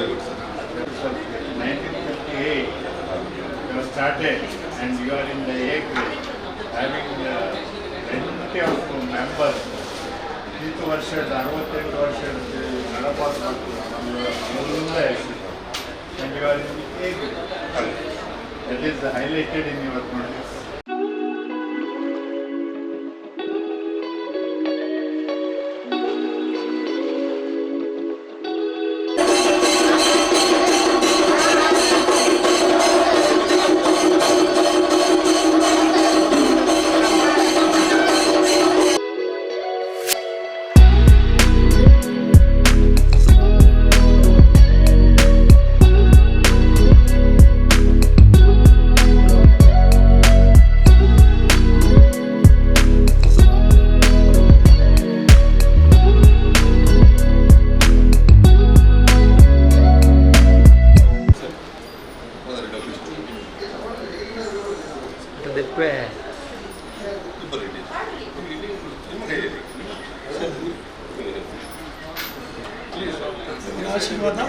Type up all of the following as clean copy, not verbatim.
1958, you have started and you are in the A grade, having plenty of members. 8 ವರ್ಷದ 68 ವರ್ಷದ ನಡಪಾಸ್ ಮಾಡ್ತೀವಿ ನಮ್ಮಲ್ಲ and you are in the A grade. That is highlighted in your notice. ಆಶೀರ್ವಾದ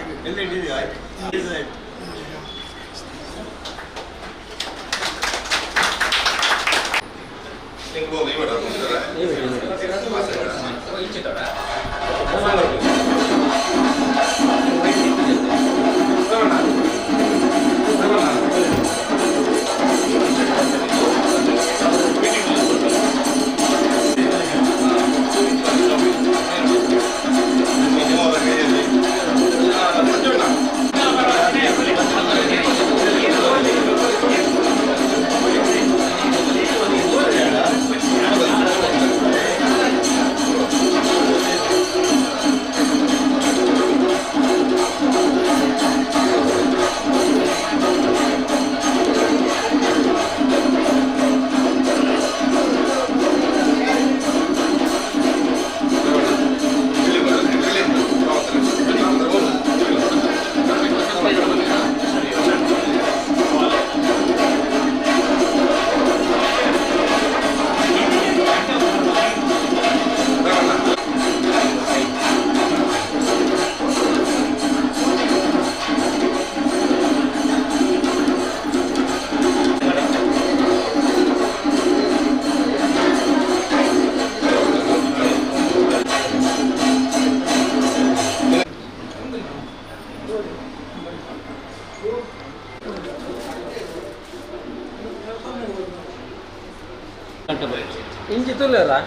ఇంటి తోలేరా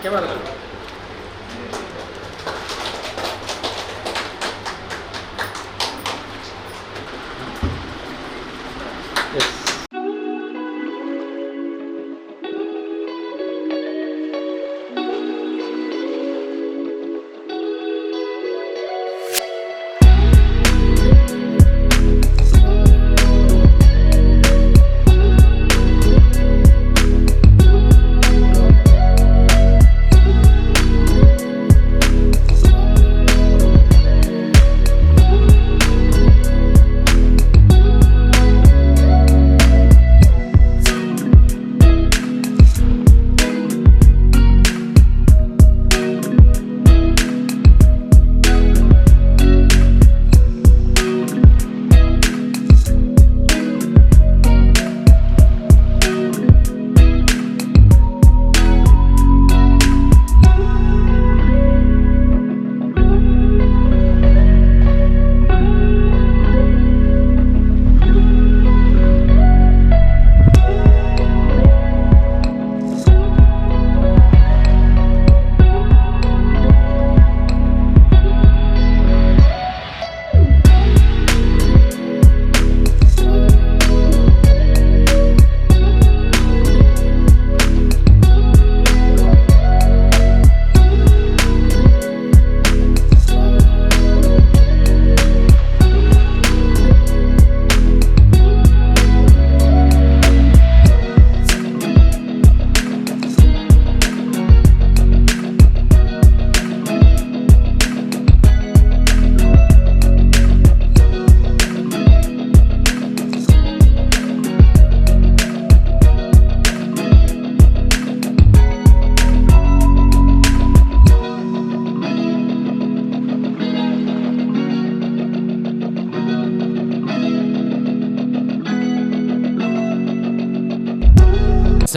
camera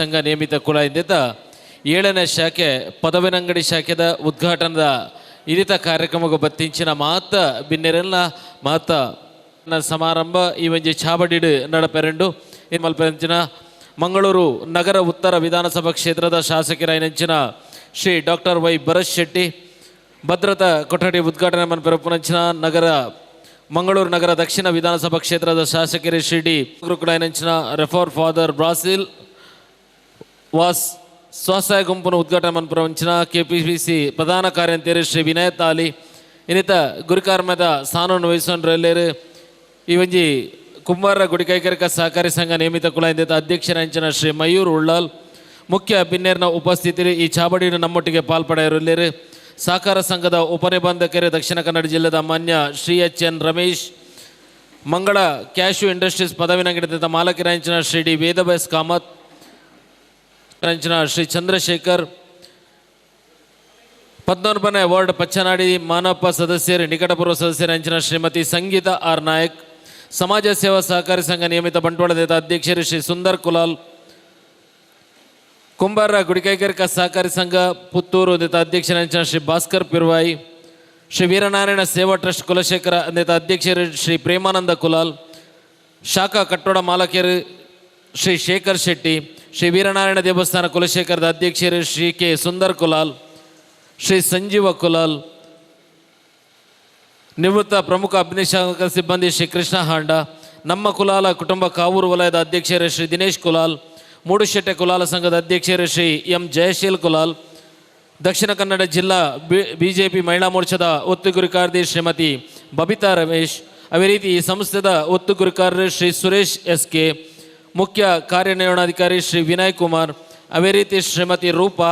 ಸಂಘ ನೇಮಿತ ಕುಲಾಯಿಂದಿದ್ದ 7ನೇ ಶಾಖೆ ಪದವಿನಂಗಡಿ ಶಾಖೆದ ಉದ್ಘಾಟನದ ಇರಿತ ಕಾರ್ಯಕ್ರಮಕ್ಕೆ ಬತ್ತಿಂಚಿನ ಮಾತ ಬಿನ್ನೆರೆಲ್ಲ ಮಾತ ಸಮಾರಂಭ ಈ ಒಂಜಿ ಚಾಬಡಿಡು ನಡಪೆರಂಡು ಇನ್ನು ಮಲ್ಪೆಂಚಿನ ಮಂಗಳೂರು ನಗರ ಉತ್ತರ ವಿಧಾನಸಭಾ ಕ್ಷೇತ್ರದ ಶಾಸಕರಾಯಿನಂಚಿನ ಶ್ರೀ ಡಾಕ್ಟರ್ ವೈ ಭರತ್ ಶೆಟ್ಟಿ ಭದ್ರತಾ ಕೊಠಡಿ ಉದ್ಘಾಟನೆ ಮನ್ಪೆರಪುನಂಚಿನ ಮಂಗಳೂರು ನಗರ ದಕ್ಷಿಣ ವಿಧಾನಸಭಾ ಕ್ಷೇತ್ರದ ಶಾಸಕರು ಶ್ರೀ ಡಿ ಗುರುಕುಲಾಯಿನಂಚಿನ ರೆಫಾರ್ ಫಾದರ್ ಬ್ರಾಸಿಲ್ ವಾಸ್ ಸ್ವಸಹಾಯ ಗುಂಪನ್ನು ಉದ್ಘಾಟನೆ ಮನ್ಪುರಂಚಿನ KPPC ಪ್ರಧಾನ ಕಾರ್ಯಂತೇರಿ ಶ್ರೀ ವಿನಯ್ ತಾಲಿ ಇನ್ನಿತ ಗುರಿಕಾರ್ಮದ ಸಾನನ್ನು ವಹಿಸೋನ್ರೆಲ್ಲರು ಈ ಒಂಜಿ ಕುಂಬಾರ ಗುಡಿ ಕೈಗಾರಿಕಾ ಸಹಕಾರಿ ಸಂಘ ನೇಮಿತ ಕುಲಾಯಿಂದಿದ್ದ ಅಧ್ಯಕ್ಷರಂಚಿನ ಶ್ರೀ ಮಯೂರ್ ಉಳ್ಳಾಲ್ ಮುಖ್ಯ ಬಿನ್ನೇರ್ನ ಉಪಸ್ಥಿತಿ ಈ ಚಾಬಡಿಯನ್ನು ನಮ್ಮೊಟ್ಟಿಗೆ ಪಾಲ್ಪಡೆಯರೆಲ್ಲರು ಸಹಕಾರ ಸಂಘದ ಉಪನಿಬಂಧಕರು ದಕ್ಷಿಣ ಕನ್ನಡ ಜಿಲ್ಲೆದ ಮಾನ್ಯ Shri HN Ramesh Mangala cashew industries ಪದವಿನಂಗಡಿದ ಮಾಲಕರಂಚಿನ ಶ್ರೀ ಡಿ ವೇದವ್ಯಾಸ್ ಕಾಮತ್ ರಂಚಿನ ಶ್ರೀ ಚಂದ್ರಶೇಖರ್ 19ನೇ ವಾರ್ಡ್ ಪಚ್ಚನಾಡಿ ಮಾನಪ್ಪ ಸದಸ್ಯರು ನಿಕಟಪೂರ್ವ ಸದಸ್ಯರಂಚಿನ ಶ್ರೀಮತಿ ಸಂಗೀತಾ ಆರ್ ನಾಯಕ್ ಸಮಾಜ ಸೇವಾ ಸಹಕಾರಿ ಸಂಘ ನಿಯಮಿತ ಬಂಟ್ವಾಳದ ಅಧ್ಯಕ್ಷರು ಶ್ರೀ ಸುಂದರ್ ಕುಲಾಲ್ ಕುಂಬಾರ ಗುಡಿ ಕೈಗಾರಿಕಾ ಸಹಕಾರಿ ಸಂಘ ಪುತ್ತೂರು ಅಧ್ಯಕ್ಷರಂಚಿನ ಶ್ರೀ ಭಾಸ್ಕರ್ ಪಿರ್ವಾಯಿ ಶ್ರೀ ವೀರನಾರಾಯಣ ಸೇವಾ ಟ್ರಸ್ಟ್ ಕುಲಶೇಖರ ಅಧ್ಯಕ್ಷರು ಶ್ರೀ ಪ್ರೇಮಾನಂದ ಕುಲಾಲ್ ಶಾಖಾ ಕಟ್ಟಡ ಮಾಲಕಿಯರು ಶ್ರೀ ಶೇಖರ್ ಶೆಟ್ಟಿ ಶ್ರೀ ವೀರನಾರಾಯಣ ದೇವಸ್ಥಾನ ಕುಲಶೇಖರದ ಅಧ್ಯಕ್ಷರು ಶ್ರೀ ಕೆ ಸುಂದರ್ ಕುಲಾಲ್ ಶ್ರೀ ಸಂಜೀವ ಕುಲಾಲ್ ನಿವೃತ್ತ ಪ್ರಮುಖ ಅಗ್ನಿಶಾಮಕ ಸಿಬ್ಬಂದಿ ಶ್ರೀ ಕೃಷ್ಣ ಹಾಂಡ ನಮ್ಮ ಕುಲಾಲ ಕುಟುಂಬ ಕಾವೂರು ವಲಯದ ಅಧ್ಯಕ್ಷರು ಶ್ರೀ ದಿನೇಶ್ ಕುಲಾಲ್ ಮೂಡುಶೆಟ್ಟೆ ಕುಲಾಲ ಸಂಘದ ಅಧ್ಯಕ್ಷರು ಶ್ರೀ ಎಂ ಜಯಶೀಲ್ ಕುಲಾಲ್ ದಕ್ಷಿಣ ಕನ್ನಡ ಜಿಲ್ಲಾ ಬಿಜೆಪಿ ಮಹಿಳಾ ಮೋರ್ಚಾದ ಒತ್ತು ಗುರಿಕಾರ್ತಿ ಶ್ರೀಮತಿ ಬಬಿತಾ ರಮೇಶ್ ಅದೇ ರೀತಿ ಈ ಸಂಸ್ಥೆದ ಒತ್ತು ಗುರಿಕಾರರು ಶ್ರೀ ಸುರೇಶ್ SK ಮುಖ್ಯ ಕಾರ್ಯನಿರ್ವಹಣಾಧಿಕಾರಿ ಶ್ರೀ ವಿನಯ್ ಕುಮಾರ್ ಅದೇ ರೀತಿ ಶ್ರೀಮತಿ ರೂಪಾ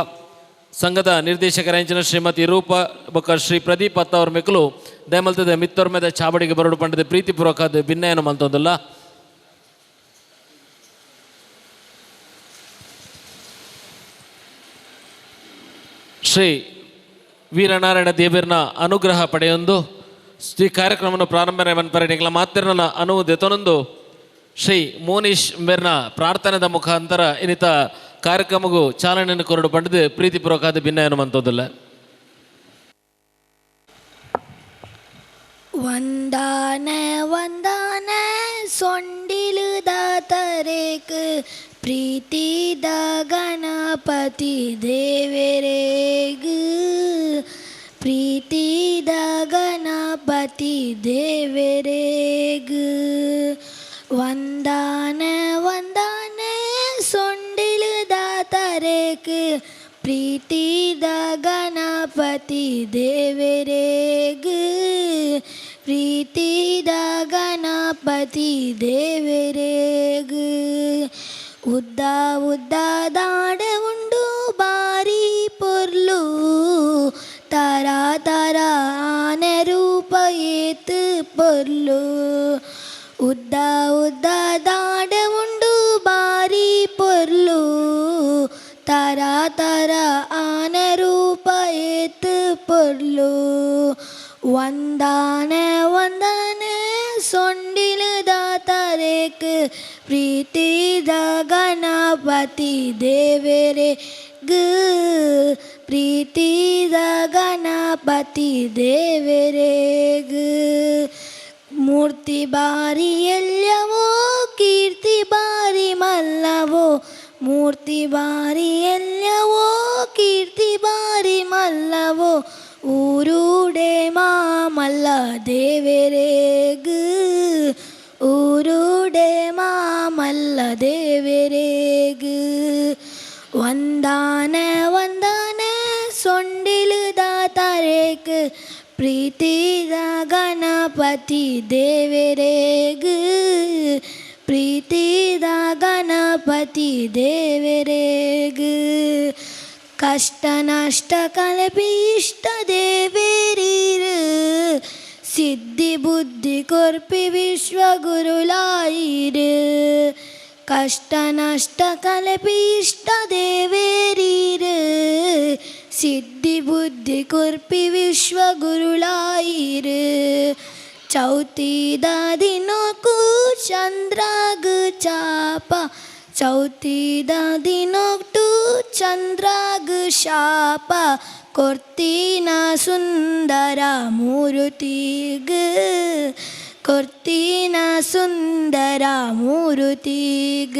ಸಂಘದ ನಿರ್ದೇಶಕರಂಚಿನ ಶ್ರೀಮತಿ ರೂಪಾ ಬೊಕ್ಕ ಶ್ರೀ ಪ್ರದೀಪ್ ಅತ್ತವ್ರ ಮೆಕ್ಕಲು ದಯಮಲ್ತದ ಮಿತ್ತವ್ರ ಮೇಲೆ ಚಾಬಡಿಗೆ ಬರಡು ಪಂಡದ ಪ್ರೀತಿಪೂರ್ವಕದ ಭಿನ್ನಯನ ಮಲ್ತೊಂದಲ್ಲ ಶ್ರೀ ವೀರನಾರಾಯಣ ದೇವರನ ಅನುಗ್ರಹ ಪಡೆಯೊಂದು ಈ ಕಾರ್ಯಕ್ರಮವನ್ನು ಪ್ರಾರಂಭನೆ ಮನ್ಪರಣಿಗಳ ಮಾತಿರನ ಅನುವುದೆತನೊಂದು ಶ್ರೀ ಮೋನೀಶ್ ಮೇರ್ನ ಪ್ರಾರ್ಥನೆದ ಮುಖಾಂತರ ಇನ್ನಿತ ಕಾರ್ಯಕ್ರಮಗೂ ಚಾಲನೆಯನ್ನು ಕೊರಡು ಪಡೆದು ಪ್ರೀತಿಪೂರ್ವಕವಾದ ಭಿನ್ನಯನ ಮಂತೋದಿಲ್ಲ ವಂದನೆ ವಂದನೆ ಸೊಂಡಿಲುದ ತರೇಕ್ ಪ್ರೀತಿದ ಗಣಪತಿ ದೇವರೇಗ್ ಪ್ರೀತಿದ ಗಣಪತಿ ದೇವರೇಗ್ ವಂದನೆ ವಂದನೆ ಸೊಂಡಿಲುದ ತರೇಕ್ ಪ್ರೀತಿದ ಗಣಪತಿ ದೇವರೇಗ್ ಪ್ರೀತಿದ ಗಣಪತಿ ದೇವರೇಗ್ ಉದ್ದ ಉದ್ದ ದಾಡ ಉಂಡು ಬಾರಿ ಪೊರ್ಲು ತರ ತರ ಆನೆ ರೂಪ ಏತು ಪೊರ್ಲು ಉದ್ದ ಉದ್ದ ದಾಡ ಉಂಡು ಬಾರಿ ಪೊರ್ಲು ತರ ತರ ಆನೆ ರೂಪ ಏತು ಪೊರ್ಲು ವಂದನೆ ವಂದನೆ ಸೊಂಡಿಲುದ ತರೇಕ್ ಪ್ರೀತಿದ ಗಣಪತಿ ದೇವರೇಗ್ ಪ್ರೀತಿದ ಗಣಪತಿ ದೇವರೇಗ್ ಮೂರ್ತಿ ಬಾರಿ ಎಲ್ಲವೋ ಕೀರ್ತಿ ಬಾರಿ ಮಲ್ಲವೋ ಮೂರ್ತಿ ಬಾರಿ ಎಲ್ಲವೋ ಕೀರ್ತಿ ಬಾರಿ ಮಲ್ಲವೋ ಊರುಡೆ ಮಾಮಲ್ಲ ದೇವರೇಗ್ ಊರುಡೆ ಮಾಮಲ್ಲ ದೇವರೇಗ್ ವಂದನೆ ವಂದನೆ ಸೊಂಡಿಲುದ ತರೇಕ್ ಪ್ರೀತಿದ ಗಣಪತಿ ದೇವರೇಗ್ ಪ್ರೀತಿದ ಗಣಪತಿ ದೇವರೇಗ್ ಕಷ್ಟ ನಷ್ಟ ಕಲಪಿ ಇಷ್ಟ ದೇವೇರೀರ್ ಸಿದ್ಧಿ ಬುದ್ಧಿ ಕೊರ್ಪಿ ವಿಶ್ವ ಗುರುಲಾಯಿರ್ ಕಷ್ಟ ನಷ್ಟ ಕಲಪಿ ಇಷ್ಟ ದೇವೇರೀರ್ ಸಿದ್ಧಿ ಬುದ್ಧಿ ಕೊರ್ಪಿ ವಿಶ್ವ ಗುರುಲಾಯಿರ್ ಚೌತಿದ ದಿನಕ್ಕೂ ಚಂದ್ರಾಗ ಚಾಪ ಚೌತಿದ ದಿನೊಟ್ಟು ಚಂದ್ರಾಗ ಶಾಪ ಕೊರ್ತಿನ ಸುಂದರ ಮೂರುತಿಗ ಕೊರ್ತಿನ ಸುಂದರ ಮೂರುತಿಗ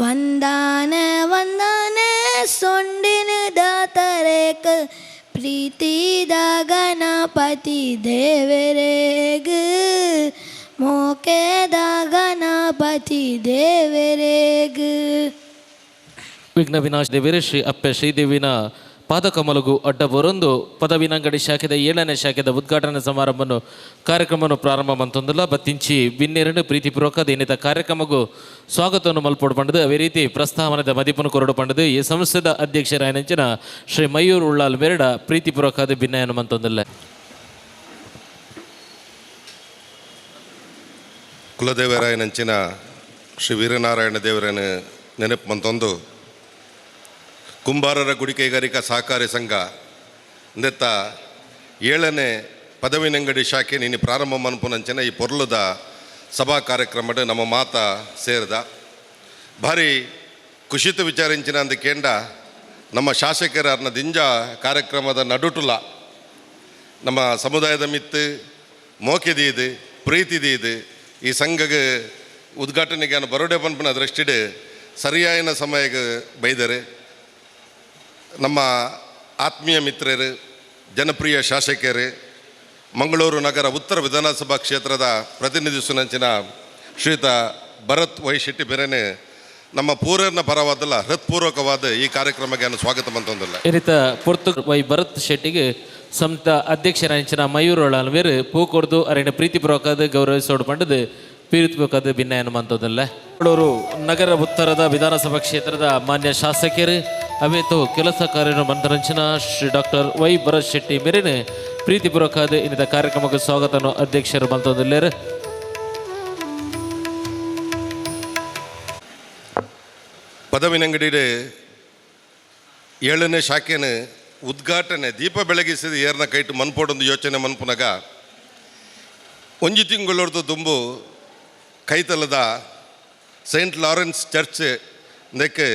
ವಂದಾನೆ ವಂದಾನೆ ಸೊಂಡಿನದ ತರೇಕ ಪ್ರೀತಿದ ಗಣಪತಿ ದೇವರೇಗ ಮೋಕೆದ ಗಣಪತಿ ದೇವರೇಗ. ವಿಘ್ನ ವಿನಾಶ ದೇವರೇ ಶ್ರೀ ಅಪ್ಪೆ ಶ್ರೀದೇವಿನ ಪಾದಕಮಲಗು ಅಡ್ಡ ಬರೊಂದು ಪದವಿನಂಗಡಿ ಶಾಖೆದ 7ನೇ ಶಾಖೆದ ಉದ್ಘಾಟನಾ ಸಮಾರಂಭವನ್ನು ಕಾರ್ಯಕ್ರಮವನ್ನು ಪ್ರಾರಂಭ ಮಂತೊಂದಿಲ್ಲ ಬತ್ತಿಂಚಿ ಬಿನ್ನೆರಡು ಪ್ರೀತಿಪೂರ್ವಕ ಏನಿತ ಕಾರ್ಯಕ್ರಮಗೂ ಸ್ವಾಗತವನ್ನು ಮಲ್ಪೊಡು ಪಂಡದು ಅವೇ ರೀತಿ ಪ್ರಸ್ತಾವನದ ಮದಿಪನ್ನು ಕೊರಡು ಪಂಡದು ಈ ಸಂಸ್ಥೆದ ಅಧ್ಯಕ್ಷರಾಯನಂಚಿನ ಶ್ರೀ ಮಯೂರ್ ಉಳ್ಳಾಲ್ ಮೇರಡ ಪ್ರೀತಿಪೂರ್ವಕದ ಭಿನ್ನಯನ್ನು ಮಂತೊಂದಿಲ್ಲ. ಕುಲದೇವರಾಯನಂಚಿನ ಶ್ರೀ ವೀರನಾರಾಯಣ ದೇವರನ ನೆನಪು ಮಂತೊಂದು ಕುಂಬಾರರ ಗುಡಿ ಕೈಗಾರಿಕಾ ಸಹಕಾರಿ ಸಂಘ ಇಂದೆತ್ತ 7ನೇ ಪದವಿನಂಗಡಿ ಶಾಖೆ ನೀನು ಪ್ರಾರಂಭ ಮನ್ಪುನಂಚಿನ ಈ ಪೊರ್ಲುದ ಸಭಾ ಕಾರ್ಯಕ್ರಮದ ನಮ್ಮ ಮಾತ ಸೇರಿದ ಭಾರಿ ಖುಷಿತ ವಿಚಾರಿಂಚಿನ ಅಂದ ಕೇಂಡ ನಮ್ಮ ಶಾಸಕರನ್ನ ದಿಂಜ ಕಾರ್ಯಕ್ರಮದ ನಡುಟುಲ ನಮ್ಮ ಸಮುದಾಯದ ಮಿತ್ತು ಮೋಕೆದೀದು ಪ್ರೀತಿದೀದು ಈ ಸಂಘಗೆ ಉದ್ಘಾಟನೆಗೆ ಬರೋಡೆ ಪನ್ಪನ ದೃಷ್ಟಿಡು ಸರಿಯಾಯಿನ ಸಮಯಕ್ಕೆ ಬೈದರೆ ನಮ್ಮ ಆತ್ಮೀಯ ಮಿತ್ರರು ಜನಪ್ರಿಯ ಶಾಸಕರು ಮಂಗಳೂರು ನಗರ ಉತ್ತರ ವಿಧಾನಸಭಾ ಕ್ಷೇತ್ರದ ಪ್ರತಿನಿಧಿಸುವಂಚಿನ ಶ್ರೀಯುತ ಭರತ್ ವೈ ಶೆಟ್ಟಿ ಬೇರೆನೆ ನಮ್ಮ ಪೂರನ ಪರವಾದಲ್ಲ ಹೃತ್ಪೂರ್ವಕವಾದ ಈ ಕಾರ್ಯಕ್ರಮಕ್ಕೆ ನಾನು ಸ್ವಾಗತ ಮಂತೊಂದಿಲ್ಲ. ಏನಿತ ಪೊರ್ತು ವೈ ಭರತ್ ಶೆಟ್ಟಿಗೆ ಸಂತ ಅಧ್ಯಕ್ಷರಾಂಚಿನ ಮಯೂರ್ ಉಳ್ಳಾಲ್ ಮೇರು ಪೂ ಕೊಡ್ದು ಅರೆಂಡ ಪ್ರೀತಿಪೂರ್ವಕದ ಗೌರವಿಸೋಡು ಪಂಡದು ಪ್ರೀತಿಪೂರ್ವಕದ ಭಿನ್ನಯನ್ನು ಮಂತೊಂದಿಲ್ಲ. ಮಂಗಳೂರು ನಗರ ಉತ್ತರದ ವಿಧಾನಸಭಾ ಕ್ಷೇತ್ರದ ಮಾನ್ಯ ಶಾಸಕರು ಅವೇತು ಕೆಲಸ ಕಾರ್ಯ ಮಂತ್ರಂಚಿನ ಶ್ರೀ ಡಾಕ್ಟರ್ ವೈ ಭರತ್ ಶೆಟ್ಟಿ ಮೇರಿನ ಪ್ರೀತಿಪೂರ್ವಕದ ಇನ್ನಿತ ಕಾರ್ಯಕ್ರಮಕ್ಕೆ ಸ್ವಾಗತವನ್ನು ಅಧ್ಯಕ್ಷರು ಮಂತೊಂದಿಲ್ಲರು. ಪದವಿನಂಗಡಿ 7ನೇ ಶಾಖೆನ ಉದ್ಘಾಟನೆ ದೀಪ ಬೆಳಗಿಸಿದ ಏರ್ನ ಕೈಟು ಮನ್ಪೋಡೊಂದು ಯೋಚನೆ ಮನ್ಪುನಗ ಒಂಜಿ ತಿಂಗಳೊರ್ದು ತುಂಬು ಕೈತಲದ ಸೈಂಟ್ ಲಾರೆನ್ಸ್ ಚರ್ಚ್ ನೆಕ್ಕೆ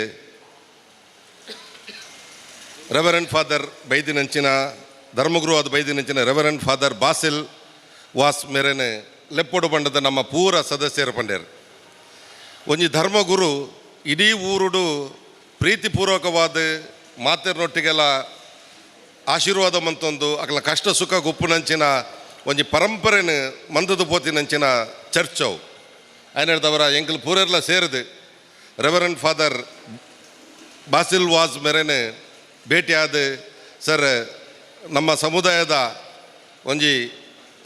ರೆವರೆಂಡ್ ಫಾದರ್ ಬೈದಿನಂಚಿನ ಧರ್ಮಗುರುವಾದ ಬೈದಿನಂಚಿನ ರೆವರೆಂಡ್ ಫಾದರ್ ಬಾಸಿಲ್ ವಾಸ್ ಮೇರೆನೆ ಲೆಪ್ಪೊಡು ಬಂಡದ ನಮ್ಮ ಪೂರ ಸದಸ್ಯರು ಪಂಡೇರು ಒಂಜಿ ಧರ್ಮಗುರು ಇಡೀ ಊರುಡು ಪ್ರೀತಿಪೂರ್ವಕವಾದ ಮಾತೆರ್ನೊಟ್ಟಿಗೆಲ್ಲ ಆಶೀರ್ವಾದ ಮಂತೊಂದು ಅಕಲ ಕಷ್ಟ ಸುಖ ಗುಪ್ಪುನಂಚಿನ ಒಂಜಿ ಪರಂಪರೆನ ಮಂದದು ಪೋತಿನಂಚಿನ ಚರ್ಚ್ ಅವು ಐನಡ್ದವರ ಎಂಕಲ್ ಪೂರೆಲ್ಲ ಸೇರಿದು ರೆವರೆಂಡ್ ಫಾದರ್ ಬಾಸಿಲ್ ವಾಸ್ ಮೇರೆನೆ ಭೇಟಿಯಾದ ಸರ್ ನಮ್ಮ ಸಮುದಾಯದ ಒಂಜಿ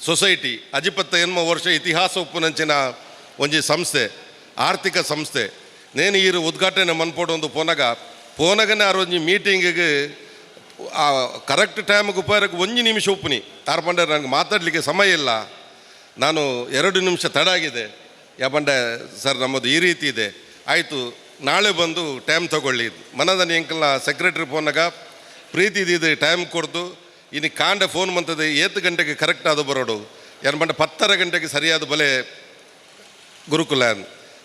ಸೊಸೈಟಿ 28 ವರ್ಷ ಇತಿಹಾಸ ಉಪ್ಪುನಂಚಿನ ಒಂಜಿ ಸಂಸ್ಥೆ ಆರ್ಥಿಕ ಸಂಸ್ಥೆ ನೇನು ಈ ಉದ್ಘಾಟನೆ ಮನ್ಪೋಡೊಂದು ಪೋನಗನೇ ಒಂಜಿ ಮೀಟಿಂಗಿಗೆ ಕರೆಕ್ಟ್ ಟೈಮಿಗೆ ಉಪಾಯಕ್ಕೆ 1 ನಿಮಿಷ ಉಪ್ಪುನಿ ಯಾರು ಪಂಡೆ ನನಗೆ ಮಾತಾಡಲಿಕ್ಕೆ ಸಮಯ ಇಲ್ಲ, ನಾನು 2 ನಿಮಿಷ ತಡ ಆಗಿದೆ ಯಾಪಂಡೆ ಸರ್ ನಮ್ಮದು ಈ ರೀತಿ ಇದೆ, ಆಯಿತು ನಾಳೆ ಬಂದು ಟೈಮ್ ತಗೊಳ್ಳಿ ಮನದನಿ ಎಂಕಲ್ನ ಸೆಕ್ರೆಟ್ರಿ ಫೋನಾಗ ಪ್ರೀತಿ ಇದ್ದಿದ್ದು ಟೈಮ್ ಕೊಡ್ದು ಇನ್ನು ಕಾಂಡೆ ಫೋನ್ ಬಂತದೆ 7 ಗಂಟೆಗೆ ಕರೆಕ್ಟ್ ಆದ ಬರೋಡು ಏನು ಬಂಡೆ 10 ಗಂಟೆಗೆ ಸರಿಯಾದ ಬಲೆ ಗುರುಕುಲ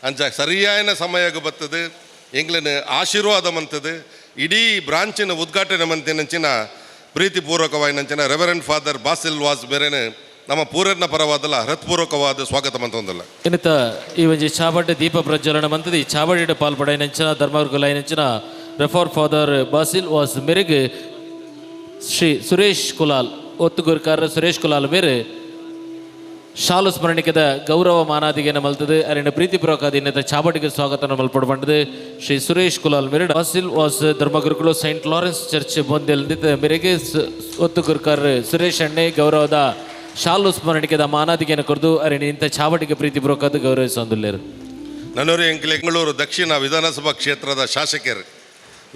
ಅಂಚ ಸರಿಯಾದ ಸಮಯಕ್ಕೆ ಬರ್ತದೆ ಎಂಗ್ಲನ ಆಶೀರ್ವಾದ ಮಂತದೆ ಇಡೀ ಬ್ರಾಂಚಿನ ಉದ್ಘಾಟನೆ ಮಂತಿನಂಚಿನ ಪ್ರೀತಿಪೂರ್ವಕವಾಯಿನಂಚಿನ ರೆವರೆಂಡ್ ಫಾದರ್ ಬಾಸಿಲ್ ವಾಸ್ ಬೇರೆನೆ ನಮ್ಮ ಪೂರನ ಪರವಾದಲ್ಲ ಹೃತ್ಪೂರ್ವಕವಾದ ಸ್ವಾಗತ ಮಂತೊಂದಲ್ಲ. ಇನ್ನಿತ ಈ ಒಂಜಿ ಚಾವಡ್ಡೆ ದೀಪ ಪ್ರಜ್ವಲನ ಮಂತದಿ ಚಾವಡಿಡ ಪಾಲ್ಪಡೈನಂಚಿನ ಧರ್ಮಗುರುಲೈನಂಚಿನ ರೆಫರ್ ಫಾದರ್ ಬಾಸಿಲ್ ವಾಸ್ ಮೇರೆಗೆ ಶ್ರೀ ಸುರೇಶ್ ಕುಲಾಲ್ ಒತ್ತುಗುರ್ಕಾರ ಸುರೇಶ್ ಕುಲಾಲ್ ಮೇರೆ ಶಾಲು ಸ್ಮರಣಿಕೆದ ಗೌರವ ಮಾನಾದಿಗೆನ ಮಲ್ತದೆ ಅರಿನ ಪ್ರೀತಿಪೂರ್ವಕ ಇನ್ನಿತ ಚಾವಡಿಗೆ ಸ್ವಾಗತನ ಮಲ್ಪಡ್ಬಂಡದೆ ಶ್ರೀ ಸುರೇಶ್ ಕುಲಾಲ್ ಮೇರೆ ಬಾಸಿಲ್ ವಾಸ್ ಧರ್ಮಗುರುಗಳು ಸೈಂಟ್ ಲಾರೆನ್ಸ್ ಚರ್ಚ್ ಬಂದೆಲ್ ಮೇರೆಗೆ ಒತ್ತುಗುರ್ಕಾರ ಸುರೇಶ್ ಅಣ್ಣೆ ಗೌರವದ ಶಾಲು ಸ್ಮರಣಿಕೆದ ಮಾನಾದಿಗೆನ ಕೊರ್ದು ಅರಿನ ಇಂಥ ಚಾವಡಿಗೆ ಪ್ರೀತಿಪೂರ್ವಕದ ಗೌರವಿಸೊಂದಿಲ್ಲೇರು. ನನ್ನೂರು ಎಂಕಲ್ ಬೆಂಗಳೂರು ದಕ್ಷಿಣ ವಿಧಾನಸಭಾ ಕ್ಷೇತ್ರದ ಶಾಸಕರು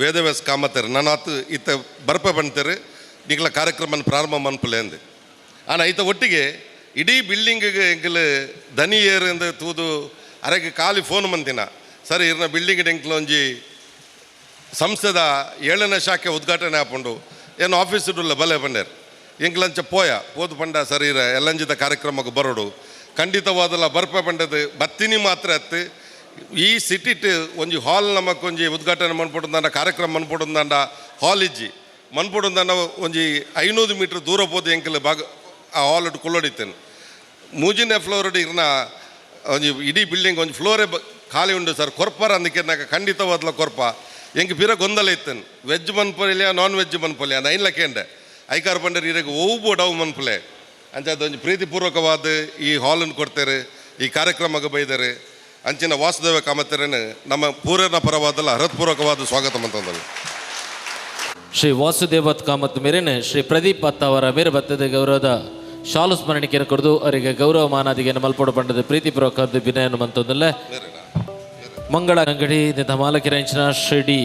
ವೇದವ್ಯಾಸ್ ಕಾಮತರು ನನ್ನಾತು ಇತ್ತ ಬರ್ಪ ಬಂತರು ನಿಗ್ಲ ಕಾರ್ಯಕ್ರಮ ಪ್ರಾರಂಭ ಮನ್ಪಲೆ ಅಂದೆ ಆನ ಈತ ಒಟ್ಟಿಗೆ ಇಡೀ ಬಿಲ್ಡಿಂಗಿಗೆ ಎಂಕಲ್ ದನಿ ಏರಿಂದ ತೂದು ಅರೆಗೆ ಖಾಲಿ ಫೋನ್ ಮಂತಿನ ಸರಿ ಇರ್ನ ಬಿಲ್ಡಿಂಗ್ ಎಂಕ್ಲ ಒಂಜಿ ಸಂಸ್ಥೆದ 7ನೇ ಶಾಖೆ ಉದ್ಘಾಟನೆ ಆಪುಂಡು ಏನು ಆಫೀಸ್ ಇಡುಲ್ಲ ಬಲೆ ಬಂಡೇರು ಎಂಕ್ಲಂಚ ಪೋದು ಪಂಡ ಸರಿ ಎಲ್ಲಂಜಿದ ಕಾರ್ಯಕ್ರಮಕ್ಕೆ ಬರೋಡು ಖಂಡಿತವಾದಲ್ಲ ಬರ್ಪ ಪಂಡದು ಬತ್ತಿನಿ ಮಾತ್ರ ಅತ್ತು ಈ ಸಿಟಿಟ್ ಒಂಜಿ ಹಾಲ್ ನಮಕ್ ಒಂಜಿ ಉದ್ಘಾಟನೆ ಮನ್ಪೊಡುಂದಾಂಡ ಕಾರ್ಯಕ್ರಮ ಮನ್ಪೊಡುಂದಾಂಡ ಹಾಲ್ ಇಜ್ಜಿ ಮನ್ಪೊಡುಂದಾಂಡ ಒಂಜಿ 500 ಮೀಟರ್ ದೂರ ಪೋದು ಎಂಕಲ್ ಆ ಹಾಲ್ ಕುಲ್ಲೊಡಿತ್ತೇನೆ ಮೂಜಿನ ಫ್ಲೋರ್ ಇರ್ನ ಒಂಜಿ ಇಡೀ ಬಿಲ್ಡಿಂಗ್ ಒಂಜಿ ಫ್ಲೋರೇ ಖಾಲಿ ಉಂಡು ಸರ್ ಕೊರ್ಪರ ಅಂದಕ್ಕೆ ನಾಗ ಖಂಡಿತವಾದ್ಲ ಕೊರ್ಪ ಎಂಗೆ ಪಿರ ಗೊಂದಲ ಇತ್ತೇನೆ ವೆಜ್ ಮನ್ಪೊಲಿಯ ನಾನ್ ವೆಜ್ ಮನ್ಪೊಲಿಯ ನೈನ್ಲಕ್ಕೇಂಡೆ ಐಕಾರ್ ಪಂಡರ್ ಇರಗೆ ಓವು ಡವ್ ಮನ್ಪುಲೆ ಅಂಚದೊಂದು ಪ್ರೀತಿಪೂರ್ವಕವಾದ ಈ ಹಾಲನ್ನು ಕೊಡ್ತಾರೆ ಈ ಕಾರ್ಯಕ್ರಮಕ್ಕೆ ಬೈದರೆ ಅಂಚಿನ ವಾಸುದೇವ ಕಾಮತ್ತರೇನು ನಮ್ಮ ಪೂರನ ಪರವಾದಲ್ಲ ಹೃತ್ಪೂರ್ವಕವಾದ ಸ್ವಾಗತ ಅಂತಂದಲ್ಲ. ಶ್ರೀ ವಾಸುದೇವತ್ ಕಾಮತ್ ಮೇರೆನೆ ಶ್ರೀ ಪ್ರದೀಪ್ ಅತ್ತ ಅವರ ಮೇರೆ ಬತ್ತದ ಗೌರವದ ಶಾಲು ಸ್ಮರಣಿಕೆಯನ್ನು ಕೊಡದು ಅವರಿಗೆ ಗೌರವ ಮಾನಾದಿಗೆ ಮಲ್ಪಡು ಪಂಡದ ಪ್ರೀತಿಪೂರ್ವಕವಾದ ವಿನಯನ ಮಂತಂದಲ್ಲ ಮಂಗಳ ಅಂಗಡಿ ನಿಂತ ಮಾಲಕರಂಚಿನ ಶ್ರೀ ಡಿ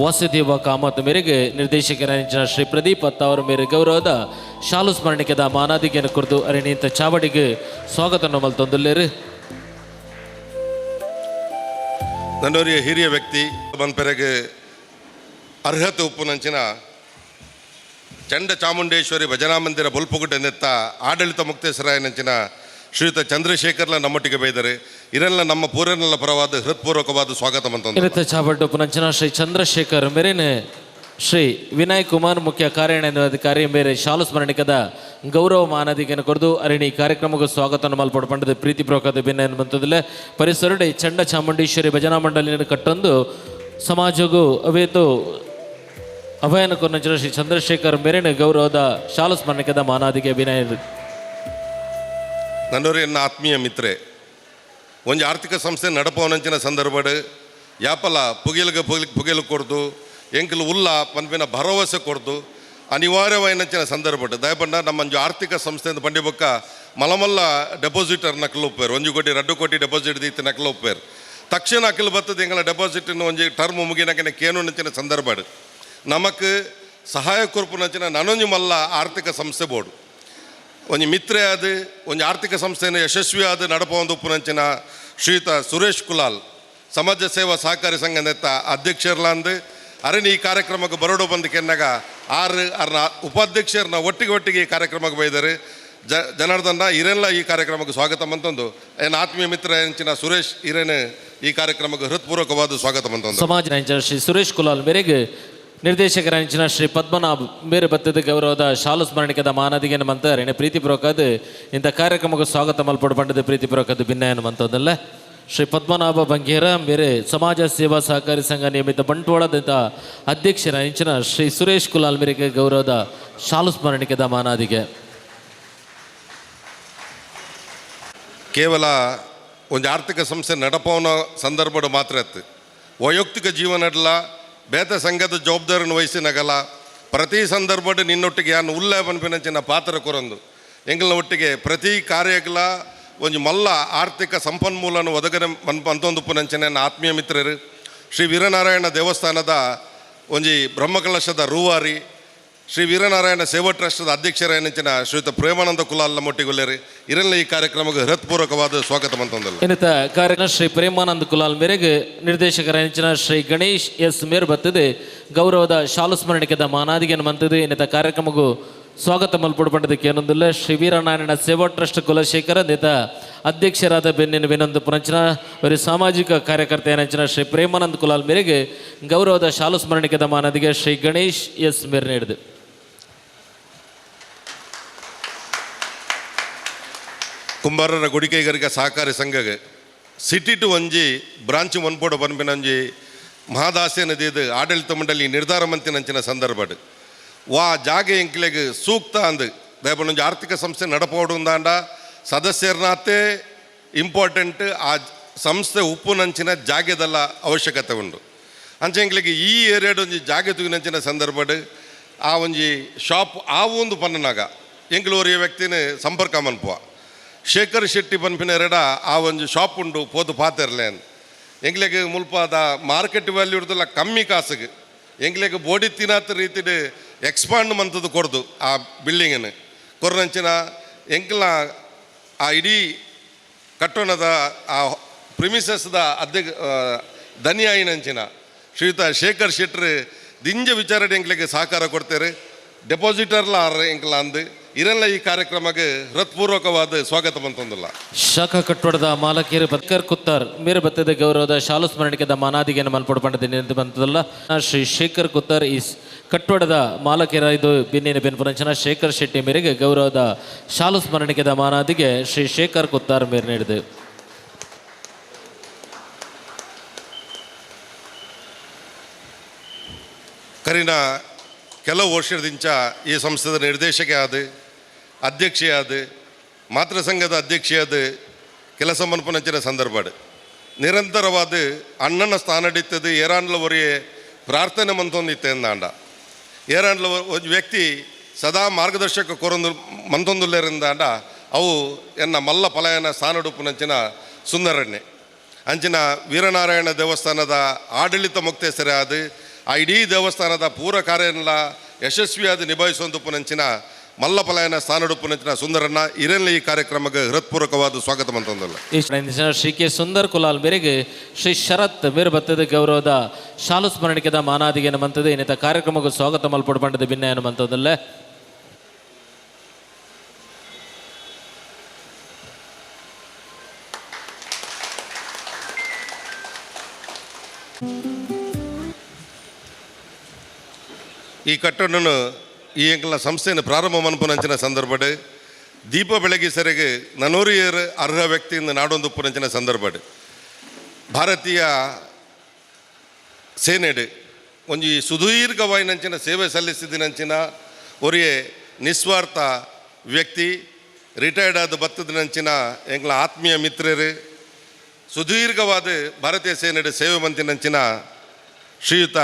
ವಾಸುದೇವ ಕಾಮತ್ ಮೇರೆಗೆ ನಿರ್ದೇಶಕರಂಚಿನ ಶ್ರೀ ಪ್ರದೀಪ್ ಅತ್ತ ಅವರ ಮೇರೆ ಗೌರವದ ಶಾಲು ಸ್ಮರಣಿಕೆದ ಮಾನಾದಿಗೆಯನ್ನು ಕುರಿತು ಅರಿಣಿಂತ ಚಾವಡಿಗೆ ಸ್ವಾಗತವನ್ನು ಮಲ್ತೊಂದಲ್ಲೇರು. ನನ್ನವರಿಗೆ ಹಿರಿಯ ವ್ಯಕ್ತಿ ಬಂದ್ಪೆರೆಗೆ ಅರ್ಹತೆ ಉಪ್ಪುನಂಚಿನ ಚಂಡ ಚಾಮುಂಡೇಶ್ವರಿ ಭಜನಾ ಮಂದಿರ ಬೊಲ್ಪುಗುಡ್ಡೆ ನೆತ್ತ ಆಡಳಿತ ಮುಕ್ತೇಶ್ವರಾಯನಂಚಿನ ಶ್ರೀಯುತ ಚಂದ್ರಶೇಖರ್ಲ ನಮ್ಮೊಟ್ಟಿಗೆ ಬೈದರೆ ಇರೆಲ್ಲ ನಮ್ಮ ಪೂರನೆಲ್ಲ ಪರವಾದ ಹೃತ್ಪೂರ್ವಕವಾದ ಸ್ವಾಗತ ಅಂತ ಚಾವಡ್ಡು ಉಪನಂಚನ ಶ್ರೀ ಚಂದ್ರಶೇಖರ್ ಮೇರೆನೆ ಶ್ರೀ ವಿನಯ್ ಕುಮಾರ್ ಮುಖ್ಯ ಕಾರ್ಯನಿರ್ವಹಣಾಧಿಕಾರಿ ಮೇರೆ ಶಾಲು ಸ್ಮರಣಿಕದ ಗೌರವ ಮಾನದಿಗೆಯನ್ನು ಕೊರದು ಅರಿಣಿ ಕಾರ್ಯಕ್ರಮಕ್ಕೆ ಸ್ವಾಗತವನ್ನು ಮಲ್ಪಡು ಪಂಡದ ಪ್ರೀತಿಪೂರ್ವಕದ ಭಿನ್ನ ಬಂತದಿಲ್ಲ ಪರಿಸರಡೆ ಚಂಡ ಚಾಮುಂಡೇಶ್ವರಿ ಭಜನಾ ಮಂಡಳಿಯನ್ನು ಕಟ್ಟೊಂದು ಸಮಾಜಗೂ ಅವೇತು ಅಭಯನ ಕೊರಂಚಿನ ಶ್ರೀ ಚಂದ್ರಶೇಖರ್ ಮೇರೆನೆ ಗೌರವದ ಶಾಲು ಸ್ಮರಣಿಕದ ಮಾನಾದಿಗೆ ವಿನಯ ನನ್ನವರು ಎನ್ನ ಆತ್ಮೀಯ ಮಿತ್ರೆ ಒಂಜಿ ಆರ್ಥಿಕ ಸಂಸ್ಥೆ ನಡಪವನಂಚಿನ ಸಂದರ್ಭಡ್ ಯಾಪಲ ಪುಗೆಲು ಕೊಡ್ದು ಎಂಕಲು ಉಲ್ಲ ಪನ್ಪಿನ ಭರವಸೆ ಕೊಡ್ದು ಅನಿವಾರ್ಯವಾಯಿನಂಚಿನ ಸಂದರ್ಭಡ್ ದಯಪಂಡ ನಮ್ಮಂಜು ಆರ್ಥಿಕ ಸಂಸ್ಥೆಯಿಂದ ಪಂಡಿ ಬೊಕ್ಕ ಮಲಮಲ್ಲ ಡೆಪಾಸಿಟರ್ ನಕಲು ಒಪ್ಪೇರು 1 ಕೋಟಿ 2 ಕೋಟಿ ಡೆಪಾಸಿಟ್ ದೀತಿ ನಕಲು ಒಪ್ಪೇರು ತಕ್ಷಣ ಅಕಲು ಬರ್ತದೆ ಎಂಗಳ ಡೆಪಾಸಿಟ್ನ ಒಂಜಿ ಟರ್ಮ್ ಮುಗಿನಕಿನ ಕೇನುನಂಚಿನ ಸಂದರ್ಭಡ್ ನಮಕ್ ಸಹಾಯ ಕೊರ್ಪುನಂಚಿನ ನನೊಂಜಿ ಮಲ್ಲ ಆರ್ಥಿಕ ಸಂಸ್ಥೆ ಬೋರ್ಡು ಒಂಜಿ ಮಿತ್ರೆ ಅದು ಒಂಜಿ ಆರ್ಥಿಕ ಸಂಸ್ಥೆಯನ್ನು ಯಶಸ್ವಿ ಆದ ನಡಪೊಂದು ಉಪ್ಪುನಂಚಿನ ಶ್ರೀಯುತ ಸುರೇಶ್ ಕುಲಾಲ್ ಸಮಾಜ ಸೇವಾ ಸಹಕಾರಿ ಸಂಘ ನೆತ್ತ ಅಧ್ಯಕ್ಷರ್ಲಾಂದು ಅರಣ್ಯ ಈ ಕಾರ್ಯಕ್ರಮಕ್ಕೆ ಬರೋಡು ಬಂದು ಕೆನ್ನಾಗ ಅರ್ನ ಉಪಾಧ್ಯಕ್ಷರನ್ನ ಒಟ್ಟಿಗೆ ಈ ಕಾರ್ಯಕ್ರಮಕ್ಕೆ ಬೈದರೆ ಜನಾರ್ದನ ಇರೆಲ್ಲ ಈ ಕಾರ್ಯಕ್ರಮಕ್ಕೆ ಸ್ವಾಗತ ಅಂತಂದು ಏನು ಆತ್ಮೀಯ ಮಿತ್ರ ಎಂಚಿನ ಸುರೇಶ್ ಇರೇನು ಈ ಕಾರ್ಯಕ್ರಮಕ್ಕೆ ಹೃತ್ಪೂರ್ವಕವಾದ ಸ್ವಾಗತ ಅಂತಂದು ಸಮಾಜ ಶ್ರೀ ಸುರೇಶ್ ಕುಲಾಲ್ ಮೇರೆಗೆ ನಿರ್ದೇಶಕರಂಚಿನ ಶ್ರೀ ಪದ್ಮನಾಭ್ ಬೇರೆ ಬತ್ತದ ಗೌರವದ ಶಾಲು ಸ್ಮರಣಿಕದ ಮಾನದಿಗೆ ಮಂತ ಪ್ರೀತಿಪೂರ್ವಕದ ಇಂಥ ಕಾರ್ಯಕ್ರಮಕ್ಕೆ ಸ್ವಾಗತ ಮಲ್ಪಡು ಪಂಡದ ಪ್ರೀತಿಪೂರ್ವಕದ ಭಿನ್ನಯನ ಮಂತದಲ್ಲ ಶ್ರೀ ಪದ್ಮನಾಭ ಬಂಗೇರ ಬೇರೆ ಸಮಾಜ ಸೇವಾ ಸಹಕಾರಿ ಸಂಘ ನಿಯಮಿತ ಬಂಟ್ವಾಳದ ಅಧ್ಯಕ್ಷರ ಇಂಚಿನ ಶ್ರೀ ಸುರೇಶ್ ಕುಲಾಲ್ ಮೇರೆಗೆ ಗೌರವದ ಶಾಲು ಸ್ಮರಣಿಕದ ಮಾನಾದಿಗೆ ಕೇವಲ ಒಂದು ಆರ್ಥಿಕ ಸಂಸ್ಥೆ ನಡಪವನ ಸಂದರ್ಭಡು ಮಾತ್ರ ಇತ್ತು ವೈಯಕ್ತಿಕ ಜೀವನಡ್ಲ ಬೇತ ಸಂಘದ ಜವಾಬ್ದಾರಿಯನ್ನು ವಹಿಸಿನಗಲ ಪ್ರತಿ ಸಂದರ್ಭಡ್ ನಿನ್ನೊಟ್ಟಿಗೆ ಯಾನು ಉಲ್ಲ ಪನ್ಪಿನಂಚಿನ ಪಾತ್ರ ಕೊರಂದು ಎಂಗಲ್ನ ಒಟ್ಟಿಗೆ ಪ್ರತಿ ಕಾರ್ಯಗಳ ಒಂಜಿ ಮಲ್ಲ ಆರ್ಥಿಕ ಸಂಪನ್ಮೂಲನ ಒದಗನೆ ಅಂತೊಂದು ಪುನಂಚನೆ ಆತ್ಮೀಯ ಮಿತ್ರರು ಶ್ರೀ ವೀರನಾರಾಯಣ ದೇವಸ್ಥಾನದ ಒಂಜಿ ಬ್ರಹ್ಮಕಲಶದ ರೂವಾರಿ ಶ್ರೀ ವೀರನಾರಾಯಣ ಸೇವಾ ಟ್ರಸ್ಟದ ಅಧ್ಯಕ್ಷರಾಯನಂಚಿನ ಶ್ರೀಯುತ ಪ್ರೇಮಾನಂದ ಕುಲಾಲ್ ಮೊಟ್ಟಿಗೊಲ್ಲೆರು ಇರೆಲ್ಲ ಈ ಕಾರ್ಯಕ್ರಮಕ್ಕೆ ಹೃತ್ಪೂರ್ವಕವಾದ ಸ್ವಾಗತ ಅಂತಂದಲ್ಲ ಇನ್ನಿತ ಕಾರ್ಯಕ್ರಮ ಶ್ರೀ ಪ್ರೇಮಾನಂದ ಕುಲಾಲ್ ಮೇರೆಗೆ ನಿರ್ದೇಶಕರಂಚಿನ ಶ್ರೀ ಗಣೇಶ್ ಎಸ್ ಮೇರ್ ಬತ್ತದೆ ಗೌರವದ ಶಾಲು ಸ್ಮರಣಿಕದ ಮಾನಾದಿಗೆ ಮಂತದೆ ಇನ್ನಿತ ಕಾರ್ಯಕ್ರಮಕ್ಕೂ ಸ್ವಾಗತ ಮಲ್ಪಡು ಪಂಡದಕ್ಕೆ ಏನೊಂದಿಲ್ಲ ಶ್ರೀ ವೀರನಾರಾಯಣ ಸೇವಾ ಟ್ರಸ್ಟ್ ಕುಲಶೇಖರ ನೇತ ಅಧ್ಯಕ್ಷರಾದ ಬೆನ್ನಿನ ವಿನೊಂದು ಪುನಂಚನ ಬರೀ ಸಾಮಾಜಿಕ ಕಾರ್ಯಕರ್ತ ಏನಂಚಿನ ಶ್ರೀ ಪ್ರೇಮಾನಂದ ಕುಲಾಲ್ ಮೇರೆಗೆ ಗೌರವದ ಶಾಲು ಸ್ಮರಣಿಕದ ಮಾನದಿಗೆ ಶ್ರೀ ಗಣೇಶ್ ಎಸ್ ಮೇರ್ ನೀಡಿದೆ ಕುಂಬಾರರ ಗುಡಿಕೈಗಾರಿಕಾ ಸಹಕಾರಿ ಸಂಘಗೆ ಸಿಟಿ ಟು ಒಂಜಿ ಬ್ರಾಂಚ್ ಮನ್ಪೋಡು ಪನ್ಪಿನಂಜಿ ಮಹಾದಾಸ್ಯ ನದಿಯದು ಆಡಳಿತ ಮಂಡಳಿ ನಿರ್ಧಾರ ಮಂತಿನಂಚಿನ ಸಂದರ್ಭಡ್ ವಾ ಜಾಗೆ ಎಂಕ್ಲೆಗ್ ಸೂಕ್ತ ಅಂದು ದಯಪಂಜಿ ಆರ್ಥಿಕ ಸಂಸ್ಥೆ ನಡಪೋಡುಂದಾಂಡ ಸದಸ್ಯರನಾತೆ ಇಂಪಾರ್ಟೆಂಟ್ ಆ ಸಂಸ್ಥೆ ಉಪ್ಪುನಂಚಿನ ಜಾಗೆದಲ್ಲ ಅವಶ್ಯಕತೆ ಉಂಡು ಅಂಚೆ ಎಂಕ್ಲೆಗ್ ಈ ಏರಿಯಾಡ್ ಒಂಜಿ ಜಾಗೆ ತುಗಿನಂಚಿನ ಸಂದರ್ಭಡ್ ಆ ಒಂಜಿ ಶಾಪ್ ಆವೊಂದು ಪನ್ನನಾಗ ಎಂಕ್ಲೂರಿಯ ವ್ಯಕ್ತಿನ ಸಂಪರ್ಕ ಮನ್ಪುವ ಶೇಖರ್ ಶೆಟ್ಟಿ ಪನ್ಪಿನ ಎರಡ ಆ ಒಂದು ಶಾಪ್ ಉಂಡು ಪೋದು ಪಾತಿರ್ಲೇನ್ ಎಂಗ್ಲೆಗ್ ಮುಲ್ಪಾದ ಮಾರ್ಕೆಟ್ ವ್ಯಾಲ್ಯೂ ಇಡ್ದಲ್ಲ ಕಮ್ಮಿ ಕಾಸಿಗೆ ಎಂಗ್ಲೆಗ್ ಬೋಡಿ ತಿನ್ನಾತ ರೀತಿಡ್ ಎಕ್ಸ್ಪಾಂಡ್ ಮಂತದ್ದು ಕೊಡ್ದು ಆ ಬಿಲ್ಡಿಂಗನ್ನು ಕೊರ್ನಂಚಿನ ಎಂಕ್ಲ ಆ ಇಡೀ ಕಟ್ಟಣದ ಆ ಪ್ರಿಮಿಸಸ್ದ ದನಿಯಾಯಿನಂಚಿನ ಶ್ರೀಯುತ ಶೇಖರ್ ಶೆಟ್ರ್ ದಿಂಜ ವಿಚಾರಡ್ ಎಂಕ್ಲೆಗ್ ಸಹಕಾರ ಕೊಡ್ತೇವೆ ಡೆಪಾಸಿಟರ್ಲ ಆರ್ ಎಂಕ್ಲ ಅಂದು ಇರೆಲ್ಲ ಈ ಕಾರ್ಯಕ್ರಮಕ್ಕೆ ಹೃತ್ಪೂರ್ವಕವಾದ ಸ್ವಾಗತ ಮಂತಂದಿಲ್ಲ. ಶಾಖಾ ಕಟ್ಟಡದ ಮಾಲಕೇರಿ ಬತ್ಕರ್ ಕುತ್ತಾರ್ ಮೇರೆ ಬತ್ತದ ಗೌರವದ ಶಾಲು ಸ್ಮರಣಿಕೆದ ಮಾನಾದಿಗೆಯನ್ನು ಮಲ್ಪಡ್ಪಂಡದ ಬಂತದಲ್ಲ ಶ್ರೀ ಶೇಖರ್ ಕುತ್ತಾರ್ ಈ ಕಟ್ಟಡದ ಮಾಲಕೇರ ಇದು ಬಿನ್ನಿನ ಬೆನ್ಪುರಂಚನ ಶೇಖರ್ ಶೆಟ್ಟಿ ಮೇರೆಗೆ ಗೌರವದ ಶಾಲು ಸ್ಮರಣಿಕೆದ ಮಾನಾದಿಗೆ ಶ್ರೀ ಶೇಖರ್ ಕುತ್ತಾರ್ ಮೇರೆ ನೀಡಿದೆ. ಕರಿನ ಕೆಲವು ವರ್ಷದಿಂದ ಈ ಸಂಸ್ಥೆದ ನಿರ್ದೇಶಕ ಆದ ಅಧ್ಯಕ್ಷೆಯಾದ ಮಾತೃ ಸಂಘದ ಅಧ್ಯಕ್ಷೆಯಾದ ಕೆಲಸ ಮನ್ಪುನಂಚಿನ ಸಂದರ್ಭ ನಿರಂತರವಾದ ಅಣ್ಣನ ಸ್ಥಾನಡಿತ್ತದು ಏರಾಂಡ್ಲವರಿಗೆ ಪ್ರಾರ್ಥನೆ ಮಂತೊಂದಿತ್ತೆ ಎಂದಾಂಡ ಏರಾಂಡ್ಲ ಒಂದು ವ್ಯಕ್ತಿ ಸದಾ ಮಾರ್ಗದರ್ಶಕ ಕೊರೊಂದು ಮಂತೊಂದುಲ್ಲೇರಿಂದಾಂಡ ಅವು ಎನ್ನ ಮಲ್ಲ ಪಲಾಯನ ಸ್ಥಾನಡುಪುನಂಚಿನ ಸುಂದರಣ್ಣೆ ಅಂಚಿನ ವೀರನಾರಾಯಣ ದೇವಸ್ಥಾನದ ಆಡಳಿತ ಮುಕ್ತೇಸರೇ ಆದ ಆ ಇಡೀ ದೇವಸ್ಥಾನದ ಪೂರ ಕಾರ್ಯನೆಲ್ಲ ಯಶಸ್ವಿಯಾದ ನಿಭಾಯಿಸುವಂತಪ್ಪನಂಚಿನ ಮಲ್ಲಪಲಾಯನ ಸ್ಥಾನಡುಪ್ಪನಂಚಿನ ಸುಂದರನ್ನ ಇರೆಲ್ಲ ಈ ಕಾರ್ಯಕ್ರಮಕ್ಕೆ ಹೃತ್ಪೂರ್ವಕವಾದ ಸ್ವಾಗತ ಮಂತಂದಲ್ಲ. ಶ್ರೀ ಕೆ ಸುಂದರ್ ಕುಲಾಲ್ ಮೇರೆಗೆ ಶ್ರೀ ಶರತ್ ಮೇರೆ ಬತ್ತದ ಗೌರವದ ಶಾಲು ಸ್ಮರಣಿಕೆದ ಮಾನಾದಿಗೆಯನ್ನು ಮಂತದೆ ಇನ್ನಿತ ಕಾರ್ಯಕ್ರಮಕ್ಕೆ ಸ್ವಾಗತ ಮಲ್ಪಡ್ಬಂಡದ ಭಿನ್ನಯನ್ನು ಮಂತದಲ್ಲ. ಈ ಕಟ್ಟಡನು ಈ ಎಂಕಲ ಸಂಸ್ಥೆಯನ್ನು ಪ್ರಾರಂಭ ಮನ್ಪುನಂಚಿನ ಸಂದರ್ಭ ದೀಪ ಬೆಳಗಿ ಸೆರೆಗೆ ನನೂರಿಯರು ಅರ್ಹ ವ್ಯಕ್ತಿಯಿಂದ ನಾಡೊಂದು ಪುನಂಚಿನ ಸಂದರ್ಭ ಭಾರತೀಯ ಸೇನೆಡು ಒಂಜಿ ಸುದೀರ್ಘವಾಯಿನಂಚಿನ ಸೇವೆ ಸಲ್ಲಿಸಿದಿನಂಚಿನ ಒರಿಯೇ ನಿಸ್ವಾರ್ಥ ವ್ಯಕ್ತಿ ರಿಟೈರ್ಡ್ ಆದ ಬತ್ತದಿನಂಚಿನ ಎಂಕಲ ಆತ್ಮೀಯ ಮಿತ್ರರು ಸುದೀರ್ಘವಾದ ಭಾರತೀಯ ಸೇನೆಡು ಸೇವೆ ಮಂತಿನಂಚಿನ ಶ್ರೀಯುತ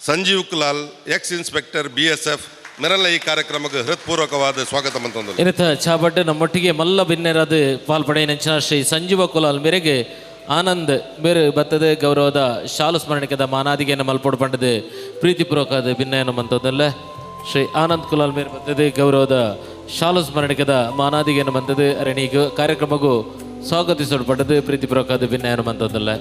Sanjeev Kulal X inspector BSF ಮೆರಲ್ಲ ಈ ಕಾರ್ಯಕ್ರಮಕ್ಕೆ ಹೃತ್ಪೂರ್ವಕವಾದ ಸ್ವಾಗತ ಮಂತಂದರು. ಇನ್ನಿತ ಚಾಬಡ್ಡೆ ನಮ್ಮೊಟ್ಟಿಗೆ ಮಲ್ಲ ಭಿನ್ನರಾದ ಪಾಲ್ಪಡೆ ನೆಂಚಿನ ಶ್ರೀ ಸಂಜೀವ ಕುಲಾಲ್ ಮೇರೆಗೆ ಆನಂದ್ ಮೇರೆ ಬತ್ತದ ಗೌರವದ ಶಾಲು ಸ್ಮರಣಿಕೆದ ಮಾನಾದಿಗೆಯನ್ನು ಮಲ್ಪಡ್ಬಂಡದ ಪ್ರೀತಿಪೂರ್ವಕವಾದ ಭಿನ್ನಯನ್ನು ಮಂತದಲ್ಲ. ಶ್ರೀ ಆನಂದ್ ಕುಲಾಲ್ ಮೇರೆ ಬತ್ತದ ಗೌರವದ ಶಾಲು ಸ್ಮರಣಿಕೆದ ಮಾನಾದಿಗೆಯನ್ನು ಮಂತದ ಅರಣೀಗ ಕಾರ್ಯಕ್ರಮಕ್ಕೂ ಸ್ವಾಗತಿಸಲ್ಪಟ್ಟದು ಪ್ರೀತಿಪೂರ್ವಕವಾದ ಭಿನ್ನಯನ್ನು ಮಂತದಲ್ಲ.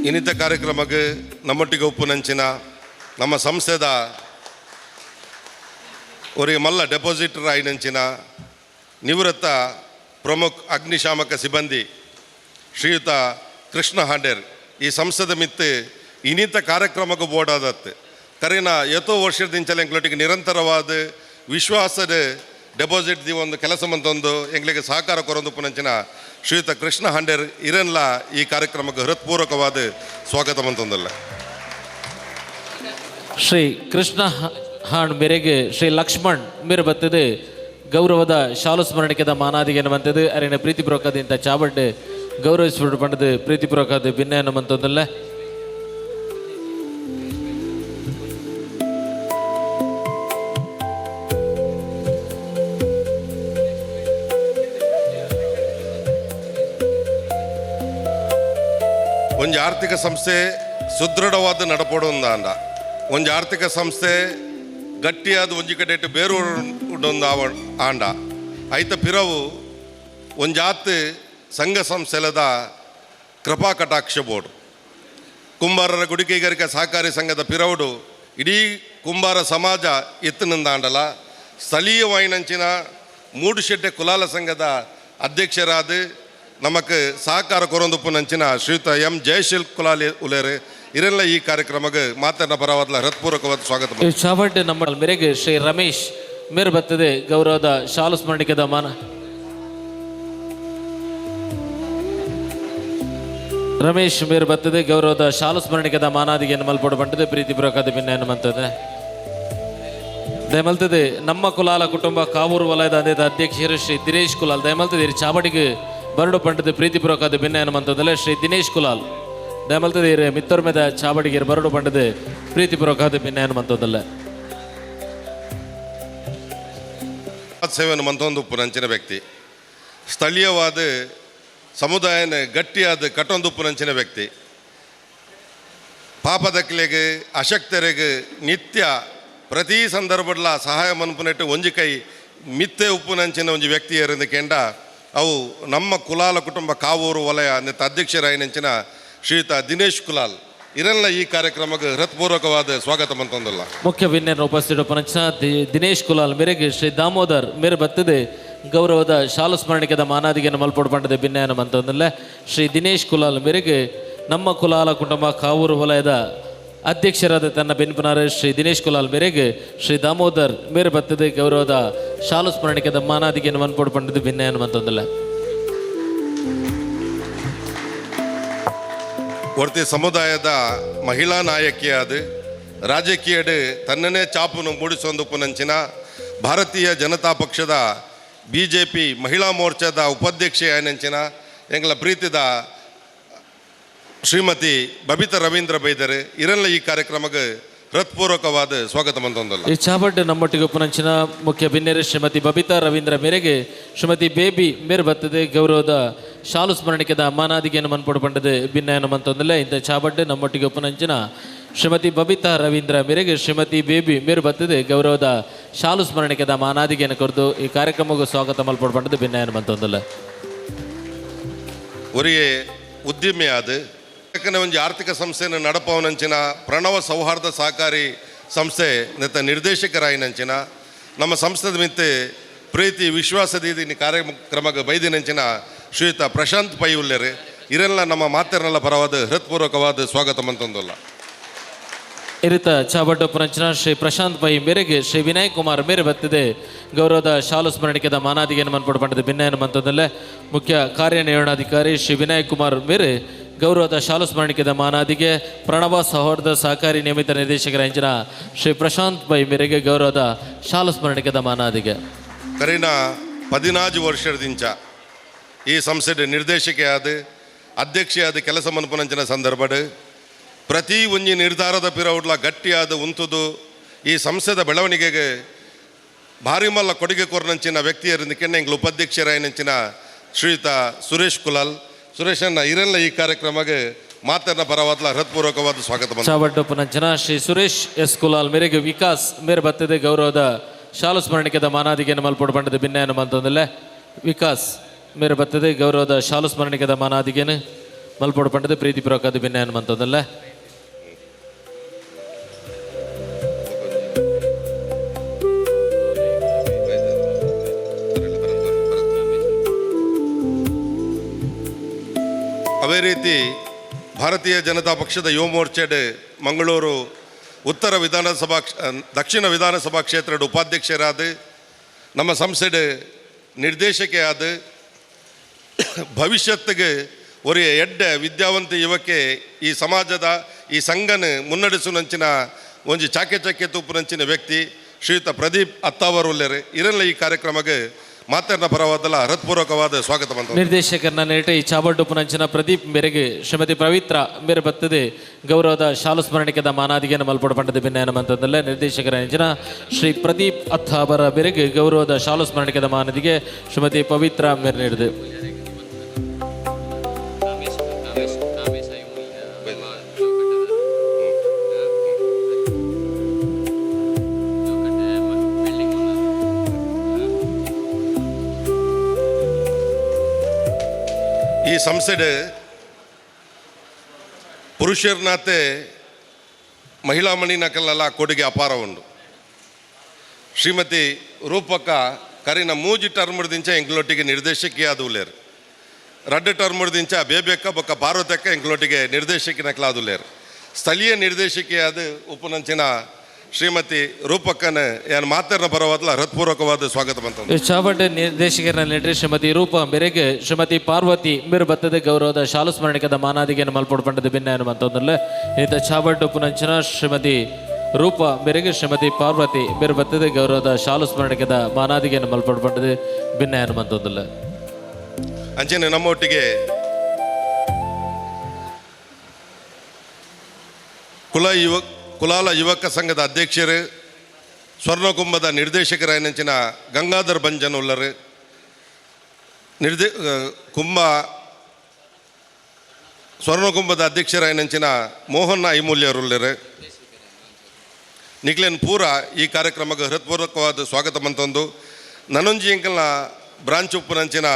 ಇನ್ನಿತ ಕಾರ್ಯಕ್ರಮಕ್ಕೆ ನಮ್ಮೊಟ್ಟಿಗೆ ಉಪ್ಪುನಂಚಿನ ನಮ್ಮ ಸಂಸ್ಥೆದ ಅವರಿಗೆ ಮಲ್ಲ ಡೆಪಾಸಿಟರ್ ಆಯ್ನಂಚಿನ ನಿವೃತ್ತ ಪ್ರಮುಖ ಅಗ್ನಿಶಾಮಕ ಸಿಬ್ಬಂದಿ ಶ್ರೀಯುತ ಕೃಷ್ಣ ಹಾಂಡೇರ್ ಈ ಸಂಸ್ಥೆದ ಮಿತ್ತು ಇನ್ನಿತ ಕಾರ್ಯಕ್ರಮಕ್ಕೆ ಬೋರ್ಡಾದತ್ತು ಕರೆನ ಎಷ್ಟೋ ವರ್ಷದಿಂಚಲ ಎಂಗ್ಲೊಟ್ಟಿಗೆ ನಿರಂತರವಾದ ವಿಶ್ವಾಸದ ಡೆಪಾಸಿಟ್ ದಿ ಒಂದು ಕೆಲಸ ಮಂತೊಂದು ಎಂಗ್ಲಿಗೆ ಸಹಕಾರ ಕೊರೊಂದು ಪುನಂಚಿನ ಶ್ರೀಯುತ ಕೃಷ್ಣ ಹಾಂಡೇರ್ ಇರನ್ಲ ಈ ಕಾರ್ಯಕ್ರಮಕ್ಕೆ ಹೃತ್ಪೂರ್ವಕವಾದ ಸ್ವಾಗತ ಮಂತೊಂದಲ್ಲ. ಶ್ರೀ ಕೃಷ್ಣ ಹಾಂಡ್ ಮೇರೆಗೆ ಶ್ರೀ ಲಕ್ಷ್ಮಣ್ ಮೇರೆ ಬತ್ತದ ಗೌರವದ ಶಾಲು ಸ್ಮರಣಿಕೆದ ಮಾನಾದಿಗೆಯನ್ನು ಮಂತದ್ದು ಅರಿನ ಪ್ರೀತಿಪೂರ್ವಕದಿಂದ ಚಾಬಡ್ಡೆ ಗೌರವಿಸ್ಬಿಟ್ಟು ಬಂಡದ ಪ್ರೀತಿಪೂರ್ವಕವಾದ ಭಿನ್ನಯನ್ನು ಮಂತೊಂದಲ್ಲ. ಒಂದು ಆರ್ಥಿಕ ಸಂಸ್ಥೆ ಸುದೃಢವಾದ ನಡಪಡೊಂದಾಂಡ ಒಂದು ಆರ್ಥಿಕ ಸಂಸ್ಥೆ ಗಟ್ಟಿಯಾದ ಒಂಜಿ ಕಡೆ ಬೇರು ಉಡೊಂದು ಆಂಡ ಐತ ಪಿರವು ಒಂಜಾತ್ ಸಂಘ ಸಂಸ್ಥೆಲದ ಕೃಪಾ ಕಟಾಕ್ಷ ಬೋರ್ಡ್ ಕುಂಬಾರರ ಗುಡಿಕೈಗಾರಿಕಾ ಸಹಕಾರಿ ಸಂಘದ ಪಿರವುಡು ಇಡೀ ಕುಂಬಾರ ಸಮಾಜ ಎತ್ತನಿಂದಾಂಡಲ ಸ್ಥಳೀಯವಾಯಿನಂಚಿನ ಮೂಡುಶೆಟ್ಟೆ ಕುಲಾಲ ಸಂಘದ ಅಧ್ಯಕ್ಷರಾದ ನಮಕ್ ಸಹಕಾರ ಕೊರೊಂದುಪ್ಪುನಂಚಿನ ಶ್ರೀಯುತ M ಜಯಶೀಲ್ ಕುಲಾಲಿ ಉಲೇರೆ ಇರೆಲ್ಲ ಈ ಕಾರ್ಯಕ್ರಮಕ್ಕೆ ಮಾತನ್ನ ಪರವಾದ ಹೃತ್ಪೂರ್ವಕವಾದ ಸ್ವಾಗತ. ಚಾಬಡ್ಡೆ ನಮ್ಮ ಮೇರೆಗೆ ಶ್ರೀ ರಮೇಶ್ ಮೇರೆ ಬತ್ತದೆ ಗೌರವದ ಶಾಲು ಸ್ಮರಣಿಕೆದ ಮಾನ ರಮೇಶ್ ಮೇರೆ ಬತ್ತದೆ ಗೌರವದ ಶಾಲು ಸ್ಮರಣಿಕೆದ ಮಾನಾದಿಗೆಯನ್ನು ಮಲ್ಪಡು ಬಂಡದೆ ಪ್ರೀತಿಪೂರ್ವಕವಾದ ಭಿನ್ನಯನ್ನು ಮಂತದೆ ದಯಮಲ್ತದೆ ನಮ್ಮ ಕುಲಾಲ ಕುಟುಂಬ ಕಾವೂರು ವಲಯದ ಅಧ್ಯಕ್ಷರು ಶ್ರೀ ದಿನೇಶ್ ಕುಲಾಲ್ ದಯಮಲ್ತದೆ ಚಾಬಡಿಗೆ ಬರಡು ಪಂಡದ ಪ್ರೀತಿಪೂರ್ವಕವಾದ ಭಿನ್ನಯನ್ನು ಮಂತದಲ್ಲ. ಶ್ರೀ ದಿನೇಶ್ ಕುಲಾಲ್ ದಯಮಲ್ತದೆ ಮಿತ್ತರ್ಮೆದ ಚಾಬಡಿಗೆ ಬರಡು ಪಂಡದ ಪ್ರೀತಿಪೂರ್ವಕವಾದ ಭಿನ್ನಯನ್ನು ಮಂತದಲ್ಲ. ಸೇವೆಯನ್ನು ಮಂತೊಂದು ಉಪ್ಪುನಂಚಿನ ವ್ಯಕ್ತಿ ಸ್ಥಳೀಯವಾದ ಸಮುದಾಯನ ಗಟ್ಟಿಯಾದ ಕಟ್ಟೊಂದು ಉಪ್ಪುನಂಚಿನ ವ್ಯಕ್ತಿ ಪಾಪದಕ್ಲೆಗೆ ಅಶಕ್ತರಿಗೆ ನಿತ್ಯ ಪ್ರತಿ ಸಂದರ್ಭಡ್ಲ ಸಹಾಯ ಮನ್ಪುನೆಟ್ಟು ಒಂಜಿ ಕೈ ಮಿತ್ತೆ ಉಪ್ಪುನಂಚಿನ ಒಂಜಿ ವ್ಯಕ್ತಿ ಏರಿಂದ ಕೆಂಡ ಅವು ನಮ್ಮ ಕುಲಾಲ ಕುಟುಂಬ ಕಾವೂರು ವಲಯ ನೆತ್ತ ಅಧ್ಯಕ್ಷರಾಯಿನಂಚಿನ ಶ್ರೀಯುತ ದಿನೇಶ್ ಕುಲಾಲ್ ಇರೆಲ್ಲ ಈ ಕಾರ್ಯಕ್ರಮಕ್ಕೆ ಹೃತ್ಪೂರ್ವಕವಾದ ಸ್ವಾಗತ ಮಂತೊಂದಲ್ಲ. ಮುಖ್ಯ ವಿನ್ಯರ ಉಪಸ್ಥಿತ ಪನಂಚ ದಿನೇಶ್ ಕುಲಾಲ್ ಮೇರೆಗೆ ಶ್ರೀ ದಾಮೋದರ್ ಮೇರೆ ಬತ್ತದೆ ಗೌರವದ ಶಾಲು ಸ್ಮರಣಿಕೆದ ಮಾನಾದಿಗೆಯನ್ನು ಮಲ್ಪೊಡು ಪಂಡದ ಭಿನ್ನಯನ ಮಂತೊಂದಲ್ಲ. ಶ್ರೀ ದಿನೇಶ್ ಕುಲಾಲ್ ಮೇರೆಗೆ ನಮ್ಮ ಕುಲಾಲ ಕುಟುಂಬ ಕಾವೂರು ವಲಯದ ಅಧ್ಯಕ್ಷರಾದ ತನ್ನ ಬೆನ್ಪುನಾರ ಶ್ರೀ ದಿನೇಶ್ ಕುಲಾಲ್ ಮೇರೆಗೆ ಶ್ರೀ ದಾಮೋದರ್ ಮೇರೆ ಬತ್ತದೆ ಗೌರವದ ಶಾಲು ಸ್ಮರಣಿಕೆದ ಮಾನಾದಿಗೆಯನ್ನು ಮಲ್ಪೊಡು ಪಂಡದ ಭಿನ್ನಯನ ಮಂತೊಂದಲ್ಲ. ಒರ್ತಿ ಸಮುದಾಯದ ಮಹಿಳಾ ನಾಯಕಿಯಾದ ರಾಜಕೀಯಡ್ ತನ್ನನೇ ಚಾಪುನು ಮೂಡಿಸೊಂದು ಪುನಂಚಿನ ಭಾರತೀಯ ಜನತಾ ಪಕ್ಷದ BJP ಮಹಿಳಾ ಮೋರ್ಚಾದ ಉಪಾಧ್ಯಕ್ಷೆಯಾಯನಂಚಿನ ಎಂಗಳ ಪ್ರೀತಿದ ಶ್ರೀಮತಿ ಬಬಿತಾ ರವೀಂದ್ರ ಬೈದರೆ ಇರೆಲ್ಲ ಈ ಕಾರ್ಯಕ್ರಮಕ್ಕೆ ಹೃತ್ಪೂರ್ವಕವಾದ ಸ್ವಾಗತ ಮಂತೊಂದಲ್ಲ. ಈ ಚಾಬಡ್ ನಮ್ಮೊಟ್ಟಿಗೆ ಉಪನಂಚಿನ ಮುಖ್ಯ ಭಿನ್ನರು ಶ್ರೀಮತಿ ಬಬಿತಾ ರವೀಂದ್ರ ಮೇರೆಗೆ ಶ್ರೀಮತಿ ಬೇಬಿ ಮೇರೆ ಬತ್ತದೆ ಗೌರವದ ಶಾಲು ಸ್ಮರಣಿಕೆದ ಮಾನಾದಿಗೆಯನ್ನು ಮನ್ಪೊಡು ಪಂಡದು ಭಿನ್ನಯನ ಮಂತೊಂದಲ್ಲ. ಇಂಥ ಚಾಬಡ್ ನಮ್ಮೊಟ್ಟಿಗೆ ಉಪನಂಚಿನ ಶ್ರೀಮತಿ ಬಬಿತಾ ರವೀಂದ್ರ ಮೇರೆಗೆ ಶ್ರೀಮತಿ ಬೇಬಿ ಮೇರೆ ಬತ್ತದೆ ಗೌರವದ ಶಾಲು ಸ್ಮರಣಿಕೆದ ಮಾನಾದಿಗೆಯನ್ನು ಕೊರೆದು ಈ ಕಾರ್ಯಕ್ರಮಕ್ಕೆ ಸ್ವಾಗತ ಮಲ್ಪೊಡು ಪಂಡದು ಭಿನ್ನಯನ ಮಂತೊಂದಲ್ಲ. ಒರಿಯೇ ಉದ್ಯಮಿಯಾದ ಯಾಕಂದರೆ ಒಂದು ಆರ್ಥಿಕ ಸಂಸ್ಥೆಯನ್ನು ನಡಪವನಂಚಿನ ಪ್ರಣವ ಸೌಹಾರ್ದ ಸಹಕಾರಿ ಸಂಸ್ಥೆ ನೆತ್ತ ನಿರ್ದೇಶಕರಾಯಿನಂಚಿನ ನಮ್ಮ ಸಂಸ್ಥೆದ ಮಿತ್ತೆ ಪ್ರೀತಿ ವಿಶ್ವಾಸದ ಕಾರ್ಯಕ್ರಮಕ್ಕೆ ಬೈದಿನಂಚಿನ ಶ್ರೀಯುತ ಪ್ರಶಾಂತ್ ಪೈ ಉಲ್ಲೆರು ಇರೆಲ್ಲ ನಮ್ಮ ಮಾತೆರನೆಲ್ಲ ಪರವಾದ ಹೃತ್ಪೂರ್ವಕವಾದ ಸ್ವಾಗತ ಮಂತೊಂದಲ್ಲ. ಇರಿತ ಚಾಬಡ್ ಉಪನಂಚಿನ ಶ್ರೀ ಪ್ರಶಾಂತ್ ಪೈ ಮೇರೆಗೆ ಶ್ರೀ ವಿನಯ್ ಕುಮಾರ್ ಮೇರೆ ಬತ್ತದೆ ಗೌರವದ ಶಾಲು ಸ್ಮರಣಿಕೆದ ಮಾನಾದಿಗೆಯನ್ನು ಮನ್ಪೊಡು ಪಂಡದ ಭಿನ್ನಯನ ಮಂತೊಂದಲ್ಲೇ. ಮುಖ್ಯ ಕಾರ್ಯನಿರ್ವಹಣಾಧಿಕಾರಿ ಶ್ರೀ ವಿನಯ್ ಕುಮಾರ್ ಮೇರೆ ಗೌರವದ ಶಾಲು ಸ್ಮರಣಿಕೆದ ಮಾನಾದಿಗೆ ಪ್ರಣವ ಸೌಹಾರ್ದ ಸಹಕಾರಿ ನಿಯಮಿತ ನಿರ್ದೇಶಕರ ಇಂಚಿನ ಶ್ರೀ ಪ್ರಶಾಂತ್ ಪೈ ಮೇರೆಗೆ ಗೌರವದ ಶಾಲು ಸ್ಮರಣಿಕೆದ ಮಾನಾದಿಗೆ ಕರೀನ 14 ವರ್ಷದಿಂದ ಈ ಸಂಸ್ಥೆಯ ನಿರ್ದೇಶಕಿಯಾದ ಅಧ್ಯಕ್ಷೆಯಾದ ಕೆಲಸ ಮನ್ಪುನಂಚಿನ ಸಂದರ್ಭಡ್ ಪ್ರತಿ ಒಂಜಿ ನಿರ್ಧಾರದ ಪಿರವುಡ್ಲ ಗಟ್ಟಿಯಾದ ಉಂತುದು ಈ ಸಂಸ್ಥೆದ ಬೆಳವಣಿಗೆಗೆ ಭಾರಿ ಮಲ್ಲ ಕೊಡುಗೆ ಕೊರನಂಚಿನ ವ್ಯಕ್ತಿಯರಿಂದ ಕೆಣ್ಣೆಂಗ್ಲು ಉಪಾಧ್ಯಕ್ಷರಾಯನಂಚಿನ ಶ್ರೀಯುತ ಸುರೇಶ್ ಕುಲಾಲ್ ಸುರೇಶನ್ನ ಇರೆಲ್ಲ ಈ ಕಾರ್ಯಕ್ರಮಕ್ಕೆ ಮಾತನ್ನ ಪರವಾದ ಹೃತ್ಪೂರ್ವಕವಾದ ಸ್ವಾಗತ. ಚಾಬಡ್ ಉಪನಂಚಿನ ಶ್ರೀ ಸುರೇಶ್ ಎಸ್ ಕುಲಾಲ್ ಮೇರೆಗೆ ವಿಕಾಸ್ ಮೇರೆ ಬತ್ತದೆ ಗೌರವದ ಶಾಲು ಸ್ಮರಣಿಕೆದ ಮಾನಾದಿಗೆಯನ್ನು ಮಲ್ಪೊಡು ಪಂಡದ ಭಿನ್ನಯನ ಮಂತೊಂದಲ್ಲೇ. ವಿಕಾಸ್ ಮೇರೆ ಬತ್ತದೆ ಗೌರವದ ಶಾಲು ಸ್ಮರಣಿಕೆದ ಮಾನಾದಿಗೆಯನ್ನು ಮಲ್ಪೊಡು ಪಂಡದ ಪ್ರೀತಿಪೂರ್ವಕವಾದ ಭಿನ್ನಯನ ಮಂತೊಂದಲ್ಲೇ. ಅದೇ ರೀತಿ ಭಾರತೀಯ ಜನತಾ ಪಕ್ಷದ ಯುವ ಮೋರ್ಚಾಡ್ ಮಂಗಳೂರು ಉತ್ತರ ವಿಧಾನಸಭಾ ದಕ್ಷಿಣ ವಿಧಾನಸಭಾ ಕ್ಷೇತ್ರದ ಉಪಾಧ್ಯಕ್ಷರಾದ ನಮ್ಮ ಸಂಸ್ಥೆಯ ನಿರ್ದೇಶಕಿಯಾದ ಭವಿಷ್ಯತ್ತಿಗೆ ஒரு ಎಡ್ಡ ವಿದ್ಯಾವಂತ ಯುವಕೆ ಈ ಸಮಾಜದ ಈ ಸಂಘನ ಮುನ್ನಡೆಸುವಂಚಿನ ಒಂಜಿ ಚಾಕೆ ತೂಪುನಂಚಿನ ವ್ಯಕ್ತಿ ಶ್ರೀಯುತ ಪ್ರದೀಪ್ ಅತ್ತಾವರುಲ್ಲೆರು ಇರೆಲ್ಲ ಈ ಕಾರ್ಯಕ್ರಮಕ್ಕೆ ಮಾತನ್ನ ಪರವಾದಲ್ಲ ಹೃತ್ಪೂರ್ವಕವಾದ ಸ್ವಾಗತ ಮಂತ. ನಿರ್ದೇಶಕರನ್ನ ನೇಟ ಈ ಚಾಬಡ್ ಉಪನಂಚಿನ ಪ್ರದೀಪ್ ಮೇರೆಗೆ ಶ್ರೀಮತಿ ಪವಿತ್ರ ಮೇರೆ ಬತ್ತದೆ ಗೌರವದ ಶಾಲು ಸ್ಮರಣಿಕೆದ ಮಾನಾದಿಗೆಯನ್ನು ಮಲ್ಪೊಡು ಪಂಡದ ಭಿನ್ನಯನ ಮಂತೊಂದಲ್ಲೇ. ನಿರ್ದೇಶಕರ ಇಂಚಿನ ಶ್ರೀ ಪ್ರದೀಪ್ ಅತ್ತಾವರ ಮೇರೆಗೆ ಗೌರವದ ಶಾಲು ಸ್ಮರಣಿಕೆದ ಮಾನದಿಗೆ ಶ್ರೀಮತಿ ಪವಿತ್ರ ಮೇರೆ ನೀಡಿದೆ. ಈ ಸಂಸ್ಥೆಡ್ ಪುರುಷರನಾತೆ ಮಹಿಳಾ ಮಣಿನಕಲ್ಲೆಲ್ಲ ಕೊಡುಗೆ ಅಪಾರ ಉಂಡು. ಶ್ರೀಮತಿ ರೂಪಕ್ಕ ಕರಿನ 3 ಟರ್ಮ್ದಿಂದ ಎಂಗ್ಲೊಟ್ಟಿಗೆ ನಿರ್ದೇಶಕಿಯಾದ ಉಲ್ಲೇರು. 2 ಟರ್ಮ್ದಿಂದ ಬೇಬೇಕ ಬೊಕ್ಕ ಪಾರ್ವತಕ್ಕ ಎಂಗ್ಲೊಟ್ಟಿಗೆ ನಿರ್ದೇಶಕಿನಕ್ಲಾದುಲ್ಲೇರು. ಸ್ಥಳೀಯ ನಿರ್ದೇಶಕಿಯಾದ ಉಪನಂಚಿನ ಶ್ರೀಮತಿ ರೂಪಕ್ಕನ ಏನು ಮಾತನ್ನ ಪರವಾದಲ್ಲ ಹೃತ್ಪೂರ್ವಕವಾದ ಸ್ವಾಗತ ಬಂತ. ಚಾಬಡ್ ನಿರ್ದೇಶಕರ ನೇಟ್ರಿ ಶ್ರೀಮತಿ ರೂಪ ಮೇರೆಗೆ ಶ್ರೀಮತಿ ಪಾರ್ವತಿ ಮೇರೆ ಬತ್ತದೆ ಗೌರವದ ಶಾಲು ಸ್ಮರಣಿಕೆದ ಮಾನಾದಿಗೆಯನ್ನು ಮಲ್ಪೊಡು ಪಂಡದ ಭಿನ್ನಯನ ಮಂತೊಂದಲ್ಲೇ. ಇಂಥ ಚಾಬಡ್ ಉಪನಂಚಿನ ಶ್ರೀಮತಿ ರೂಪ ಮೇರೆಗೆ ಶ್ರೀಮತಿ ಪಾರ್ವತಿ ಮೇರೆ ಬತ್ತದೆ ಗೌರವದ ಶಾಲು ಸ್ಮರಣಿಕೆದ ಮಾನಾದಿಗೆಯನ್ನು ಮಲ್ಪೊಡು ಪಂಡದ ಭಿನ್ನಯನ ಮಂತೊಂದಲ್ಲೇ. ಅಂಚನೆ ನಮ್ಮೊಟ್ಟಿಗೆ ಕುಲಾಲ ಯುವಕ ಸಂಘದ ಅಧ್ಯಕ್ಷರು ಸ್ವರ್ಣಕುಂಭದ ನಿರ್ದೇಶಕರಾಯನಂಚಿನ ಗಂಗಾಧರ್ ಬಂಜನ್ ಉಲ್ಲರು ಸ್ವರ್ಣಕುಂಭದ ಅಧ್ಯಕ್ಷರಾಯನಂಚಿನ ಮೋಹನ್ ಐಮೂಲ್ಯರುಲ್ಲರು ನಿಕ್ಲೇನ್ ಪೂರ ಈ ಕಾರ್ಯಕ್ರಮಕ್ಕೆ ಹೃತ್ಪೂರ್ವಕವಾದ ಸ್ವಾಗತ ಮಂತಂದು. ನನೊಂಜಿ ಎಂಕಲ್ನ ಬ್ರಾಂಚ್ ಉಪ್ಪುನಂಚಿನ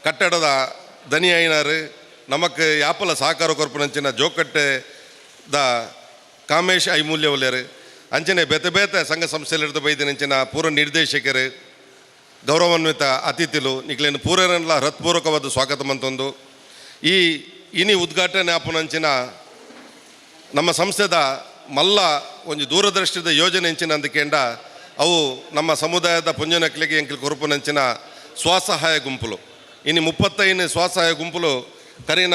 ಕಟ್ಟಡದ ದನಿ ಐನಾರು ನಮಕ್ ಯಾಪಲ ಸಹಕಾರ ಕೊರ್ಪುನಂಚಿನ ಜೋಕಟ್ಟೆ ದ ಕಾಮೇಶ್ ಐಮೂಲ್ಯ ಒಲ್ಯರು ಅಂಚನೆ ಬೇತೆ ಬೇತೆ ಸಂಘ ಸಂಸ್ಥೆಲಿರ್ದು ಬೈದಿನಂಚಿನ ಪೂರ್ವ ನಿರ್ದೇಶಕರು ಗೌರವಾನ್ವಿತ ಅತಿಥಿಲು ನಿಕ್ಲೇನು ಪೂರನೆಲ್ಲ ಹೃತ್ಪೂರ್ವಕವಾದ ಸ್ವಾಗತ ಮಂತೊಂದು ಈ ಇನಿ ಉದ್ಘಾಟನೆ ಆಪುನಂಚಿನ ನಮ್ಮ ಸಂಸ್ಥೆದ ಮಲ್ಲ ಒಂದು ದೂರದೃಷ್ಟಿದ ಯೋಜನೆ ಎಂಚಿನ ಅಂದಕೇಂಡ ಅವು ನಮ್ಮ ಸಮುದಾಯದ ಪುಂಜನಕ್ಲಿಗೆ ಎಂಕಲ್ ಕೊರಪುನಂಚಿನ ಸ್ವಸಹಾಯ ಗುಂಪುಲು ಇನ್ನು 35 ಸ್ವಸಹಾಯ ಗುಂಪುಲು ಕರಿನ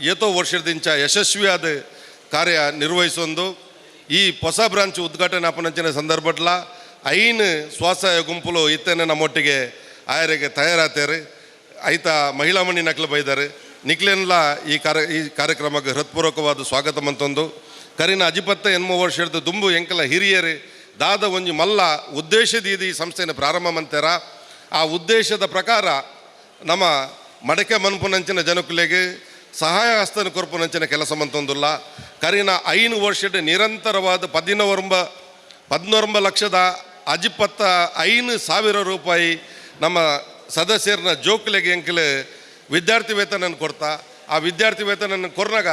ಏತೋ ವರ್ಷದಿಂಚ ಯಶಸ್ವಿಯಾದ ಕಾರ್ಯ ನಿರ್ವಹಿಸೊಂದು ಈ ಹೊಸ ಬ್ರಾಂಚ್ ಉದ್ಘಾಟನೆ ಆಪುನಂಚಿನ ಸಂದರ್ಭಡ್ಲ 5 ಸ್ವಸಹಾಯ ಗುಂಪುಲು ಇತ್ತೇನೆ ನಮ್ಮೊಟ್ಟಿಗೆ ಆಯರಿಗೆ ತಯಾರಾತೇರು ಐತ ಮಹಿಳಾ ಮಣಿ ನಕ್ಲು ಬೈದಾರೆ ನಿಕ್ಲೆನ್ಲ ಈ ಕಾರ್ಯಕ್ರಮಕ್ಕೆ ಹೃತ್ಪೂರ್ವಕವಾದ ಸ್ವಾಗತ ಮಂತೊಂದು ಕರಿನ 28 ವರ್ಷದ ದುಂಬು ಎಂಕಲ ಹಿರಿಯರು ದಾದ ಒಂಜಿ ಮಲ್ಲ ಉದ್ದೇಶದ ಈ ಸಂಸ್ಥೆನ ಪ್ರಾರಂಭ ಮಂತಾರ ಆ ಉದ್ದೇಶದ ಪ್ರಕಾರ ನಮ್ಮ ಮಡಕೆ ಮನ್ಪುನಂಚಿನ ಜನಕುಲೆಗೆ ಸಹಾಯ ಹಸ್ತನ ಕೊರ್ಪುನಂಚಿನ ಕೆಲಸ ಮಂತೊಂದುಲ್ಲ ಕರಿನ 5 ವರ್ಷದ ನಿರಂತರವಾದ 14 ಲಕ್ಷದ 25,000 ರೂಪಾಯಿ ನಮ್ಮ ಸದಸ್ಯರನ್ನ ಜೋಕ್ಲೆಗೆ ಎಂಕಲೆ ವಿದ್ಯಾರ್ಥಿ ವೇತನ ಕೊಡ್ತಾ ಆ ವಿದ್ಯಾರ್ಥಿ ವೇತನ ಕೊರ್ನಾಗ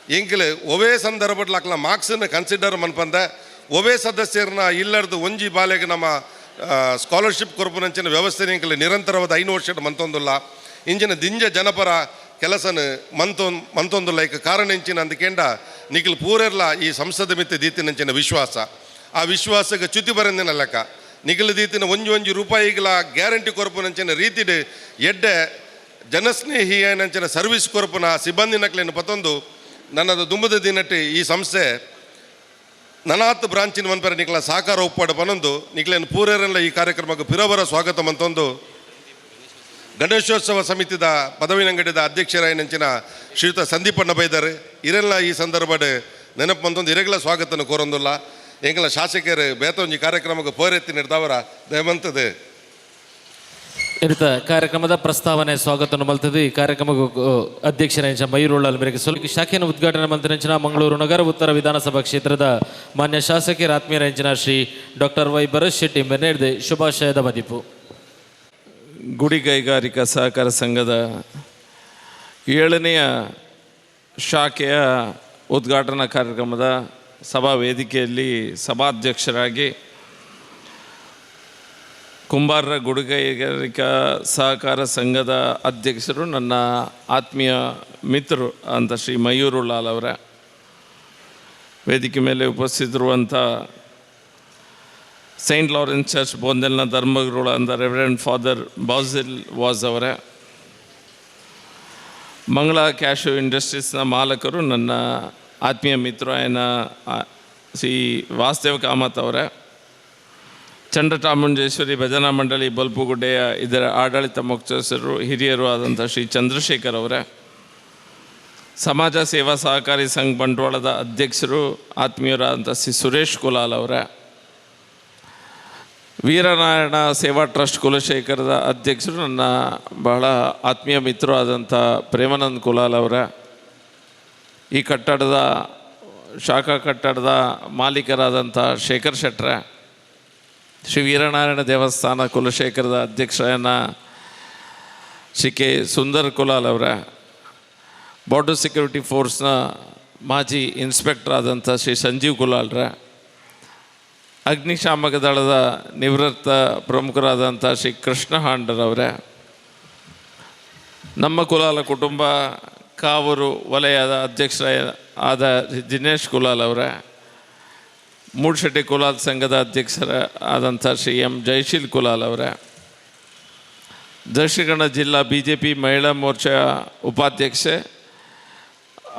ಎಂಕಲೆ ಒವೇ ಸಂದರ್ಭದಲ್ಲಿ ಹಾಕ್ಲ ಮಾರ್ಕ್ಸನ್ನು ಕನ್ಸಿಡರ್ ಮನ್ಪಂದೆ ಒವೇ ಸದಸ್ಯರನ್ನ ಇಲ್ಲರ್ದು ಒಂಜಿ ಬಾಲೆಗೆ ನಮ್ಮ ಸ್ಕಾಲರ್ಶಿಪ್ ಕೊರ್ಪುನಂಚಿನ ವ್ಯವಸ್ಥೆ ಎಂಕಲೆ ನಿರಂತರವಾದ 5 ವರ್ಷದ ಮಂತೊಂದುಲ್ಲ ಇಂಚಿನ ದಿಂಜ ಜನಪರ ಕೆಲಸನ ಮಂತೊಂದುಲ್ಲ ಈಗ ಕಾರಣ ಇಂಚಿನ ಅಂದಕೇಂಡ ನಿಖಿಲ್ ಪೂರೆರ್ಲ ಈ ಸಂಸದ ಮಿತ್ತ ದೀತಿನಂಚಿನ ವಿಶ್ವಾಸ ಆ ವಿಶ್ವಾಸಕ್ಕೆ ಚ್ಯುತಿ ಬರಂದಿನ ಲೆಕ್ಕ ನಿಖಿಲ್ ದೀತಿನ ಒಂಜಿ ರೂಪಾಯಿಗಳ ಗ್ಯಾರಂಟಿ ಕೊರಪುನಂಚಿನ ರೀತಿಡ್ ಎಡ್ಡೆ ಜನಸ್ನೇಹಿ ಏನಂಚಿನ ಸರ್ವಿಸ್ ಕೊರಪುನ ಸಿಬ್ಬಂದಿ ನಕ್ಲೇನು ಪತ್ತೊಂದು ನನ್ನದು ದುಂಬದ ದಿನಟ್ಟಿ ಈ ಸಂಸ್ಥೆ ನನಾತ್ ಬ್ರಾಂಚಿನ ಮನ್ಪರ ನಿಕ್ಲ ಸಹಕಾರ ಒಪ್ಪಾಡ ಪನೊಂದು ನಿಕ್ಲೇನು ಪೂರೆರೆಲ್ಲ ಈ ಕಾರ್ಯಕ್ರಮಕ್ಕೆ ಪಿರವರ ಸ್ವಾಗತ ಮಂತೊಂದು ಗಣೇಶೋತ್ಸವ ಸಮಿತಿದ ಪದವಿನಂಗಡಿದ ಅಧ್ಯಕ್ಷರಾಯನಂಚಿನ ಶ್ರೀಯುತ ಸಂದೀಪಣ್ಣ ಬೈದಾರೆ ಇರೆಲ್ಲ ಈ ಸಂದರ್ಭದ ನೆನಪು ಮಂತೊಂದು ಇರೆಗಳ ಸ್ವಾಗತನ ಕೋರೊಂದಿಲ್ಲ ಎಂಕಲ ಶಾಸಕರು ಬೇತೊಂಜಿ ಕಾರ್ಯಕ್ರಮಕ್ಕೆ ಪೋರೆತ್ತಿ ನಿರ್ದವರ ದಯಮಂತದೆ ಇರಿತ ಕಾರ್ಯಕ್ರಮದ ಪ್ರಸ್ತಾವನೆ ಸ್ವಾಗತವನ್ನು ಮಲ್ತದೆ ಈ ಕಾರ್ಯಕ್ರಮಕ್ಕೆ ಅಧ್ಯಕ್ಷರಾದ ಮಯೂರುಳ್ಳಾಲ್ ಮೇರೆಗೆ ಸ್ವಲ್ಪ ಶಾಖೆಯನ್ನು ಉದ್ಘಾಟನೆ ಮಂತ್ರಿಂಚಿನ ಮಂಗಳೂರು ನಗರ ಉತ್ತರ ವಿಧಾನಸಭಾ ಕ್ಷೇತ್ರದ ಮಾನ್ಯ ಶಾಸಕರ ಆತ್ಮೀಯರಂಚಿನ ಶ್ರೀ ಡಾಕ್ಟರ್ ವೈ ಭರತ್ ಶೆಟ್ಟಿ ಮೆನೆಡ್ದೆ ಶುಭಾಶಯದ ಮದಿಪು. ಗುಡಿ ಕೈಗಾರಿಕಾ ಸಹಕಾರ ಸಂಘದ 7ನೇ ಶಾಖೆಯ ಉದ್ಘಾಟನಾ ಕಾರ್ಯಕ್ರಮದ ಸಭಾ ವೇದಿಕೆಯಲ್ಲಿ ಸಭಾಧ್ಯಕ್ಷರಾಗಿ ಕುಂಬಾರರ ಗುಡಿಕೈಗಾರಿಕಾ ಸಹಕಾರ ಸಂಘದ ಅಧ್ಯಕ್ಷರು ನನ್ನ ಆತ್ಮೀಯ ಮಿತ್ರರು ಅಂತ ಶ್ರೀ ಮಯೂರುಳ್ಳಾಲ್ ಅವರ ವೇದಿಕೆ ಮೇಲೆ ಉಪಸ್ಥಿತರುವಂಥ ಸೈಂಟ್ ಲಾರೆನ್ಸ್ ಚರ್ಚ್ ಬೋಂದೆಲ್ನ ಧರ್ಮಗುರುಳ ಅಂತ ರೆವರೆಂಡ್ ಫಾದರ್ ಬಾಸಿಲ್ ವಾಸ್ ಅವರ ಮಂಗಳ ಕ್ಯಾಶು ಇಂಡಸ್ಟ್ರೀಸ್ನ ಮಾಲಕರು ನನ್ನ ಆತ್ಮೀಯ ಮಿತ್ರ ಶ್ರೀ ವಾಸುದೇವ ಕಾಮತ್ ಅವರ ಚಂಡಚಾಮುಂಡೇಶ್ವರಿ ಭಜನಾ ಮಂಡಳಿ ಬಲ್ಪುಗುಡ್ಡೆಯ ಇದರ ಆಡಳಿತ ಮುಖ್ಯಸ್ಥರು ಹಿರಿಯರು ಆದಂಥ ಶ್ರೀ ಚಂದ್ರಶೇಖರ್ ಅವರ ಸಮಾಜ ಸೇವಾ ಸಹಕಾರಿ ಸಂಘ ಬಂಟ್ವಾಳದ ಅಧ್ಯಕ್ಷರು ಆತ್ಮೀಯರಾದಂಥ ಶ್ರೀ ಸುರೇಶ್ ಕುಲಾಲ್ ಅವರ ವೀರನಾರಾಯಣ ಸೇವಾ ಟ್ರಸ್ಟ್ ಕುಲಶೇಖರದ ಅಧ್ಯಕ್ಷರು ನನ್ನ ಬಹಳ ಆತ್ಮೀಯ ಮಿತ್ರರು ಆದಂಥ ಪ್ರೇಮಾನಂದ್ ಕುಲಾಲ್ ಅವರ ಈ ಕಟ್ಟಡದ ಶಾಖಾ ಕಟ್ಟಡದ ಮಾಲೀಕರಾದಂಥ ಶೇಖರ್ ಶೆಟ್ರ ಶ್ರೀ ವೀರನಾರಾಯಣ ದೇವಸ್ಥಾನ ಕುಲಶೇಖರದ ಅಧ್ಯಕ್ಷರಾಯನ ಶ್ರೀ ಕೆ ಸುಂದರ್ ಕುಲಾಲ್ ಅವರ ಬಾರ್ಡರ್ ಸೆಕ್ಯೂರಿಟಿ ಫೋರ್ಸ್ನ ಮಾಜಿ ಇನ್ಸ್ಪೆಕ್ಟರ್ ಆದಂಥ ಶ್ರೀ ಸಂಜೀವ್ ಕುಲಾಲ್ರ ಅಗ್ನಿಶಾಮಕ ದಳದ ನಿವೃತ್ತ ಪ್ರಮುಖರಾದಂಥ ಶ್ರೀ ಕೃಷ್ಣ ಹಾಂಡರವರೇ ನಮ್ಮ ಕುಲಾಲ ಕುಟುಂಬ ಕಾವೂರು ವಲಯದ ಅಧ್ಯಕ್ಷರಾದ ದಿನೇಶ್ ಕುಲಾಲ್ ಅವರೇ ಮೂಡ್ಶೆಟ್ಟಿ ಕುಲಾಲ್ ಸಂಘದ ಅಧ್ಯಕ್ಷರ ಆದಂಥ ಶ್ರೀ ಎಂ ಜಯಶೀಲ್ ಕುಲಾಲ್ ಅವರೇ ದಕ್ಷಿಣ ಕನ್ನಡ ಜಿಲ್ಲಾ BJP ಮಹಿಳಾ ಮೋರ್ಚಾ ಉಪಾಧ್ಯಕ್ಷೆ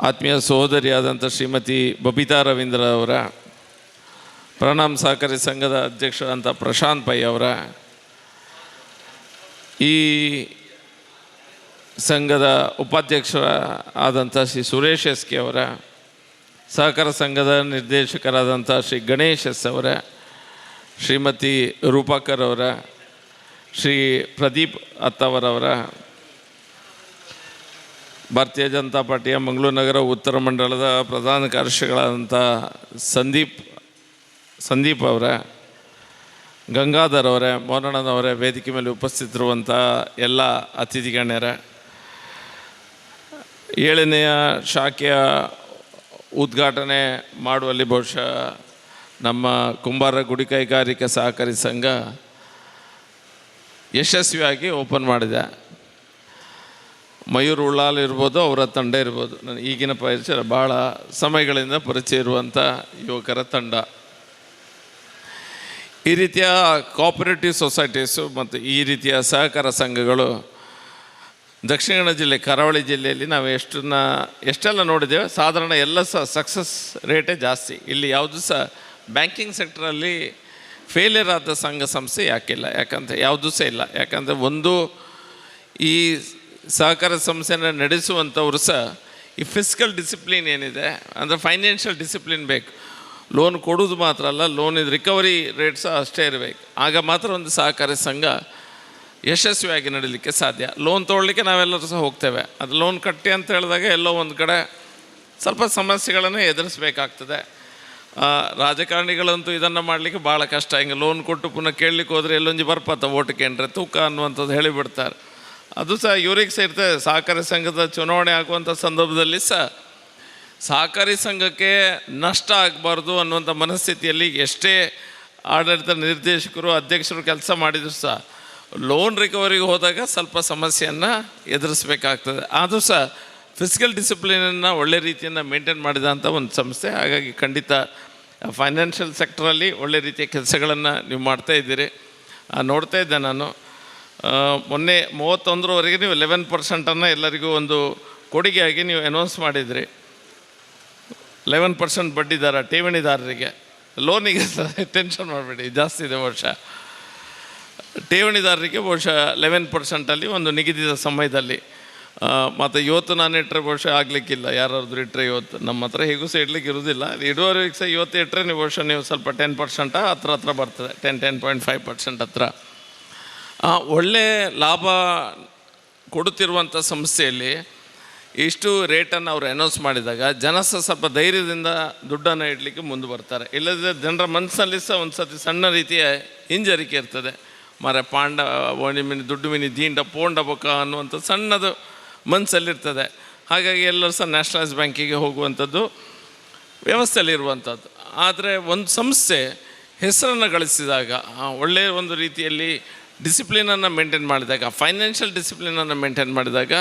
ಆತ್ಮೀಯ ಸಹೋದರಿಯಾದಂಥ ಶ್ರೀಮತಿ ಬಬಿತಾ ರವೀಂದ್ರ ಅವರ ಪ್ರಣಾಮ್ ಸಹಕಾರಿ ಸಂಘದ ಅಧ್ಯಕ್ಷರಾದಂಥ ಪ್ರಶಾಂತ್ ಪೈ ಅವರ ಈ ಸಂಘದ ಉಪಾಧ್ಯಕ್ಷರ ಆದಂಥ ಶ್ರೀ ಸುರೇಶ್ ಎಸ್ ಕೆ ಅವರ ಸಹಕಾರ ಸಂಘದ ನಿರ್ದೇಶಕರಾದಂಥ ಶ್ರೀ ಗಣೇಶ್ ಎಸ್ ಅವರ ಶ್ರೀಮತಿ ರೂಪಾಕರ್ ಅವರ ಶ್ರೀ ಪ್ರದೀಪ್ ಅತ್ತವರವರ ಭಾರತೀಯ ಜನತಾ ಪಾರ್ಟಿಯ ಮಂಗಳೂರು ನಗರ ಉತ್ತರ ಮಂಡಲದ ಪ್ರಧಾನ ಕಾರ್ಯದರ್ಶಿಗಳಾದಂಥ ಸಂದೀಪ್ ಅವರ ಗಂಗಾಧರ್ ಅವರೇ, ಮೋನಣ್ಣನವರೇ, ವೇದಿಕೆ ಮೇಲೆ ಉಪಸ್ಥಿತರಿರುವಂಥ ಎಲ್ಲ ಅತಿಥಿ ಗಣ್ಯರೇ, 7ನೆಯ ಶಾಖೆಯ ಉದ್ಘಾಟನೆ ಮಾಡುವಲ್ಲಿ ಬಹುಶಃ ನಮ್ಮ ಕುಂಬಾರ ಗುಡಿ ಕೈಗಾರಿಕಾ ಸಹಕಾರಿ ಸಂಘ ಯಶಸ್ವಿಯಾಗಿ ಓಪನ್ ಮಾಡಿದೆ. ಮಯೂರ್ ಉಳ್ಳಾಲ್ ಇರ್ಬೋದು, ಅವರ ತಂಡ ಇರ್ಬೋದು, ನನ್ನ ಈಗಿನ ಪರಿಚಯ ಭಾಳ ಸಮಯಗಳಿಂದ ಪರಿಚಯ ಇರುವಂಥ ಯುವಕರ ತಂಡ. ಈ ರೀತಿಯ ಕೋಆಪರೇಟಿವ್ ಸೊಸೈಟೀಸು ಮತ್ತು ಈ ರೀತಿಯ ಸಹಕಾರ ಸಂಘಗಳು ದಕ್ಷಿಣ ಕನ್ನಡ ಜಿಲ್ಲೆ, ಕರಾವಳಿ ಜಿಲ್ಲೆಯಲ್ಲಿ ನಾವು ಎಷ್ಟೆಲ್ಲ ನೋಡಿದ್ದೇವೆ. ಸಾಧಾರಣ ಎಲ್ಲ ಸಕ್ಸಸ್ ರೇಟೇ ಜಾಸ್ತಿ. ಇಲ್ಲಿ ಯಾವುದು ಸಹ ಬ್ಯಾಂಕಿಂಗ್ ಸೆಕ್ಟ್ರಲ್ಲಿ ಫೇಲಿಯರ್ ಆದ ಸಂಘ ಸಂಸ್ಥೆ ಯಾಕಿಲ್ಲ, ಯಾಕಂದರೆ ಯಾವುದೂ ಸಹ ಇಲ್ಲ. ಯಾಕಂದರೆ ಒಂದು ಈ ಸಹಕಾರ ಸಂಸ್ಥೆನ ನಡೆಸುವಂಥವ್ರು ಸಹ ಈ ಫಿಸ್ಕಲ್ ಡಿಸಿಪ್ಲಿನ್ ಏನಿದೆ, ಅಂದರೆ ಫೈನಾನ್ಷಿಯಲ್ ಡಿಸಿಪ್ಲಿನ್ ಬೇಕು. ಲೋನ್ ಕೊಡೋದು ಮಾತ್ರ ಅಲ್ಲ, ಲೋನಿದ ರಿಕವರಿ ರೇಟ್ ಸಹ ಅಷ್ಟೇ ಇರಬೇಕು. ಆಗ ಮಾತ್ರ ಒಂದು ಸಹಕಾರಿ ಸಂಘ ಯಶಸ್ವಿಯಾಗಿ ನಡೀಲಿಕ್ಕೆ ಸಾಧ್ಯ. ಲೋನ್ ತೊಗೊಳ್ಳಿಕ್ಕೆ ನಾವೆಲ್ಲರೂ ಸಹ ಹೋಗ್ತೇವೆ, ಅದು ಲೋನ್ ಕಟ್ಟಿ ಅಂತ ಹೇಳಿದಾಗ ಎಲ್ಲೋ ಒಂದು ಕಡೆ ಸ್ವಲ್ಪ ಸಮಸ್ಯೆಗಳನ್ನು ಎದುರಿಸಬೇಕಾಗ್ತದೆ. ರಾಜಕಾರಣಿಗಳಂತೂ ಇದನ್ನು ಮಾಡಲಿಕ್ಕೆ ಭಾಳ ಕಷ್ಟ. ಹಿಂಗೆ ಲೋನ್ ಕೊಟ್ಟು ಪುನಃ ಕೇಳಲಿಕ್ಕೆ ಹೋದರೆ ಎಲ್ಲೊಂದು ಬರ್ಪತ್ತ ಓಟ್ ಕೇಂದ್ರ ತೂಕ ಅನ್ನುವಂಥದ್ದು ಹೇಳಿಬಿಡ್ತಾರೆ. ಅದು ಸಹ ಇವ್ರಿಗೆ ಸಹ ಇರ್ತದೆ. ಸಹಕಾರಿ ಸಂಘದ ಚುನಾವಣೆ ಆಗುವಂಥ ಸಂದರ್ಭದಲ್ಲಿ ಸಹ ಸಹಕಾರಿ ಸಂಘಕ್ಕೆ ನಷ್ಟ ಆಗಬಾರ್ದು ಅನ್ನುವಂಥ ಮನಸ್ಥಿತಿಯಲ್ಲಿ ಎಷ್ಟೇ ಆಡಳಿತ ನಿರ್ದೇಶಕರು, ಅಧ್ಯಕ್ಷರು ಕೆಲಸ ಮಾಡಿದರೂ ಸಹ ಲೋನ್ ರಿಕವರಿಗೆ ಹೋದಾಗ ಸ್ವಲ್ಪ ಸಮಸ್ಯೆಯನ್ನು ಎದುರಿಸಬೇಕಾಗ್ತದೆ. ಆದರೂ ಸಹ ಫಿಸಿಕಲ್ ಡಿಸಿಪ್ಲಿನನ್ನು ಒಳ್ಳೆ ರೀತಿಯನ್ನು ಮೇಂಟೈನ್ ಮಾಡಿದಂಥ ಒಂದು ಸಂಸ್ಥೆ. ಹಾಗಾಗಿ ಖಂಡಿತ ಫೈನಾನ್ಷಿಯಲ್ ಸೆಕ್ಟ್ರಲ್ಲಿ ಒಳ್ಳೆ ರೀತಿಯ ಕೆಲಸಗಳನ್ನು ನೀವು ಮಾಡ್ತಾಯಿದ್ದೀರಿ. ನೋಡ್ತಾ ಇದ್ದೆ ನಾನು, ಮೊನ್ನೆ 31ರವರೆಗೆ ನೀವು 11% ಎಲ್ಲರಿಗೂ ಒಂದು ಕೊಡುಗೆಯಾಗಿ ನೀವು ಅನೌನ್ಸ್ ಮಾಡಿದ್ರಿ. 11% ಬಡ್ಡಿದಾರ ಠೇವಣಿದಾರರಿಗೆ. ಲೋನಿಗೆ ಟೆನ್ಷನ್ ಮಾಡಬೇಡಿ, ಜಾಸ್ತಿ ಇದೆ ಬಹುಶಃ. ಠೇವಣಿದಾರರಿಗೆ ಬಹುಶಃ 11% ಒಂದು ನಿಗದಿತ ಸಮಯದಲ್ಲಿ. ಮತ್ತು ಇವತ್ತು ನಾನು ಇಟ್ಟರೆ ಬಹುಶಃ ಆಗಲಿಕ್ಕಿಲ್ಲ, ಯಾರಾದ್ರೂ ಇಟ್ಟರೆ ಇವತ್ತು ನಮ್ಮ ಹತ್ರ ಹೇಗೂ ಸಹ ಇಡ್ಲಿಕ್ಕೆ ಇರೋದಿಲ್ಲ. ಇಡುವವರೆಗೆ ಸಹ ಇವತ್ತು ಇಟ್ಟರೆ ನೀವು ಬಹುಶಃ ನೀವು ಸ್ವಲ್ಪ 10% ಹತ್ರ ಬರ್ತದೆ, 10.5% ಹತ್ರ. ಒಳ್ಳೆ ಲಾಭ ಕೊಡುತ್ತಿರುವಂಥ ಸಂಸ್ಥೆಯಲ್ಲಿ ಇಷ್ಟು ರೇಟನ್ನು ಅವರು ಅನೌನ್ಸ್ ಮಾಡಿದಾಗ ಜನ ಸಹ ಸ್ವಲ್ಪ ಧೈರ್ಯದಿಂದ ದುಡ್ಡನ್ನು ಇಡಲಿಕ್ಕೆ ಮುಂದೆ ಬರ್ತಾರೆ. ಇಲ್ಲದೆ ಜನರ ಮನಸ್ಸಲ್ಲಿ ಸಹ ಒಂದು ಸತಿ ಸಣ್ಣ ರೀತಿಯ ಹಿಂಜರಿಕೆ ಇರ್ತದೆ. ಮರ ಪಾಂಡ ಓಣಿಮಿನಿ ದುಡ್ಡು ಮಿನಿ ದೀಂಡ ಪೋಂಡ ಬೊಕ್ಕ ಅನ್ನುವಂಥ ಸಣ್ಣದು ಮನಸ್ಸಲ್ಲಿರ್ತದೆ. ಹಾಗಾಗಿ ಎಲ್ಲರೂ ಸಹ ನ್ಯಾಷನಲೈಸ್ ಬ್ಯಾಂಕಿಗೆ ಹೋಗುವಂಥದ್ದು ವ್ಯವಸ್ಥೆಯಲ್ಲಿರುವಂಥದ್ದು. ಆದರೆ ಒಂದು ಸಂಸ್ಥೆ ಹೆಸರನ್ನು ಗಳಿಸಿದಾಗ, ಒಳ್ಳೆಯ ಒಂದು ರೀತಿಯಲ್ಲಿ ಡಿಸಿಪ್ಲಿನನ್ನು ಮೇಂಟೈನ್ ಮಾಡಿದಾಗ, ಫೈನಾನ್ಷಿಯಲ್ ಡಿಸಿಪ್ಲಿನನ್ನು ಮೇಂಟೈನ್ ಮಾಡಿದಾಗ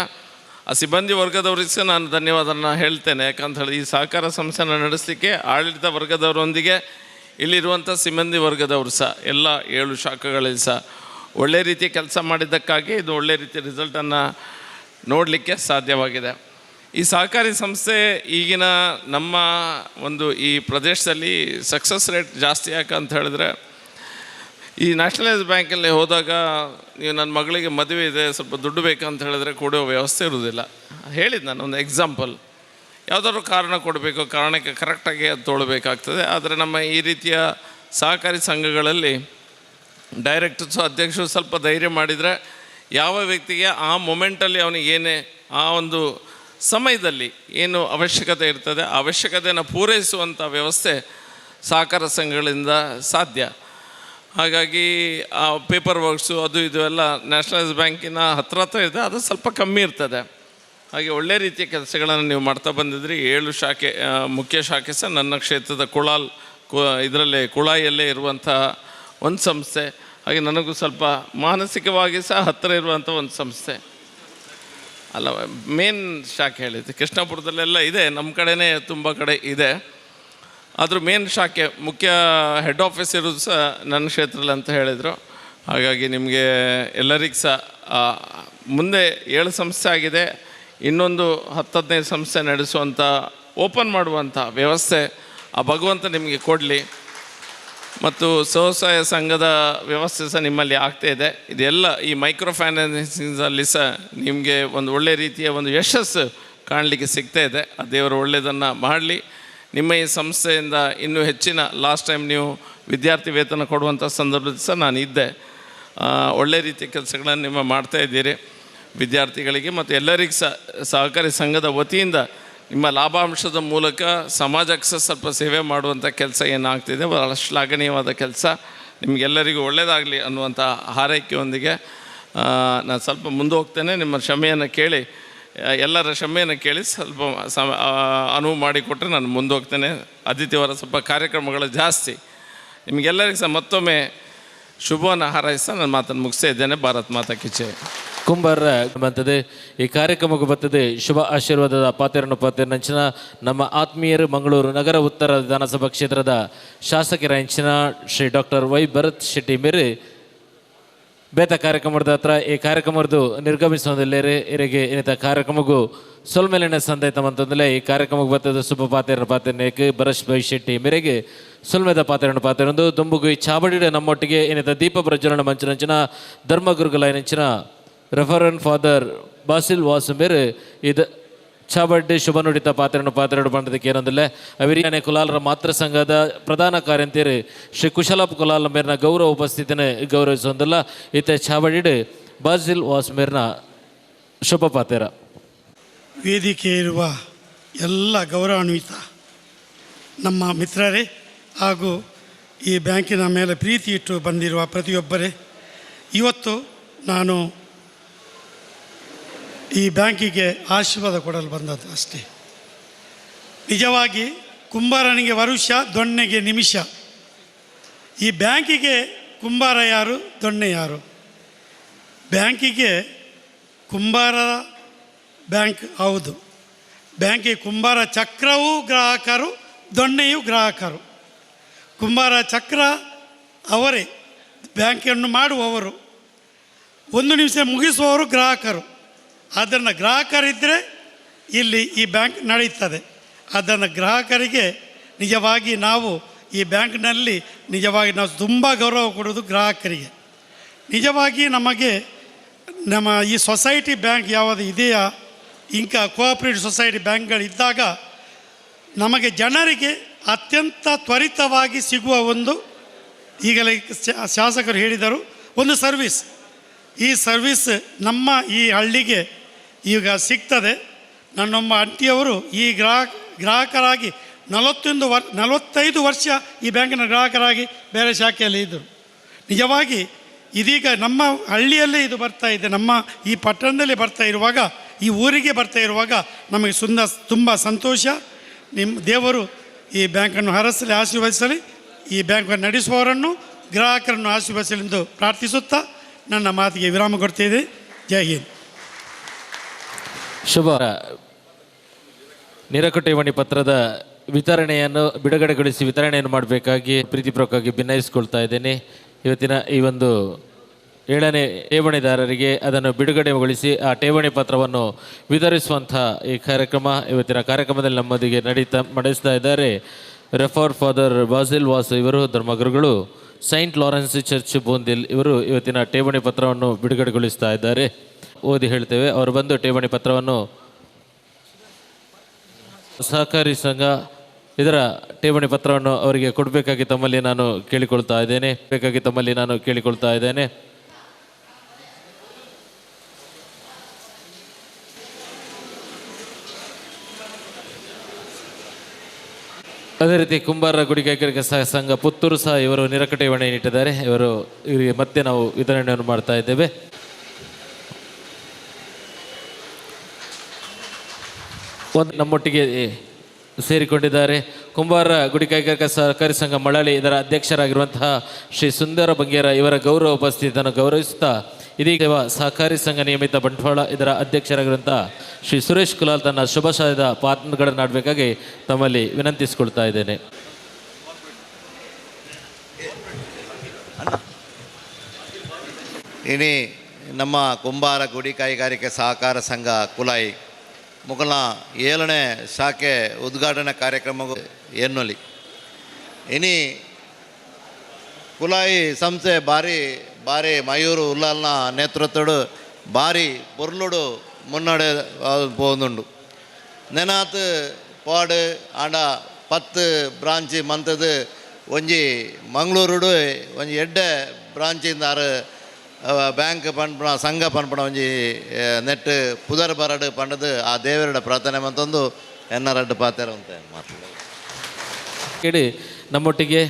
ಆ ಸಿಬ್ಬಂದಿ ವರ್ಗದವ್ರಿಗೆ ಸಹ ನಾನು ಧನ್ಯವಾದನ ಹೇಳ್ತೇನೆ. ಯಾಕಂತ ಹೇಳಿ ಈ ಸಹಕಾರ ಸಂಸ್ಥೆನ ನಡೆಸಲಿಕ್ಕೆ ಆಡಳಿತ ವರ್ಗದವರೊಂದಿಗೆ ಇಲ್ಲಿರುವಂಥ ಸಿಬ್ಬಂದಿ ವರ್ಗದವರು ಸಹ ಎಲ್ಲ 7 ಶಾಖೆಗಳಲ್ಲಿ ಸಹ ಒಳ್ಳೆ ರೀತಿಯ ಕೆಲಸ ಮಾಡಿದ್ದಕ್ಕಾಗಿ ಇದು ಒಳ್ಳೆ ರೀತಿಯ ರಿಸಲ್ಟನ್ನು ನೋಡಲಿಕ್ಕೆ ಸಾಧ್ಯವಾಗಿದೆ. ಈ ಸಹಕಾರಿ ಸಂಸ್ಥೆ ಈಗಿನ ನಮ್ಮ ಒಂದು ಈ ಪ್ರದೇಶದಲ್ಲಿ ಸಕ್ಸಸ್ ರೇಟ್ ಜಾಸ್ತಿ ಯಾಕಂತ ಹೇಳಿದ್ರೆ, ಈ ನ್ಯಾಷನಲೈಸ್ ಬ್ಯಾಂಕಲ್ಲಿ ಹೋದಾಗ ನೀವು ನನ್ನ ಮಗಳಿಗೆ ಮದುವೆ ಇದೆ, ಸ್ವಲ್ಪ ದುಡ್ಡು ಬೇಕಂತ ಹೇಳಿದ್ರೆ ಕೊಡೋ ವ್ಯವಸ್ಥೆ ಇರೋದಿಲ್ಲ. ಹೇಳಿದ್ದು ನಾನು ಒಂದು ಎಕ್ಸಾಂಪಲ್. ಯಾವುದಾದ್ರು ಕಾರಣ ಕೊಡಬೇಕು, ಕಾರಣಕ್ಕೆ ಕರೆಕ್ಟಾಗಿ ಅದು ತೊಗೊಳ್ಬೇಕಾಗ್ತದೆ. ಆದರೆ ನಮ್ಮ ಈ ರೀತಿಯ ಸಹಕಾರಿ ಸಂಘಗಳಲ್ಲಿ ಡೈರೆಕ್ಟರ್ಸು, ಅಧ್ಯಕ್ಷರು ಸ್ವಲ್ಪ ಧೈರ್ಯ ಮಾಡಿದರೆ ಯಾವ ವ್ಯಕ್ತಿಗೆ ಆ ಮೊಮೆಂಟಲ್ಲಿ ಅವನಿಗೆ ಏನೇ ಆ ಒಂದು ಸಮಯದಲ್ಲಿ ಏನು ಅವಶ್ಯಕತೆ ಇರ್ತದೆ, ಆ ಅವಶ್ಯಕತೆಯನ್ನು ಪೂರೈಸುವಂಥ ವ್ಯವಸ್ಥೆ ಸಹಕಾರ ಸಂಘಗಳಿಂದ ಸಾಧ್ಯ. ಹಾಗಾಗಿ ಆ ಪೇಪರ್ ವರ್ಕ್ಸು ಅದು ಇದು ಎಲ್ಲ ನ್ಯಾಷನಲೈಸ್ ಬ್ಯಾಂಕಿನ ಹತ್ರ ಇದೆ, ಅದು ಸ್ವಲ್ಪ ಕಮ್ಮಿ ಇರ್ತದೆ. ಹಾಗೆ ಒಳ್ಳೆ ರೀತಿಯ ಕೆಲಸಗಳನ್ನು ನೀವು ಮಾಡ್ತಾ ಬಂದಿದ್ರಿ. 7 ಶಾಖೆ, ಮುಖ್ಯ ಶಾಖೆ ಸಹ ನನ್ನ ಕ್ಷೇತ್ರದ ಇದರಲ್ಲೇ ಕುಳಾಯಿಯಲ್ಲೇ ಇರುವಂಥ ಒಂದು ಸಂಸ್ಥೆ. ಹಾಗೆ ನನಗೂ ಸ್ವಲ್ಪ ಮಾನಸಿಕವಾಗಿ ಸಹ ಹತ್ತಿರ ಇರುವಂಥ ಒಂದು ಸಂಸ್ಥೆ ಅಲ್ಲ. ಮೇನ್ ಶಾಖೆ ಹೇಳಿದ್ದು ಕೃಷ್ಣಾಪುರದಲ್ಲೆಲ್ಲ ಇದೆ, ನಮ್ಮ ಕಡೆನೇ ತುಂಬ ಕಡೆ ಇದೆ. ಆದರೂ ಮೇನ್ ಶಾಖೆ ಮುಖ್ಯ ಹೆಡ್ ಆಫೀಸ್ ಇರೋದು ಸಹ ನನ್ನ ಕ್ಷೇತ್ರದಲ್ಲಿ ಅಂತ ಹೇಳಿದರು. ಹಾಗಾಗಿ ನಿಮಗೆ ಎಲ್ಲರಿಗೂ ಸಹ ಮುಂದೆ 7 ಸಂಸ್ಥೆ ಆಗಿದೆ, ಇನ್ನೊಂದು 10-15 ಸಂಸ್ಥೆ ನಡೆಸುವಂಥ ಓಪನ್ ಮಾಡುವಂಥ ವ್ಯವಸ್ಥೆ ಆ ಭಗವಂತ ನಿಮಗೆ ಕೊಡಲಿ. ಮತ್ತು ಸ್ವಸಹಾಯ ಸಂಘದ ವ್ಯವಸ್ಥೆ ಸಹ ನಿಮ್ಮಲ್ಲಿ ಆಗ್ತಾಯಿದೆ. ಇದೆಲ್ಲ ಈ ಮೈಕ್ರೋ ಫೈನಾನ್ಸಿಂಗಲ್ಲಿ ಸಹ ನಿಮಗೆ ಒಂದು ಒಳ್ಳೆಯ ರೀತಿಯ ಒಂದು ಯಶಸ್ಸು ಕಾಣಲಿಕ್ಕೆ ಸಿಗ್ತಾಯಿದೆ. ಆ ದೇವರು ಒಳ್ಳೆಯದನ್ನು ಮಾಡಲಿ. ನಿಮ್ಮ ಈ ಸಂಸ್ಥೆಯಿಂದ ಇನ್ನೂ ಹೆಚ್ಚಿನ, ಲಾಸ್ಟ್ ಟೈಮ್ ನೀವು ವಿದ್ಯಾರ್ಥಿ ವೇತನ ಕೊಡುವಂಥ ಸಂದರ್ಭದಲ್ಲಿ ಸಹ ನಾನು ಇದ್ದೆ. ಒಳ್ಳೆ ರೀತಿಯ ಕೆಲಸಗಳನ್ನು ನಿಮ್ಮ ಮಾಡ್ತಾಯಿದ್ದೀರಿ. ವಿದ್ಯಾರ್ಥಿಗಳಿಗೆ ಮತ್ತು ಎಲ್ಲರಿಗೂ ಸಹ ಸಹಕಾರಿ ಸಂಘದ ವತಿಯಿಂದ ನಿಮ್ಮ ಲಾಭಾಂಶದ ಮೂಲಕ ಸಮಾಜಕ್ಕೆ ಸಹ ಸ್ವಲ್ಪ ಸೇವೆ ಮಾಡುವಂಥ ಕೆಲಸ ಏನಾಗ್ತಿದೆ ಭಾಳ ಶ್ಲಾಘನೀಯವಾದ ಕೆಲಸ. ನಿಮಗೆಲ್ಲರಿಗೂ ಒಳ್ಳೆಯದಾಗಲಿ ಅನ್ನುವಂಥ ಹಾರೈಕೆಯೊಂದಿಗೆ ನಾನು ಸ್ವಲ್ಪ ಮುಂದೆ ಹೋಗ್ತೇನೆ. ನಿಮ್ಮ ಕ್ಷಮೆಯನ್ನು ಕೇಳಿ, ಎಲ್ಲರ ಕ್ಷಮೆಯನ್ನು ಕೇಳಿ ಸ್ವಲ್ಪ ಅನುವು ಮಾಡಿಕೊಟ್ರೆ ನಾನು ಮುಂದೆ ಹೋಗ್ತೇನೆ. ಅತಿಥಿಯವರ ಸ್ವಲ್ಪ ಕಾರ್ಯಕ್ರಮಗಳು ಜಾಸ್ತಿ. ನಿಮಗೆಲ್ಲರಿಗೂ ಸಹ ಮತ್ತೊಮ್ಮೆ ಶುಭವನ್ನು ಹಾರೈಸ್ತಾ ನಾನು ಮಾತನ್ನು ಮುಗಿಸ್ತಾ ಇದ್ದೇನೆ. ಭಾರತ್ ಮಾತಾ ಕಿ ಜೈ. ಕುಂಬಾರ ಬಂತದೆ ಈ ಕಾರ್ಯಕ್ರಮಕ್ಕೆ ಬರ್ತದೆ ಶುಭ ಆಶೀರ್ವಾದದ ಪಾತೆರನಂಚಿನ ನಮ್ಮ ಆತ್ಮೀಯರು ಮಂಗಳೂರು ನಗರ ಉತ್ತರ ವಿಧಾನಸಭಾ ಕ್ಷೇತ್ರದ ಶಾಸಕರ ಹೆಂಚಿನ ಶ್ರೀ ಡಾಕ್ಟರ್ ವೈ ಭರತ್ ಶೆಟ್ಟಿ ಮೇರೆ ಬೇತ ಕಾರ್ಯಕ್ರಮದ ಹತ್ರ ಈ ಕಾರ್ಯಕ್ರಮದ್ದು ನಿರ್ಗಮಿಸುವುದಿಲ್ಲರೆ ಇರಿಗೆ ಇನ್ನಿತ ಕಾರ್ಯಕ್ರಮಕ್ಕೂ ಸೊಲ್ಮೇಲಿನ ಸಂದೈತಮಂತಂದಲೇ ಈ ಕಾರ್ಯಕ್ರಮಕ್ಕೆ ಬರ್ತದೆ ಶುಭ ಪಾತೆರನೇಕೆ ಭರತ್ ಭೈ ಶೆಟ್ಟಿ ಮೇರೆಗೆ ಸೊಲ್ಮೆದ ಪಾತೆರೊಂದು ದುಂಬುಗು ಈ ಚಾಬಡಿಡ ನಮ್ಮೊಟ್ಟಿಗೆ ಇನ್ನಿತ ದೀಪ ಪ್ರಜ್ವಲನ ಮಂಚಿನ ಧರ್ಮಗುರುಗಳ ನೆಂಚಿನ ರೆಫರೆಂಟ್ ಫಾದರ್ ಬಾಸಿಲ್ ವಾಸುಮೇರು ಇದು ಚಾಬಡ್ಡಿ ಶುಭ ನುಡಿತ ಪಾತ್ರೆರಡು ಬಂಡದಕ್ಕೆ ಏನೊಂದಿಲ್ಲ ಅವಿರಿಯಾನೆ ಕುಲಾಲರ ಮಾತೃ ಸಂಘದ ಪ್ರಧಾನ ಕಾರ್ಯಂತೀರು ಶ್ರೀ ಕುಶಲಪ್ ಕುಲಾಲ ಮೇರಿನ ಗೌರವ ಉಪಸ್ಥಿತಿನ ಗೌರವಿಸುವಂದಿಲ್ಲ ಈತ ಚಾಬಡಿಡು ಬಾಸಿಲ್ ವಾಸುಮೇರಿನ ಶುಭ ಪಾತೆರ. ವೇದಿಕೆ ಇರುವ ಎಲ್ಲ ಗೌರವಾನ್ವಿತ ನಮ್ಮ ಮಿತ್ರರೇ ಹಾಗೂ ಈ ಬ್ಯಾಂಕಿನ ಮೇಲೆ ಪ್ರೀತಿ ಇಟ್ಟು ಬಂದಿರುವ ಪ್ರತಿಯೊಬ್ಬರೇ, ಇವತ್ತು ನಾನು ಈ ಬ್ಯಾಂಕಿಗೆ ಆಶೀರ್ವಾದ ಕೊಡಲು ಬಂದದ್ದು ಅಷ್ಟೇ. ನಿಜವಾಗಿ ಕುಂಬಾರನಿಗೆ ವರುಷ, ದೊಣ್ಣೆಗೆ ನಿಮಿಷ. ಈ ಬ್ಯಾಂಕಿಗೆ ಕುಂಬಾರ ಯಾರು, ದೊಣ್ಣೆ ಯಾರು? ಬ್ಯಾಂಕಿಗೆ ಕುಂಬಾರ ಬ್ಯಾಂಕ್ ಹೌದು. ಬ್ಯಾಂಕಿಗೆ ಕುಂಬಾರ ಚಕ್ರವೂ ಗ್ರಾಹಕರು, ದೊಣ್ಣೆಯೂ ಗ್ರಾಹಕರು. ಕುಂಬಾರ ಚಕ್ರ ಅವರೇ, ಬ್ಯಾಂಕನ್ನು ಮಾಡುವವರು, ಒಂದು ನಿಮಿಷ ಮುಗಿಸುವವರು ಗ್ರಾಹಕರು. ಅದನ್ನು ಗ್ರಾಹಕರಿದ್ದರೆ ಇಲ್ಲಿ ಈ ಬ್ಯಾಂಕ್ ನಡೆಯುತ್ತದೆ. ಅದನ್ನು ಗ್ರಾಹಕರಿಗೆ ನಿಜವಾಗಿ ನಾವು ಈ ಬ್ಯಾಂಕ್ನಲ್ಲಿ ನಿಜವಾಗಿ ನಾವು ತುಂಬ ಗೌರವ ಕೊಡೋದು ಗ್ರಾಹಕರಿಗೆ. ನಿಜವಾಗಿ ನಮಗೆ ನಮ್ಮ ಈ ಸೊಸೈಟಿ ಬ್ಯಾಂಕ್ ಯಾವುದು ಇದೆಯಾ, ಇಂಕ ಕೋಆಪರೇಟಿವ್ ಸೊಸೈಟಿ ಬ್ಯಾಂಕ್ಗಳಿದ್ದಾಗ ನಮಗೆ ಜನರಿಗೆ ಅತ್ಯಂತ ತ್ವರಿತವಾಗಿ ಸಿಗುವ ಒಂದು, ಈಗಲೇ ಶಾಸಕರು ಹೇಳಿದರು, ಒಂದು ಸರ್ವಿಸ್. ಈ ಸರ್ವಿಸ್ ನಮ್ಮ ಈ ಹಳ್ಳಿಗೆ ಈಗ ಸಿಗ್ತದೆ. ನನ್ನೊಬ್ಬ ಆಂಟಿಯವರು ಈ ಗ್ರಾಹಕರಾಗಿ 45 ವರ್ಷ ಈ ಬ್ಯಾಂಕಿನ ಗ್ರಾಹಕರಾಗಿ ಬೇರೆ ಶಾಖೆಯಲ್ಲಿ ಇದ್ದರು. ನಿಜವಾಗಿ ಇದೀಗ ನಮ್ಮ ಹಳ್ಳಿಯಲ್ಲೇ ಇದು ಬರ್ತಾ ಇದೆ, ನಮ್ಮ ಈ ಪಟ್ಟಣದಲ್ಲಿ ಬರ್ತಾ ಇರುವಾಗ, ಈ ಊರಿಗೆ ಬರ್ತಾ ಇರುವಾಗ ನಮಗೆ ತುಂಬ ಸಂತೋಷ. ನಿಮ್ಮ ದೇವರು ಈ ಬ್ಯಾಂಕನ್ನು ಹರಸಲಿ, ಆಶೀರ್ವದಿಸಲಿ. ಈ ಬ್ಯಾಂಕನ್ನು ನಡೆಸುವವರನ್ನು, ಗ್ರಾಹಕರನ್ನು ಆಶೀರ್ವದಿಸಲಿ ಎಂದು ಪ್ರಾರ್ಥಿಸುತ್ತಾ ನನ್ನ ಮಾತಿಗೆ ವಿರಾಮ ಕೊಡ್ತಿದೆ. ಜೈ ಹಿಂದ್. ಶುಭ ನಿರಕುಟೇವಣಿ ಪತ್ರದ ವಿತರಣೆಯನ್ನು ಬಿಡುಗಡೆಗೊಳಿಸಿ ವಿತರಣೆಯನ್ನು ಮಾಡಬೇಕಾಗಿ ಪ್ರೀತಿಪೂರ್ವಕವಾಗಿ ಭಿನ್ನಯಿಸಿಕೊಳ್ತಾ ಇದ್ದೇನೆ. ಇವತ್ತಿನ ಈ ಒಂದು 7ನೇ ಠೇವಣಿದಾರರಿಗೆ ಅದನ್ನು ಬಿಡುಗಡೆಗೊಳಿಸಿ ಆ ಠೇವಣಿ ಪತ್ರವನ್ನು ವಿತರಿಸುವಂಥ ಈ ಕಾರ್ಯಕ್ರಮ ಇವತ್ತಿನ ಕಾರ್ಯಕ್ರಮದಲ್ಲಿ ನಮ್ಮೊಂದಿಗೆ ನಡೆಸ್ತಾ ಇದ್ದಾರೆ ರೆಫರ್ ಫಾದರ್ ಬಾಸಿಲ್ ವಾಸು ಇವರು, ಧರ್ಮಗುರುಗಳು, ಸೈಂಟ್ ಲಾರೆನ್ಸ್ ಚರ್ಚ್ ಬೂಂದಿಲ್ ಇವರು ಇವತ್ತಿನ ಠೇವಣಿ ಪತ್ರವನ್ನು ಬಿಡುಗಡೆಗೊಳಿಸ್ತಾ ಇದ್ದಾರೆ. ಓದಿ ಹೇಳ್ತೇವೆ. ಅವರು ಬಂದು ಠೇವಣಿ ಪತ್ರವನ್ನು ಸಹಕಾರಿ ಸಂಘ ಇದರ ಠೇವಣಿ ಪತ್ರವನ್ನು ಅವರಿಗೆ ಕೊಡಬೇಕಾಗಿ ತಮ್ಮಲ್ಲಿ ನಾನು ಕೇಳಿಕೊಳ್ತಾ ಇದ್ದೇನೆ. ಅದೇ ರೀತಿ ಕುಂಬಾರ ಗುಡಿ ಕೈಗಾರಿಕಾ ಸಂಘ ಪುತ್ತೂರು ಸಹ ಇವರು ನಿರಕಟೇವಣೆ ಇಟ್ಟಿದ್ದಾರೆ. ಇವರಿಗೆ ಮತ್ತೆ ನಾವು ವಿತರಣೆಯನ್ನು ಮಾಡ್ತಾ ಇದ್ದೇವೆ. ನಮ್ಮೊಟ್ಟಿಗೆ ಸೇರಿಕೊಂಡಿದ್ದಾರೆ ಕುಂಬಾರ ಗುಡಿ ಕೈಗಾರಿಕಾ ಸಹಕಾರಿ ಸಂಘ ಮಳಲಿ ಇದರ ಅಧ್ಯಕ್ಷರಾಗಿರುವಂತಹ ಶ್ರೀ ಸುಂದರ ಬಂಗೇರ ಇವರ ಗೌರವ ಉಪಸ್ಥಿತಿಯನ್ನು ಗೌರವಿಸುತ್ತಾ ಇದೀಗ ಸಹಕಾರಿ ಸಂಘ ನಿಯಮಿತ ಬಂಟ್ವಾಳ ಇದರ ಅಧ್ಯಕ್ಷರಾಗಿರುವಂತಹ ಶ್ರೀ ಸುರೇಶ್ ಕುಲಾಲ್ ತನ್ನ ಶುಭಾಶಯದ ಪಾತ್ರಗಳನ್ನು ಆಡಬೇಕಾಗಿ ತಮ್ಮಲ್ಲಿ ವಿನಂತಿಸಿಕೊಳ್ತಾ ಇದ್ದೇನೆ. ಇನಿ ನಮ್ಮ ಕುಂಬಾರ ಗುಡಿ ಕೈಗಾರಿಕೆ ಸಹಕಾರ ಸಂಘ ಕುಲಾಯಿ ಮುಗಲ 7ನೇ ಶಾಖೆ ಉದ್ಘಾಟನಾ ಕಾರ್ಯಕ್ರಮ ಎನ್ನೊಲಿ ಇನಿ ಕುಲಾಯಿ ಸಂಸ್ಥೆ ಬಾರಿ ಮಯೂರು ಉಲ್ಲಾಲ್ನ ನೇತೃತ್ವಡು ಬಾರಿ ಪೊರ್ಲುಡು ಮುನ್ನಡೆ ಪೋದುಂಡು ನೆನಾತ್ ಪಾಡು ಆಂಡ 10 ಬ್ರಾಂಚ್ ಮಂತದು ಒಂಜಿ ಮಂಗಳೂರುಡು ಒಂಜಿ ಎಡ್ಡೆ ಬ್ರಾಂಚಿಂದ ಬ್ಯಾಂಕ್ ಪಂಪಣ ಸಂಘ ಪಂಪಣ ಒಂಜಿ ನೆಟ್ ಪುದರ್ ಬರಡು ಪಂಡದು ಆ ದೇವರಡ ಪ್ರಾರ್ಥನೆ ಮಂತೊಂದು ಎನ್ನರಡ್ಡು ಪಾತೆರ ಅಂತ ಮಾತಾಡ ಕೇಳಿ ನಮ್ಮೊಟ್ಟಿಗೆ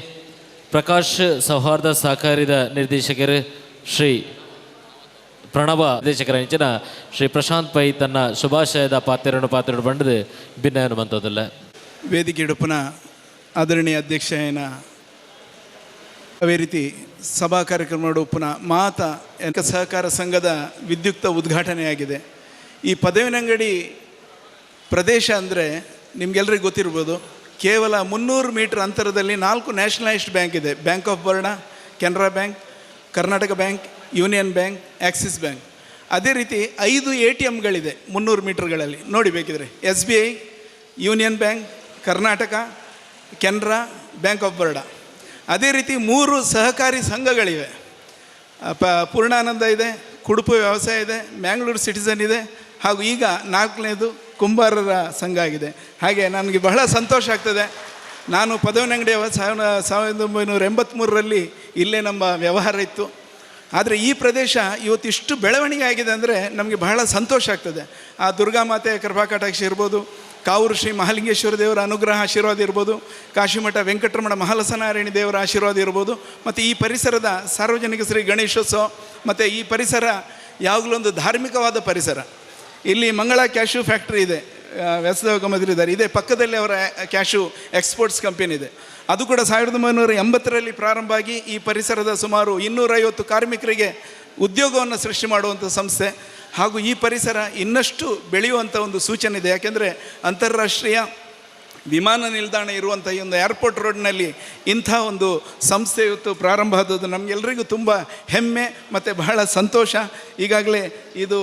ಪ್ರಕಾಶ್ ಸೌಹಾರ್ದ ಸಹಕಾರಿದ ನಿರ್ದೇಶಕರು ಶ್ರೀ ಪ್ರಣವ ನಿರ್ದೇಶಕರ ಇಂಚಿನ ಶ್ರೀ ಪ್ರಶಾಂತ್ ಪೈ ತನ್ನ ಶುಭಾಶಯದ ಪಾತ್ರೆಯನ್ನು ಬಂಡದು ಭಿನ್ನ ಬಂತದಲ್ಲ ವೇದಿಕೆ ಇಡುಪುನ ಆದರಣೀಯ ಅಧ್ಯಕ್ಷ ಏನ ಅದೇ ರೀತಿ ಸಭಾ ಕಾರ್ಯಕ್ರಮ ಉಪ್ಪುನ ಮಾತ ಸಹಕಾರ ಸಂಘದ ವಿದ್ಯುಕ್ತ ಉದ್ಘಾಟನೆಯಾಗಿದೆ. ಈ ಪದವಿನಂಗಡಿ ಪ್ರದೇಶ ಅಂದರೆ ನಿಮಗೆಲ್ಲರಿಗೂ ಗೊತ್ತಿರ್ಬೋದು, ಕೇವಲ 300 ಮೀಟರ್ ಅಂತರದಲ್ಲಿ 4 ನ್ಯಾಷನಲೈಸ್ಡ್ ಬ್ಯಾಂಕ್ ಇದೆ. Bank of Baroda, Canara bank, Karnataka bank, union bank, Axis bank. ಅದೇ ರೀತಿ 5 ATMಗಳಿದೆ 300 ಮೀಟರ್ಗಳಲ್ಲಿ. ನೋಡಿ ಬೇಕಿದ್ರೆ SBI, union bank, Karnataka, Canara, bank of Baroda. ಅದೇ ರೀತಿ 3 ಸಹಕಾರಿ ಸಂಘಗಳಿವೆ. ಪೂರ್ಣಾನಂದ ಇದೆ, ಕುಡುಪು ವ್ಯವಸಾಯ ಇದೆ, ಮ್ಯಾಂಗ್ಳೂರು ಸಿಟಿಸನ್ ಇದೆ, ಹಾಗೂ ಈಗ 4ನೇದು ಕುಂಬಾರರ ಸಂಘ ಆಗಿದೆ. ಹಾಗೆ ನನಗೆ ಬಹಳ ಸಂತೋಷ ಆಗ್ತದೆ. ನಾನು ಪದವಿನಂಗಡಿಯವ 1983ರಲ್ಲಿ ಇಲ್ಲೇ ನಮ್ಮ ವ್ಯವಹಾರ ಇತ್ತು. ಆದರೆ ಈ ಪ್ರದೇಶ ಇವತ್ತು ಇಷ್ಟು ಬೆಳವಣಿಗೆ ಆಗಿದೆ ಅಂದರೆ ನಮಗೆ ಬಹಳ ಸಂತೋಷ ಆಗ್ತದೆ. ಆ ದುರ್ಗಾಮಾತೆಯ ಕೃಪಾಕಟಾಕ್ಷ ಇರ್ಬೋದು, ಕಾವೂರು ಶ್ರೀ ಮಹಾಲಿಂಗೇಶ್ವರ ದೇವರ ಅನುಗ್ರಹ ಆಶೀರ್ವಾದ ಇರ್ಬೋದು, ಕಾಶಿಮಠ ವೆಂಕಟರಮಣ ಮಹಾಲಸನಾರಾಯಣಿ ದೇವರ ಆಶೀರ್ವಾದ ಇರ್ಬೋದು, ಮತ್ತು ಈ ಪರಿಸರದ ಸಾರ್ವಜನಿಕ ಶ್ರೀ ಗಣೇಶೋತ್ಸವ, ಮತ್ತು ಈ ಪರಿಸರ ಯಾವಾಗಲೂ ಒಂದು ಧಾರ್ಮಿಕವಾದ ಪರಿಸರ. ಇಲ್ಲಿ ಮಂಗಳ ಕ್ಯಾಶ್ಯೂ ಫ್ಯಾಕ್ಟ್ರಿ ಇದೆ, ವ್ಯಾಸದೇವ ಗಮದ್ರಿದ್ದಾರೆ, ಇದೇ ಪಕ್ಕದಲ್ಲಿ ಅವರ ಕ್ಯಾಶ್ಯೂ ಎಕ್ಸ್ಪೋರ್ಟ್ಸ್ ಕಂಪನಿ ಇದೆ. ಅದು ಕೂಡ 1980ರಲ್ಲಿ ಪ್ರಾರಂಭ ಆಗಿ ಈ ಪರಿಸರದ ಸುಮಾರು 250 ಕಾರ್ಮಿಕರಿಗೆ ಉದ್ಯೋಗವನ್ನು ಸೃಷ್ಟಿ ಮಾಡುವಂಥ ಸಂಸ್ಥೆ. ಹಾಗೂ ಈ ಪರಿಸರ ಇನ್ನಷ್ಟು ಬೆಳೆಯುವಂಥ ಒಂದು ಸೂಚನೆ ಇದೆ. ಯಾಕೆಂದರೆ ಅಂತಾರಾಷ್ಟ್ರೀಯ ವಿಮಾನ ನಿಲ್ದಾಣ ಇರುವಂಥ ಈ ಒಂದು ಏರ್ಪೋರ್ಟ್ ರೋಡ್ನಲ್ಲಿ ಇಂಥ ಒಂದು ಸಂಸ್ಥೆ ಇವತ್ತು ಪ್ರಾರಂಭ ಆದದ್ದು ನಮಗೆಲ್ಲರಿಗೂ ತುಂಬ ಹೆಮ್ಮೆ ಮತ್ತು ಬಹಳ ಸಂತೋಷ. ಈಗಾಗಲೇ ಇದು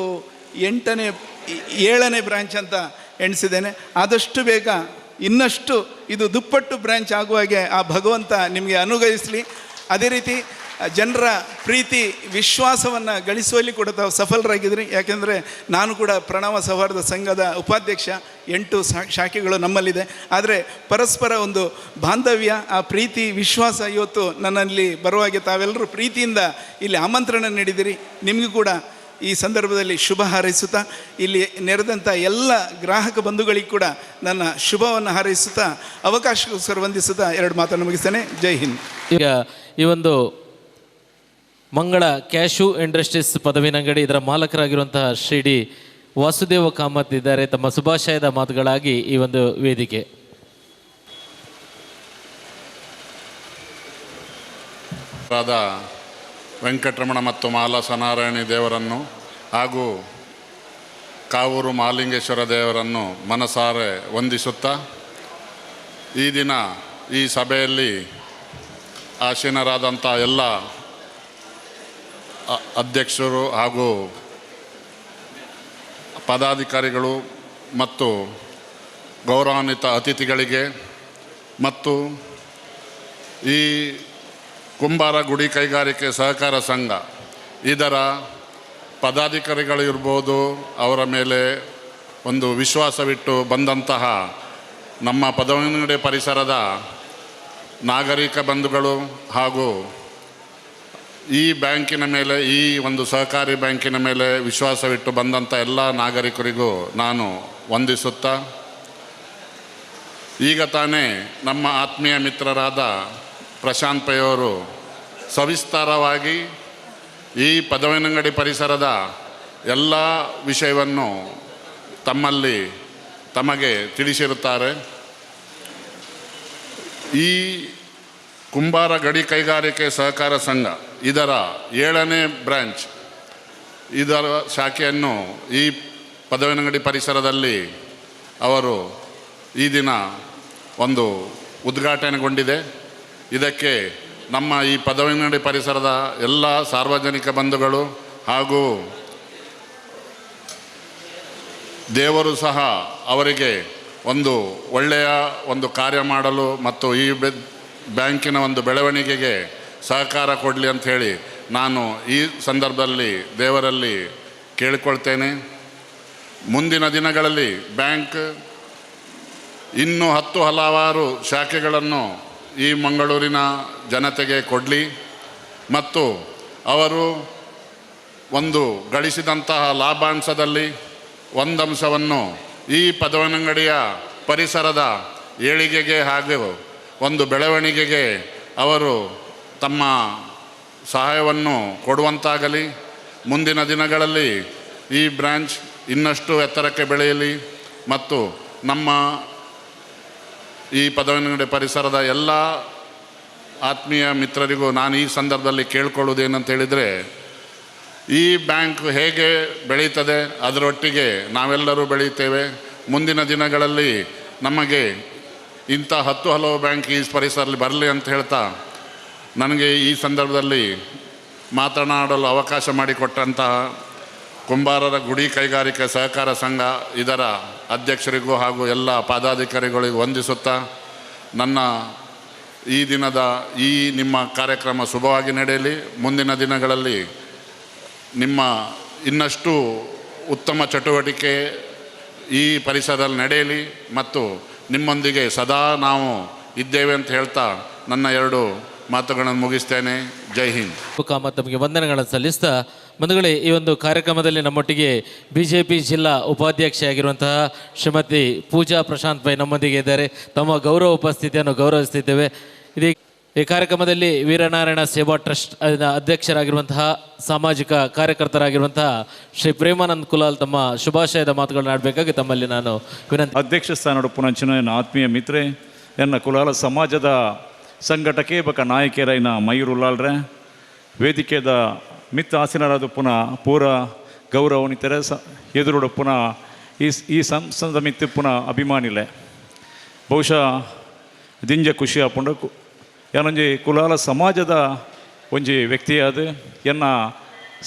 7ನೇ ಬ್ರ್ಯಾಂಚ್ ಅಂತ ಎಣಿಸಿದ್ದೇನೆ. ಆದಷ್ಟು ಬೇಗ ಇನ್ನಷ್ಟು ಇದು ದುಪ್ಪಟ್ಟು ಬ್ರ್ಯಾಂಚ್ ಆಗುವಾಗೆ ಆ ಭಗವಂತ ನಿಮಗೆ ಅನುಗ್ರಹಿಸಲಿ. ಅದೇ ರೀತಿ ಜನರ ಪ್ರೀತಿ ವಿಶ್ವಾಸವನ್ನು ಗಳಿಸುವಲ್ಲಿ ಕೂಡ ತಾವು ಸಫಲರಾಗಿದ್ರಿ. ಯಾಕೆಂದರೆ ನಾನು ಕೂಡ ಪ್ರಣವ ಸೌಹಾರ್ದ ಸಂಘದ ಉಪಾಧ್ಯಕ್ಷ, 8 ಶಾಖೆಗಳು ನಮ್ಮಲ್ಲಿದೆ. ಆದರೆ ಪರಸ್ಪರ ಒಂದು ಬಾಂಧವ್ಯ, ಆ ಪ್ರೀತಿ ವಿಶ್ವಾಸ ಇವತ್ತು ನನ್ನಲ್ಲಿ ಬರುವಾಗೆ ತಾವೆಲ್ಲರೂ ಪ್ರೀತಿಯಿಂದ ಇಲ್ಲಿ ಆಮಂತ್ರಣ ನೀಡಿದಿರಿ. ನಿಮಗೂ ಕೂಡ ಈ ಸಂದರ್ಭದಲ್ಲಿ ಶುಭ ಹಾರೈಸುತ್ತಾ, ಇಲ್ಲಿ ನೆರೆದಂಥ ಎಲ್ಲ ಗ್ರಾಹಕ ಬಂಧುಗಳಿಗೆ ಕೂಡ ನನ್ನ ಶುಭವನ್ನು ಹಾರೈಸುತ್ತಾ, ಅವಕಾಶಕ್ಕೋಸ್ಕರ ವಂದಿಸುತ್ತಾ 2 ಮಾತನ್ನು ಮುಗಿಸ್ತೇನೆ. ಜೈ ಹಿಂದ್. ಈಗ ಈ ಒಂದು ಮಂಗಳ ಕ್ಯಾಶ್ಯೂ ಇಂಡಸ್ಟ್ರೀಸ್ ಪದವಿನಂಗಡಿ ಇದರ ಮಾಲಕರಾಗಿರುವಂತಹ ಶ್ರೀ ಡಿ ವಾಸುದೇವ ಕಾಮತ್ ಇದ್ದಾರೆ. ತಮ್ಮ ಶುಭಾಶಯದ ಮಾತುಗಳಾಗಿ ಈ ಒಂದು ವೇದಿಕೆ. ವೆಂಕಟರಮಣ ಮತ್ತು ಮಾಲಸನಾರಾಯಣಿ ದೇವರನ್ನು ಹಾಗೂ ಕಾವೂರು ಮಹಾಲಿಂಗೇಶ್ವರ ದೇವರನ್ನು ಮನಸಾರೆ ವಂದಿಸುತ್ತಾ, ಈ ದಿನ ಈ ಸಭೆಯಲ್ಲಿ ಆಸೀನರಾದಂಥ ಎಲ್ಲ ಅಧ್ಯಕ್ಷರು ಹಾಗೂ ಪದಾಧಿಕಾರಿಗಳು ಮತ್ತು ಗೌರವಾನ್ವಿತ ಅತಿಥಿಗಳಿಗೆ ಮತ್ತು ಈ ಕುಂಬಾರ ಗುಡಿ ಕೈಗಾರಿಕೆ ಸಹಕಾರ ಸಂಘ ಇದರ ಪದಾಧಿಕಾರಿಗಳಿರ್ಬೋದು, ಅವರ ಮೇಲೆ ಒಂದು ವಿಶ್ವಾಸವಿಟ್ಟು ಬಂದಂತಹ ನಮ್ಮ ಪದವಿನಂಗಡಿ ಪರಿಸರದ ನಾಗರಿಕ ಬಂಧುಗಳು ಹಾಗೂ ಈ ಬ್ಯಾಂಕಿನ ಮೇಲೆ, ಈ ಒಂದು ಸಹಕಾರಿ ಬ್ಯಾಂಕಿನ ಮೇಲೆ ವಿಶ್ವಾಸವಿಟ್ಟು ಬಂದಂಥ ಎಲ್ಲ ನಾಗರಿಕರಿಗೂ ನಾನು ವಂದಿಸುತ್ತಾ, ಈಗ ತಾನೇ ನಮ್ಮ ಆತ್ಮೀಯ ಮಿತ್ರರಾದ ಪ್ರಶಾಂತ್ ಪೈ ಅವರು ಸವಿಸ್ತಾರವಾಗಿ ಈ ಪದವಿನಂಗಡಿ ಪರಿಸರದ ಎಲ್ಲ ವಿಷಯವನ್ನು ತಮಗೆ ತಿಳಿಸಿರುತ್ತಾರೆ. ಈ ಕುಂಬಾರ ಗಡಿ ಕೈಗಾರಿಕೆ ಸಹಕಾರ ಸಂಘ ಇದರ 7ನೇ ಬ್ರ್ಯಾಂಚ್, ಇದರ ಶಾಖೆಯನ್ನು ಈ ಪದವಿನಂಗಡಿ ಪರಿಸರದಲ್ಲಿ ಅವರು ಈ ದಿನ ಒಂದು ಉದ್ಘಾಟನೆಗೊಂಡಿದೆ. ಇದಕ್ಕೆ ನಮ್ಮ ಈ ಪದವಿನಂಗಡಿ ಪರಿಸರದ ಎಲ್ಲ ಸಾರ್ವಜನಿಕ ಬಂಧುಗಳು ಹಾಗೂ ದೇವರು ಸಹ ಅವರಿಗೆ ಒಂದು ಒಳ್ಳೆಯ ಒಂದು ಕಾರ್ಯ ಮಾಡಲು ಮತ್ತು ಈ ಬ್ಯಾಂಕಿನ ಒಂದು ಬೆಳವಣಿಗೆಗೆ ಸಹಕಾರ ಕೊಡಲಿ ಅಂಥೇಳಿ ನಾನು ಈ ಸಂದರ್ಭದಲ್ಲಿ ದೇವರಲ್ಲಿ ಕೇಳಿಕೊಳ್ತೇನೆ. ಮುಂದಿನ ದಿನಗಳಲ್ಲಿ ಬ್ಯಾಂಕ್ ಇನ್ನೂ 10 ಹಲವಾರು ಶಾಖೆಗಳನ್ನು ಈ ಮಂಗಳೂರಿನ ಜನತೆಗೆ ಕೊಡಲಿ ಮತ್ತು ಅವರು ಒಂದು ಗಳಿಸಿದಂತಹ ಲಾಭಾಂಶದಲ್ಲಿ ಒಂದಂಶವನ್ನು ಈ ಪದವಿನಂಗಡಿಯ ಪರಿಸರದ ಏಳಿಗೆಗೆ ಹಾಗೂ ಒಂದು ಬೆಳವಣಿಗೆಗೆ ಅವರು ತಮ್ಮ ಸಹಾಯವನ್ನು ಕೊಡುವಂತಾಗಲಿ. ಮುಂದಿನ ದಿನಗಳಲ್ಲಿ ಈ ಬ್ರ್ಯಾಂಚ್ ಇನ್ನಷ್ಟು ಎತ್ತರಕ್ಕೆ ಬೆಳೆಯಲಿ ಮತ್ತು ನಮ್ಮ ಈ ಪದವಿನಗಡಿ ಪರಿಸರದ ಎಲ್ಲ ಆತ್ಮೀಯ ಮಿತ್ರರಿಗೂ ನಾನು ಈ ಸಂದರ್ಭದಲ್ಲಿ ಕೇಳ್ಕೊಳ್ಳೋದೇನಂತ ಹೇಳಿದರೆ, ಈ ಬ್ಯಾಂಕ್ ಹೇಗೆ ಬೆಳೀತದೆ ಅದರೊಟ್ಟಿಗೆ ನಾವೆಲ್ಲರೂ ಬೆಳೀತೇವೆ. ಮುಂದಿನ ದಿನಗಳಲ್ಲಿ ನಮಗೆ ಇಂಥ 10 ಹಲವು ಬ್ಯಾಂಕ್ ಈ ಪರಿಸರದಲ್ಲಿ ಬರಲಿ ಅಂತ ಹೇಳ್ತಾ, ನನಗೆ ಈ ಸಂದರ್ಭದಲ್ಲಿ ಮಾತನಾಡಲು ಅವಕಾಶ ಮಾಡಿಕೊಟ್ಟಂತಹ ಕುಂಬಾರರ ಗುಡಿ ಕೈಗಾರಿಕೆ ಸಹಕಾರ ಸಂಘ ಇದರ ಅಧ್ಯಕ್ಷರಿಗೂ ಹಾಗೂ ಎಲ್ಲ ಪದಾಧಿಕಾರಿಗಳಿಗೂ ವಂದಿಸುತ್ತಾ, ನನ್ನ ಈ ದಿನದ ಈ ನಿಮ್ಮ ಕಾರ್ಯಕ್ರಮ ಶುಭವಾಗಿ ನಡೆಯಲಿ. ಮುಂದಿನ ದಿನಗಳಲ್ಲಿ ನಿಮ್ಮ ಇನ್ನಷ್ಟು ಉತ್ತಮ ಚಟುವಟಿಕೆ ಈ ಪರಿಸರದಲ್ಲಿ ನಡೆಯಲಿ ಮತ್ತು ನಿಮ್ಮೊಂದಿಗೆ ಸದಾ ನಾವು ಇದ್ದೇವೆ ಅಂತ ಹೇಳ್ತಾ ನನ್ನ 2 ಮಾತುಗಳನ್ನು ಮುಗಿಸ್ತೇನೆ. ಜೈ ಹಿಂದ್. ತಮಗೆ ವಂದನೆಗಳನ್ನು ಸಲ್ಲಿಸ್ತಾ, ಬಂಧುಗಳೇ, ಈ ಒಂದು ಕಾರ್ಯಕ್ರಮದಲ್ಲಿ ನಮ್ಮೊಟ್ಟಿಗೆ BJP ಜಿಲ್ಲಾ ಉಪಾಧ್ಯಕ್ಷೆ ಆಗಿರುವಂತಹ ಶ್ರೀಮತಿ ಪೂಜಾ ಪ್ರಶಾಂತ್ ಪೈ ನಮ್ಮೊಂದಿಗೆ ಇದ್ದಾರೆ. ತಮ್ಮ ಗೌರವ ಉಪಸ್ಥಿತಿಯನ್ನು ಗೌರವಿಸ್ತಿದ್ದೇವೆ. ಈ ಕಾರ್ಯಕ್ರಮದಲ್ಲಿ ವೀರನಾರಾಯಣ ಸೇವಾ ಟ್ರಸ್ಟ್ ಅಧ್ಯಕ್ಷರಾಗಿರುವಂತಹ ಸಾಮಾಜಿಕ ಕಾರ್ಯಕರ್ತರಾಗಿರುವಂತಹ ಶ್ರೀ ಪ್ರೇಮಾನಂದ್ ಕುಲಾಲ್ ತಮ್ಮ ಶುಭಾಶಯದ ಮಾತುಗಳನ್ನು ಆಡಬೇಕಾಗಿ ತಮ್ಮಲ್ಲಿ ನಾನು ವಿನಂತಿ. ಅಧ್ಯಕ್ಷ ಸ್ಥಾನ ಪುನಂಚಿನ ಆತ್ಮೀಯ ಮಿತ್ರೆ ಎನ್ನ ಕುಲಾಲ ಸಮಾಜದ ಸಂಘಟಕೆ ಬಕ ನಾಯಕಿಯರೈನ ಮಯೂರ್ ಉಲ್ಲಾಲ್ರೆ ವೇದಿಕೆದ ಮಿತ್ತ ಆಸೀನರಾದ ಪುನಃ ಪೂರ ಗೌರವನಿತರೆ ಎದುರುಡು ಪುನಃ ಈ ಸಂಸದ ಮಿತ್ತು ಪುನಃ ಅಭಿಮಾನಿಲೆ ಬಹುಶಃ ದಿಂಜ ಖುಷಿ ಆಪುಂಡು ಯಾನೊಂಜಿ ಕುಲಾಲ ಸಮಾಜದ ಒಂಜಿ ವ್ಯಕ್ತಿಯಾದ ಎನ್ನ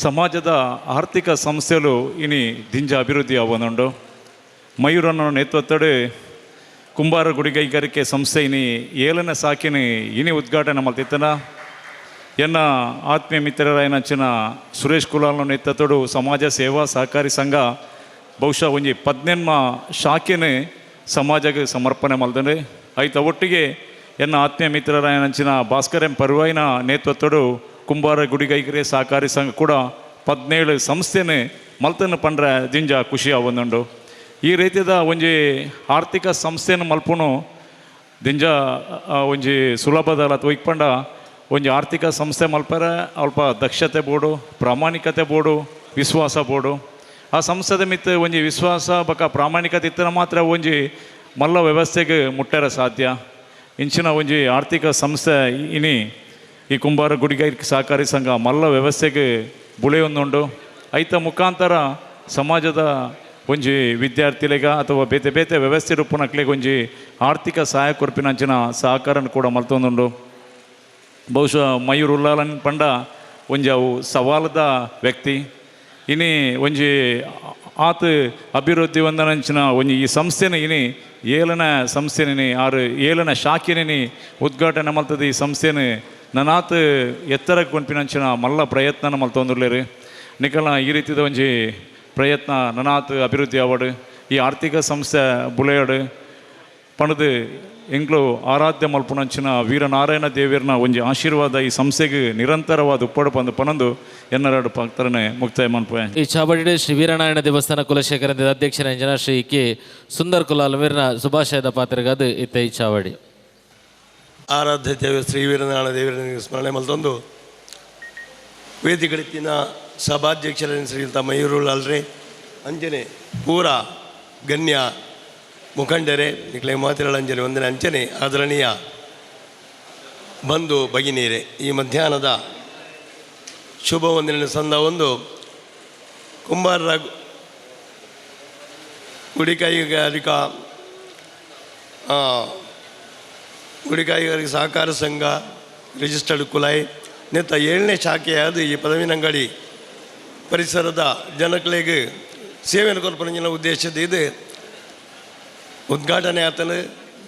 ಸಮಾಜದ ಆರ್ಥಿಕ ಸಂಸ್ಥೆಲು ಇನಿ ದಿಂಜ ಅಭಿವೃದ್ಧಿ ಆವೊಂದುಂಡು. ಮಯೂರನ ನೇತೃತ್ವಡು ಕುಂಬಾರ ಗುಡಿಗೈಗಾರಿಕೆ ಸಂಸ್ಥೆ ಇನಿ 7ನೇ ಸಾಕಿನಿ ಇನಿ ಉದ್ಘಾಟನೆ ಮಲ್ತಿತ್ತನ ಎನ್ನ ಆತ್ಮೀಯ ಮಿತ್ರರಾಯನಂಚಿನ ಸುರೇಶ್ ಕುಲಾಲ್ನ ನೇತೃತ್ವಡು ಸಮಾಜ ಸೇವಾ ಸಹಕಾರಿ ಸಂಘ ಬಹುಶಃ ಒಂಜಿ 18ಮ ಶಾಖೆನ ಸಮಾಜಕ್ಕೆ ಸಮರ್ಪಣೆ ಮಲ್ದಂಡು ಐತ ಒಟ್ಟಿಗೆ ಎನ್ನ ಆತ್ಮೀಯ ಮಿತ್ರರಾಯನಂಚಿನ ಭಾಸ್ಕರ್ ಎಂ ಪರ್ವಾಯಿನ ನೇತೃತ್ವಡು ಕುಂಬಾರ ಗುಡಿಗೈಗಾರಿಕೆ ಸಹಕಾರಿ ಸಂಘ ಕೂಡ 17 ಸಂಸ್ಥೆನ ಮಲ್ತನ್ನು ಪಂಡ್ರೆ ದಿಂಜ ಖುಷಿ ಆವೊಂದುಂಡು. ಈ ರೀತಿಯ ಒಂಜಿ ಆರ್ಥಿಕ ಸಂಸ್ಥೆಯನ್ನು ಮಲ್ಪುನು ದಿಂಜ ಒಂಜಿ ಸುಲಭದಲ್ಲ ಅಥವಾ ಇಕ್ಪಂಡ ಒಂಜಿ ಆರ್ಥಿಕ ಸಂಸ್ಥೆ ಮಲ್ಪರೆ ಅಲ್ಪ ದಕ್ಷತೆ ಬೋಡು, ಪ್ರಾಮಾಣಿಕತೆ ಬೋಡು, ವಿಶ್ವಾಸ ಬೋಡು. ಆ ಸಂಸ್ಥೆದ ಮಿತ್ತ ಒಂಜಿ ವಿಶ್ವಾಸ ಬಕ ಪ್ರಾಮಾಣಿಕತೆ ಇತ್ತನ ಮಾತ್ರ ಒಂಜಿ ಮಲ್ಲ ವ್ಯವಸ್ಥೆಗೆ ಮುಟ್ಟರ ಸಾಧ್ಯ. ಇಂಚಿನ ಒಂಜಿ ಆರ್ಥಿಕ ಸಂಸ್ಥೆ ಇನಿ ಈ ಕುಂಬಾರ ಗುಡಿಗೈರಿಕೆ ಸಹಕಾರಿ ಸಂಘ ಮಲ್ಲ ವ್ಯವಸ್ಥೆಗೆ ಬುಳೆಯೊಂದುಂಡು. ಐತ ಮುಖಾಂತರ ಸಮಾಜದ ಒಂಜಿ ವಿದ್ಯಾರ್ಥಿಗಳಿಗೆ ಅಥವಾ ಬೇತೆ ಬೇತೆ ವ್ಯವಸ್ಥೆ ರೂಪನಕ್ಲೆಗೆ ಒಂಜಿ ಆರ್ಥಿಕ ಸಹಾಯ ಕೊರ್ಪಿನಂಚಿನ ಸಹಕಾರನ ಕೂಡ ಮಲ್ತೊಂದುಂಡು. ಬಹುಶಃ ಮಯೂರ್ ಉಲ್ಲಾಲನ್ ಪಂಡ ಒಂಜಿ ಅವು ಸವಾಲದ ವ್ಯಕ್ತಿ ಇನಿ ಒಂಜಿ ಆತ ಅಭಿವೃದ್ಧಿ ಹೊಂದನಂಚಿನ ಒಂಜಿ ಈ ಸಂಸ್ಥೆನ ಇನಿ 7ನೇ ಸಂಸ್ಥೆನಿ 7ನೇ ಶಾಖೆನಿ ಉದ್ಘಾಟನೆ ಮಲ್ತದ ಈ ಸಂಸ್ಥೆನ ನನಾತ ಎತ್ತರಕ್ಕೆ ಕೊಂಪಿನಂಚಿನ ಮಲ್ಲ ಪ್ರಯತ್ನ ಮಲ್ತೊಂದುರ್ಲೇರು ನಿಕಲ ಈ ರೀತಿದ ಒಂಜಿ ಪ್ರಯತ್ನ ನನಾತ್ ಅಭಿವೃದ್ಧಿ ಆವಡು ಈ ಆರ್ಥಿಕ ಸಂಸ್ಥೆ ಬುಲೆಯಡು ಪಣದು ಎಂಗ್ಲು ಆರಾಧ್ಯ ಮಲ್ಪುನಂಚಿನ ವೀರನಾರಾಯಣ ದೇವಿಯರ್ನ ಒಂಜಿ ಆಶೀರ್ವಾದ ಈ ಸಂಸ್ಥೆಗೆ ನಿರಂತರವಾದ ಉಪ್ಪಡು ಬಂದು ಪನಂದು ಎನ್ನರಡು ಭಕ್ತರನ್ನೇ ಮುಕ್ತಾಯ ಮನ್ಪೆ. ಈ ಚಾವಡಿ ಶ್ರೀ ವೀರನಾರಾಯಣ ದೇವಸ್ಥಾನ ಕುಲಶೇಖರ ಅಧ್ಯಕ್ಷರ ಇಂಜನ ಶ್ರೀ ಕೆ ಸುಂದರ್ ಕುಲಾಲ್ ವೀರನ ಶುಭಾಶಯದ ಪಾತ್ರೆಗಾದ ಇತ್ತ ಈ ಚಾವಡಿ ಆರಾಧ್ಯ ದೇವ ಶ್ರೀ ವೀರನಾರಾಯಣ ದೇವರ ಸ್ಮರಣೆ ಮಲ್ತೊಂದು ವೇದಿಕಳಿತ್ತಿನ ಸಭಾಧ್ಯಕ್ಷರ ಶ್ರೀಯುತ ಮಯೂರುಲ್ಲಾಲ್ರೆ ಅಂಜನೆ ಪೂರ ಗಣ್ಯ ಮುಖಂಡರೇ ನಿಕ್ಲೆ ಮಾತಿರಳ ಅಂಜನೆ ಒಂದನೇ ಅಂಚನೆ ಆದರಣೀಯ ಬಂಧು ಭಗಿನಿಯರೇ, ಈ ಮಧ್ಯಾಹ್ನದ ಶುಭ ವಂದನೆ ಸಂದ ಒಂದು ಕುಂಬಾರರ ಗುಡಿಕೈಗಾರಿಕಾ ಸಹಕಾರ ಸಂಘ ರಿಜಿಸ್ಟರ್ಡ್ ಕುಲಾಯ್ ನೇತ 7ನೇ ಶಾಖೆಯಾದ ಈ ಪದವಿನಂಗಡಿ ಪರಿಸರದ ಜನಗಳಿಗೆ ಸೇವೆಯನ್ನು ಕೊಲ್ಪನೆಯ ಉದ್ದೇಶದ ಇದು ಉದ್ಘಾಟನೆ ಆತನು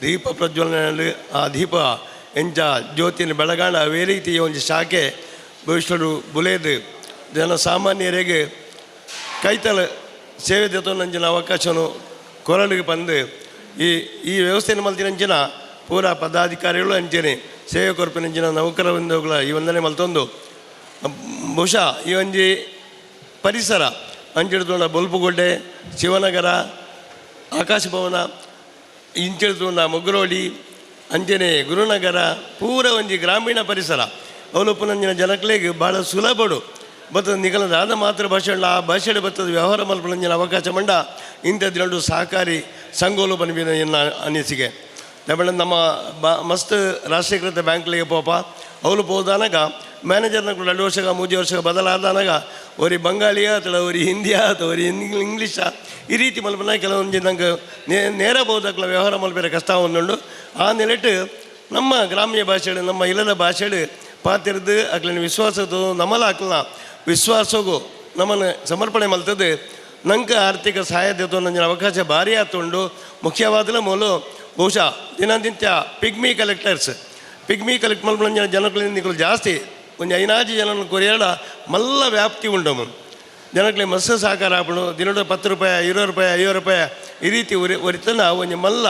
ದೀಪ ಪ್ರಜ್ವಲನೆ ಆ ದೀಪ ಎಂಚ ಜ್ಯೋತಿನ ಬೆಳಗಾಣ ಅವೇ ರೀತಿಯ ಒಂದು ಶಾಖೆ ಭವಿಷ್ಯರು ಬುಲೇದು ಜನಸಾಮಾನ್ಯರಿಗೆ ಕೈತಲ ಸೇವೆ ನಂಚಿನ ಅವಕಾಶವನ್ನು ಕೊರಳಿಗೆ ಬಂದು ಈ ವ್ಯವಸ್ಥೆಯನ್ನು ಮಲ್ತಿನಂಚಿನ ಪೂರ ಪದಾಧಿಕಾರಿಗಳು ಅಂಚನೆ ಸೇವೆ ಕೊರಪಿನಂಚಿನ ನೌಕರ ಬಂಧುಗಳ ಈ ವಂದನೆ ಮಲ್ತೊಂದು ಬಹುಶಃ ಈ ಒಂಜಿ ಪರಿಸರ ಅಂಚಿಡ್ತುಂಡ ಬೊಲ್ಪುಗುಡ್ಡೆ, ಶಿವನಗರ, ಆಕಾಶ ಭವನ, ಇಂಚಿಡ್ತುಂಡ ಮೊಗ್ರೋಡಿ, ಅಂಜನೆ ಗುರುನಗರ ಪೂರ ಒಂಜಿ ಗ್ರಾಮೀಣ ಪರಿಸರ ಅವಳು ಪುನಂಜಿನ ಜನಕ್ಲೆಗ್ ಭಾಳ ಸುಲಭಡು ಬರ್ತದೆ ನಿಗಲದ ಮಾತೃ ಭಾಷೆ ಆ ಭಾಷೆಡ್ ಬರ್ತದೆ ವ್ಯವಹಾರ ಮಲ್ಪಂಜಿನ ಅವಕಾಶ ಮಂಡ ಇಂಥದ್ದು ಸಹಕಾರಿ ಸಂಘೋಲು ಬನ್ಬಿನ ಎನ್ನ ಅನಿಸಿಕೆ ದಬ್ಬಣ ನಮ್ಮ ಮಸ್ತ್ ರಾಷ್ಟ್ರೀಕೃತ ಬ್ಯಾಂಕ್ಲಿಗೆ ಪೋಪ ಅವಳು ಹೋದಾನಾಗ ಮ್ಯಾನೇಜರ್ನ 2 ವರ್ಷ 3 ವರ್ಷ ಬದಲಾದಾನಾಗ ಅವರಿ ಬಂಗಾಳಿಯ ಅಥವಾ ಅವರಿ ಹಿಂದಿಯ ಅಥವಾ ಅವರಿ ಇಂಗ್ಲೀಷ ಈ ರೀತಿ ಮಲ್ಪನ ಕೆಲವೊಂದು ನಂಗೆ ನೇರ ಬೋದಾಕ್ಲ ವ್ಯವಹಾರ ಮಲ್ಪೇರ ಕಷ್ಟ ಒಂದುಂಡು ಆ ನೆಲೆಟ್ಟು ನಮ್ಮ ಗ್ರಾಮ್ಯ ಭಾಷೆಡು ನಮ್ಮ ಇಲ್ಲದ ಭಾಷೆಡು ಪಾತಿರ್ದು ಅಕ್ಲಿನ ವಿಶ್ವಾಸದ್ದು ನಮ್ಮಲ್ಲ ಹಾಕ್ಲ ವಿಶ್ವಾಸಗೂ ನಮ್ಮನ್ನು ಸಮರ್ಪಣೆ ಮಲ್ತದ್ದು ನಂಗೆ ಆರ್ಥಿಕ ಸಹಾಯ ದೇತು ನನ್ನ ಅವಕಾಶ ಭಾರಿ ಆತುಂಡು ಮುಖ್ಯವಾದ ಮೂಲ ಬಹುಶಃ ದಿನನಿತ್ಯ ಪಿಗ್ಮಿ ಕಲೆಕ್ಟ್ ಮಲ್ಪನ ಜನಗಳಿಗೆ ಜಾಸ್ತಿ ಒಂದು 5 ಜನ ಕೊರಿಯಾಡ ಮಲ್ಲ ವ್ಯಾಪ್ತಿ ಉಂಡು ಜನಗಳಿಗೆ ಮಸ್ತ್ ಸಹಕಾರ ಹಾಪಡು ದಿನದ 10 ರೂಪಾಯಿ 20 ರೂಪಾಯಿ 50 ರೂಪಾಯಿ ಈ ರೀತಿ ಒರಿತನ ಒಂದು ಮಲ್ಲ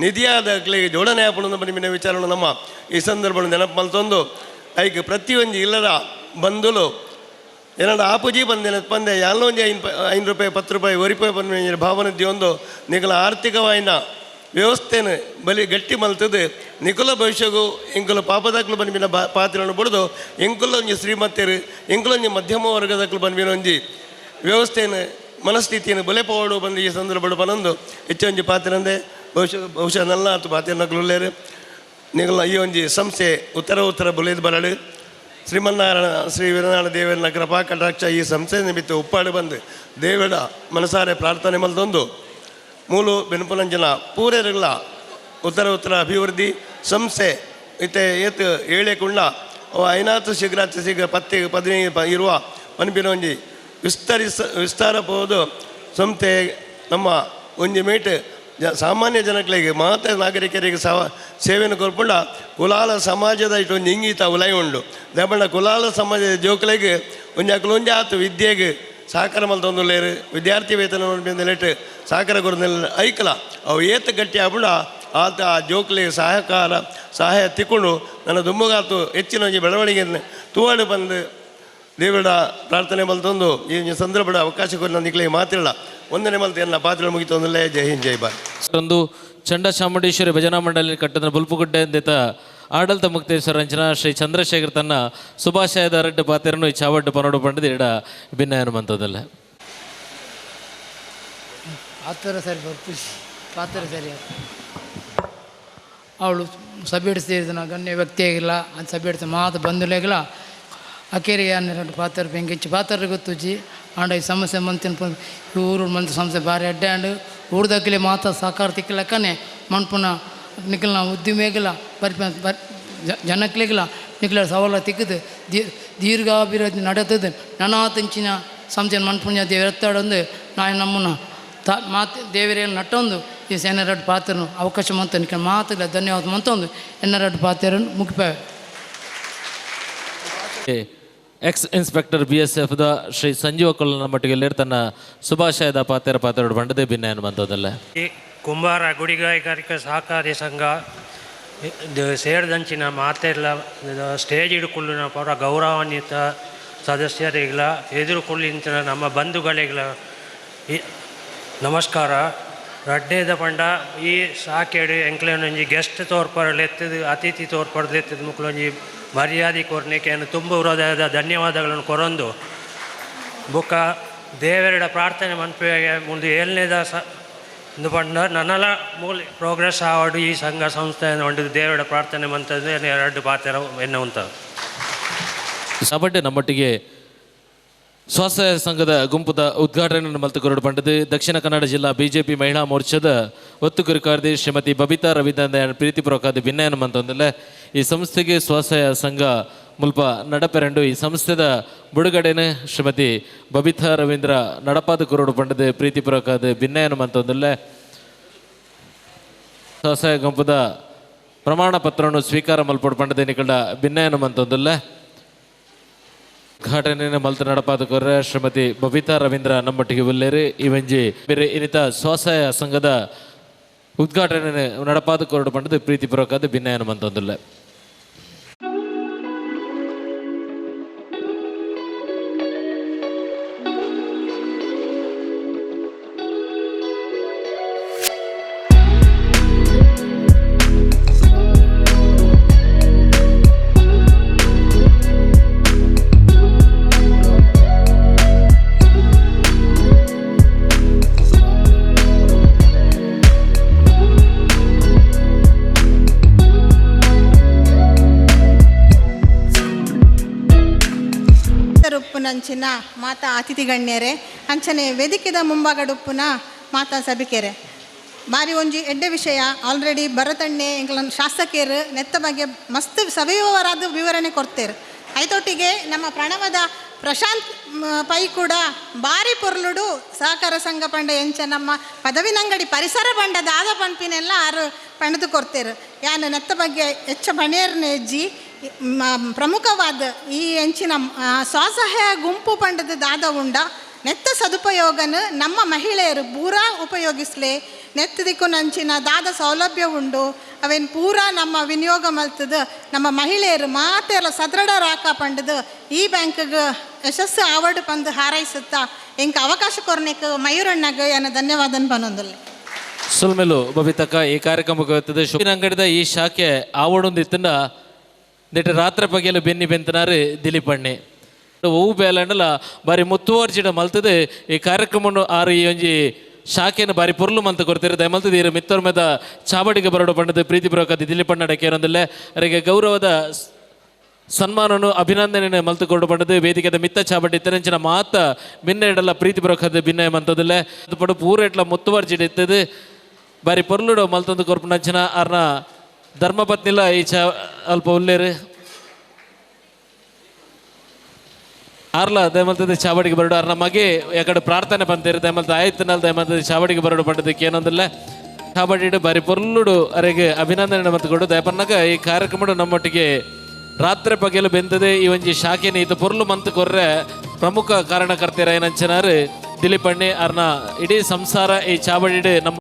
ನಿಧಿಯಾದಕ್ಲಿಗೆ ಜೋಡಣೆ ಹಾಪಡು ಬಂದಿನ ವಿಚಾರ ನಮ್ಮ ಈ ಸಂದರ್ಭ ನೆನಪು ಮಲ್ತೊಂದು ಐಕೆ ಪ್ರತಿಯೊಂದು ಇಲ್ಲದ ಬಂಧುಲು ಏನಾದ್ರು ಆಪುಜಿ ಬಂದೆ ಎಲ್ಲ ಒಂದು 5 ರೂಪಾಯಿ 10 ರೂಪಾಯಿ 1 ರೂಪಾಯಿ ಬಂದ ಭಾವನೆ ಒಂದು ನಿಖಲ ಆರ್ಥಿಕವಾಯಿನ ವ್ಯವಸ್ಥೆನ ಬಲಿ ಗಟ್ಟಿ ಮಲ್ತದೆ ನಿಖಲ ಭವಿಷ್ಯಗೂ ಎಂಕುಲು ಪಾಪದಾಕ್ಲು ಬಂದ್ಬಿನ ಪಾತ್ರವನ್ನು ಬಿಡ್ದು ಎಂಕುಲೊಂಜಿ ಶ್ರೀಮಂತರು ಎಂಕುಲೊಂಜಿ ಮಧ್ಯಮ ವರ್ಗದಾಕ್ಲು ಬಂದ್ಬಿನ ಒಂಜಿ ವ್ಯವಸ್ಥೆಯನ್ನು ಮನಸ್ಥಿತಿಯನ್ನು ಬಲೆ ಪೋಡು ಬಂದು ಈ ಸಂದರ್ಭ ಬಂದು ಹೆಚ್ಚೊಂಜಿ ಪಾತ್ರಂದೆ ಬಹುಶಃ ನಲ್ಲ ಅಥವಾ ಪಾತ್ರನಕ್ಲುಳ್ಳೇರು ನಿಖಲ ಈ ಒಂಜಿ ಸಂಸ್ಥೆ ಉತ್ತರ ಬುಲೇದು ಬರಡು ಶ್ರೀಮನ್ನಾರಾಯಣ ಶ್ರೀ ವೀರನಾರಾಯಣ ದೇವರ ಕೃಪಾ ಕಟಾಕ್ಷ ಈ ಸಂಸ್ಥೆ ನಿಮಿತ್ತ ಉಪ್ಪಾಡು ಬಂದು ದೇವರ ಮನಸಾರೆ ಪ್ರಾರ್ಥನೆ ಮಲ್ತೊಂದು ಮೂಲು ಬೆನ್ಪುನಂಜನ ಪೂರೈರಗಳ ಉತ್ತರ ಅಭಿವೃದ್ಧಿ ಸಂಸ್ಥೆ ಇತ್ತೆ ಏತ್ ಏಳೆಕುಂಡ ಅವು ಐನಾತು ಶೀಘ್ರ 10-15 ಇರುವ ಪನ್ಪಿನ ಒಂಜಿ ವಿಸ್ತಾರ ಪೋದು ಸಂಸ್ಥೆ ನಮ್ಮ ಒಂಜಿ ಮೀಟ್ ಸಾಮಾನ್ಯ ಜನಗಳಿಗೆ ಮಹತ ನಾಗರಿಕರಿಗೆ ಸೇವೆಯನ್ನು ಕೊರ್ಪುಂಡ ಕುಲಾಲ ಸಮಾಜದ ಇಟ್ಟೊಂದು ಇಂಗಿತ ಉಲಯ ಉಂಡು ದಬ್ಬಣ್ಣ ಕುಲಾಲ ಸಮಾಜದ ಜೋಕುಲೆಗೆ ಒಂಜಿ ಆತು ವಿದ್ಯೆಗೆ ಸಹಕಾರ ಮಲ್ತೊಂದುಲ್ಲೇರು ವಿದ್ಯಾರ್ಥಿ ವೇತನ ಲೆಟ್ ಸಹಕಾರ ಕೊರನೆಲ್ಲ ಐಕಲ ಅವು ಏತ ಗಟ್ಟಿ ಆಗ್ಬಿಡ ಆತ ಆ ಜೋಕ್ಲಿಗೆ ಸಹಾಯ ತಿಕ್ಕೊಂಡು ನನ್ನ ದುಮ್ಮಗಾತು ಹೆಚ್ಚಿನ ಬೆಳವಣಿಗೆ ತೂವಾಡು ಬಂದು ದೇವರ ಪ್ರಾರ್ಥನೆ ಮಲ್ತೊಂದು ಈ ಸಂದರ್ಭದ ಅವಕಾಶ ಕೊಟ್ಟು ನನ್ನ ನಿಕ್ಲಿಗೆ ಮಾತಿಲ್ಲ ಒಂದನೇ ಮಲ್ತ ಎಲ್ಲ ಪಾತ್ರ ಮುಗಿತೊಂದಲ್ಲೇ ಜೈ ಹಿಂದ್ ಜೈ ಭಾರತ್ ಒಂದು ಚಂಡ ಚಾಮುಂಡೇಶ್ವರಿ ಭಜನಾ ಮಂಡಳಿ ಕಟ್ಟದ ಬುಲ್ಪುಗುಡ್ಡೆ ಎಂದೇತ ಆಡಳಿತ ಮುಕ್ತೇಶ್ವರ ಅಂಚನಾ ಶ್ರೀ ಚಂದ್ರಶೇಖರ್ ತನ್ನ ಶುಭಾಶಯದ ಅರಡ್ಡು ಪಾತ್ರನು ಈ ಚಾವಡ್ಡು ಪನೋಡು ಪಂಡದು ಇಡ ಭಿನ್ನ ಹನುಮಂತದಲ್ಲ ಪಾತ್ರ ಸರಿ ಅವಳು ಸಭೆಡ್ ಸೇರಿದ ಗಣ್ಯ ವ್ಯಕ್ತಿಯಾಗಿಲ್ಲ ಅದು ಸಭೆಡ್ಸ ಮಾತು ಬಂಧುಲೇಗಿಲ್ಲ ಅಕೇರಿಗೆ ಎರಡು ಪಾತ್ರ ಬೆಂಗಿಚ್ಚಿ ಪಾತ್ರ ಗೊತ್ತುಜಿ ಆಂಡ ಈ ಸಮಸ್ಯೆ ಮಂತಿನ ಊರು ಮಂತ್ ಸಮಸ್ಯೆ ಭಾರಿ ಅಡ್ಡಾಂಡು ಊರ್ದಕ್ಕಿಲೆ ಮಾತಾ ಸಹಕಾರ ತಿಕ್ಕಲಕ್ಕನೆ ಮನ್ಪುನ ನಿಖಲ್ನ ಉದ್ಯಮಿಗಿಲ್ಲ ಬರಿ ಜನಕ್ಲಿಗಿಲ್ಲ ನಿಖಲ ಸವಾಲ ತಿಕ್ಕದು ದೀರ್ಘಾಭಿವೃದ್ಧಿ ನಡೆತದೆ ನನಾತಂಚಿನ ಸಂಸ್ಥೆ ಮನ್ಪುಣ್ಯ ದೇವರೆತ್ತಾಡೊಂದು ನಾನು ನಮ್ಮನ್ನು ಮಾತು ದೇವರಲ್ಲಿ ನಟ್ಟೊಂದು ಈ ಎನ್ನರಡು ಪಾತ್ರನು ಅವಕಾಶ ಮಂತ ನಿಖಲ ಮಾತಿಲ್ಲ ಧನ್ಯವಾದ ಮಂತೊಂದು ಎನ್ನರಡು ಪಾತ್ರನು ಮುಗಿಪಾವೆ ಎಕ್ಸ್ ಇನ್ಸ್ಪೆಕ್ಟರ್ BSF ದ ಶ್ರೀ ಸಂಜೀವ ಕೊಲ್ಲನ ಮಟ್ಟಿಗೆ ತನ್ನ ಶುಭಾಶಯದ ಪಾತ್ರ ಬಂಡದೆ ಭಿನ್ನ ಹನುಮಂತದಲ್ಲ ಈ ಕುಂಬಾರ ಗುಡಿಗಾಯಿಕರಿಕ ಸಹಕಾರಿ ಸಂಘ ಸೇರಿದಂಚಿನ ಮಾತೆಲ್ಲ ಸ್ಟೇಜ್ ಹಿಡ್ಕೊಳ್ಳಿನ ಪರ ಗೌರವಾನ್ವಿತ ಸದಸ್ಯರಿಗಳ ಎದುರುಕೊಳ್ಳಿಂತ ನಮ್ಮ ಬಂಧುಗಳಿಗಳ ನಮಸ್ಕಾರ ರಡ್ಡೇದ ಪಂಡ ಈ ಸಾಕೇಡು ಎಂಕ್ಲೊಂಜಿ ಗೆಸ್ಟ್ ತೋರ್ಪರಲೆತ್ತದು ಅತಿಥಿ ತೋರ್ಪರಲೆತ್ತದು ಮುಕ್ಲೊಂಜಿ ಮರ್ಯಾದೆ ಕೊರ್ನಿಕೆಯನ್ನು ತುಂಬ ಹೃದಯದ ಧನ್ಯವಾದಗಳನ್ನು ಕೊರೊಂದು ಬೊಕ್ಕ ದೇವರ ಪ್ರಾರ್ಥನೆ ಮನ್ಪೆಗೆ ಮುಂದೆ 7ನೇದ ಒಂದು ಪಂಡ ನನ್ನಲ ಮೂಲ ಪ್ರೋಗ್ರೆಸ್ ಆವಡು ಈ ಸಂಘ ಸಂಸ್ಥೆಯನ್ನು ಹೊಂದಿದ್ದು ದೇವರ ಪ್ರಾರ್ಥನೆ ಮಂತದ್ದು ಎರಡು ಪಾತ್ರ ಎನ್ನುವಂಥ ಸಾಬಡ್ಡೆ ನಮ್ಮೊಟ್ಟಿಗೆ ಸ್ವಸಹಾಯ ಸಂಘದ ಗುಂಪುದ ಉದ್ಘಾಟನೆಯನ್ನು ಮಲ್ತುಕೊರಡು ಪಂಡದು ದಕ್ಷಿಣ ಕನ್ನಡ ಜಿಲ್ಲಾ BJP ಮಹಿಳಾ ಮೋರ್ಚಾದ ಒತ್ತುಗುರಿ ಕಾರ್ಯದರ್ಶಿ ಶ್ರೀಮತಿ ಬಬಿತಾ ರವೀಂದ್ರ ಪ್ರೀತಿಪೂರ್ವಕವಾದ ಭಿನ್ನಯನ ಮಂತಂದಲ್ಲ ಈ ಸಂಸ್ಥೆಗೆ ಸ್ವಸಹಾಯ ಸಂಘ ಮುಲ್ಪ ನಡಪೆರಂಡು ಈ ಸಂಸ್ಥೆದ ಬುಡುಗಡೆನ ಶ್ರೀಮತಿ ಬಬಿತಾ ರವೀಂದ್ರ ನಡಪಾದ ಕೊರಡು ಪಂಡದು ಪ್ರೀತಿಪೂರ್ವಕವಾದ ಭಿನ್ನಯನ ಮಂತಂದಲ್ಲ ಸ್ವಸಹಾಯ ಗುಂಪುದ ಪ್ರಮಾಣ ಪತ್ರವನ್ನು ಸ್ವೀಕಾರ ಮಲ್ಪಡು ಪಂಡದೆ ನಿಕಂಡ ಭಿನ್ನಯನ ಮಂತಂದಲ್ಲ ಉದ್ಘಾಟನೆ ಮಲ್ತ ನಡಪಾದಕೊರ ಶ್ರೀಮತಿ ಬಬಿತಾ ರವೀಂದ್ರ ನಮ್ಮೊಟ್ಟಿಗೆ ಉಲ್ಲೇರಿ ಈ ವಂಜಿ ಬೇರೆ ಇನ್ನಿತ ಸ್ವಸಹಾಯ ಸಂಘದ ಉದ್ಘಾಟನೆ ನಡಪಾದಕೊರಡು ಪಂಡದು ಪ್ರೀತಿಪೂರ್ವಕವಾದ ಭಿನ್ನಯನ ಮಂತಂದಲ್ಲ ಉಪ್ಪುನಂಚಿನ ಮಾತಾ ಅತಿಥಿ ಗಣ್ಯರೇ ಅಂಚನೆ ವೇದಿಕೆದ ಮುಂಭಾಗಡುಪ್ಪುನ ಮಾತಾ ಸಭಿಕೆರೆ ಬಾರಿ ಒಂಜಿ ಎಡ್ಡೆ ವಿಷಯ ಆಲ್ರೆಡಿ ಭರತಣ್ಣೆ ಎಂಕ್ಲ ಶಾಸಕರು ನೆತ್ತ ಬಗ್ಗೆ ಮಸ್ತ್ ಸವಿವರಾದ ವಿವರಣೆ ಕೊಡ್ತೇರು ಐತೊಟ್ಟಿಗೆ ನಮ್ಮ ಪ್ರಣವದ ಪ್ರಶಾಂತ್ ಪೈ ಕೂಡ ಬಾರಿ ಪೊರ್ಲುಡು ಸಹಕಾರ ಸಂಘ ಪಂಡ ಎಂಚ ನಮ್ಮ ಪದವಿನಂಗಡಿ ಪರಿಸರ ಪಂಡದ ಆದ ಪಂಪಿನೆಲ್ಲ ಆರು ಪಣದು ಕೊಡ್ತೇರು ಯಾನು ನೆತ್ತ ಬಗ್ಗೆ ಹೆಚ್ಚ ಪಣಿಯರ್ನ ಹೆಜ್ಜಿ ಪ್ರಮುಖವಾದ ಈ ಎಂಚಿನ ಸ್ವಸಹಾಯ ಗುಂಪು ಪಂಡದ ದಾದ ಉಂಡ ನೆತ್ತ ಸದುಪಯೋಗನ ನಮ್ಮ ಮಹಿಳೆಯರು ಪೂರಾ ಉಪಯೋಗಿಸ್ಲೆ ನೆತ್ತದಿಕ್ಕು ನಂಚಿನ ದಾದ ಸೌಲಭ್ಯ ಉಂಡು ಅವೇನು ಪೂರಾ ನಮ್ಮ ವಿನಿಯೋಗ ಮಲ್ತದ ನಮ್ಮ ಮಹಿಳೆಯರು ಮಾತೆಲ್ಲ ಸದೃಢರಾಕ ಪಂಡದು ಈ ಬ್ಯಾಂಕ್ಗೆ ಯಶಸ್ಸು ಆವರ್ಡ್ ಬಂದು ಹಾರೈಸುತ್ತಾ ಎಂಕ ಅವಕಾಶ ಕೊರ್ನೆಕ್ ಮಯೂರಣ್ಣಗೆ ಏನ ಧನ್ಯವಾದನ ಪನೊಂದಲ್ಲ ಸುಲ್ಮೆಲು ಬಬಿತಕ್ಕ ಈ ಕಾರ್ಯಕ್ರಮಕ್ಕೆ ಹೋಗ್ತದೆ ಅಂಗಡಿದ ಈ ಶಾಖೆ ಆವಡೊಂದಿತ್ತಂಡ ನೆಟ್ಟು ರಾತ್ರಿ ಪಗೆಲು ಬೆನ್ನಿ ಬೆಂತನಾರು ದಿಲೀಪಣ್ಣೆ ಹೂವು ಬೇಲಂಡಲ ಬಾರಿ ಮುತ್ತುವರ್ಜಿಡ ಮಲ್ತದೆ ಈ ಕಾರ್ಯಕ್ರಮವನ್ನು ಆರು ಈ ಒಂಜಿ ಶಾಖೆಯನ್ನು ಬಾರಿ ಪೊರ್ಲು ಮಂತ ಕೊಡ್ತಾರೆ ದಯಮಲ್ತದ ಇರು ಮಿತ್ತೋರ್ ಮೇದ ಚಾವಡಿಗೆ ಬರೋಡು ಪಂಡದ ಪ್ರೀತಿ ಬರೋಕದ್ದು ದಿಲೀಪಣ್ಣಡಕ್ಕೆ ಏನೊಂದಿಲ್ಲ ಅವರಿಗೆ ಗೌರವದ ಸನ್ಮಾನನು ಅಭಿನಂದನೆ ಮಲ್ತು ಕೊಡು ಪಂಡದು ವೇದಿಕೆದ ಮಿತ್ತ ಚಾವಡಿ ಇತ್ತನೆಂಚಿನ ಮಾತ ಭಿನ್ನ ಇಡಲ್ಲ ಪ್ರೀತಿ ಬರೋಕದ್ದು ಭಿನ್ನ ಮಂತದಿಲ್ಲ ಅದು ಪಡು ಪೂರ ಇಟ್ಲ ಮುತ್ತುವರ್ಜಿಡ ಇತ್ತದು ಬಾರಿ ಪೊರ್ಲುಡು ಮಲ್ತೊಂದು ಕೊರ್ಪುನಂಚಿನ ಅವ್ರನ್ನ ಧರ್ಮಪತ್ನಿಲ್ಲ ಈ ಅಲ್ಪ ಉಲ್ಲೇರು ಆರ್ಲ ದಯಮಲ್ತದ ಚಾವಡಿಗೆ ಬರಡು ಅವ್ರನ್ನ ಮಗೆ ಯಾಕಡೆ ಪ್ರಾರ್ಥನೆ ಬಂತೀರಿ ದಯಮಲ್ತ ಆಯ್ತನಲ್ಲ ದಯಮಲ್ತದ ಚಾವಡಿಗೆ ಬರಡು ಪಂಡದಕ್ಕೆ ಏನೊಂದಿಲ್ಲ ಚಾವಡಿ ಬಾರಿ ಪೊರ್ಲುಡು ಅವರಿಗೆ ಅಭಿನಂದನೆ ಮತ್ತು ಕೊಡು ದಯಪನ್ನಾಗ ಈ ಕಾರ್ಯಕ್ರಮ ನಮ್ಮೊಟ್ಟಿಗೆ ರಾತ್ರಿ ಪಗೆಲು ಬೆಂದದೆ ಈ ಒಂಜಿ ಶಾಖೆನ ಇದು ಪೊರ್ಲು ಮಂತ್ ಕೊರ್ರೆ ಪ್ರಮುಖ ಕಾರಣಕರ್ತರ ಏನಂಚನಾರು ದಿಲೀಪಣ್ಣಿ ಅವ್ರನ್ನ ಇಡೀ ಸಂಸಾರ ಈ ಚಾವಡಿ ನಮ್ಮ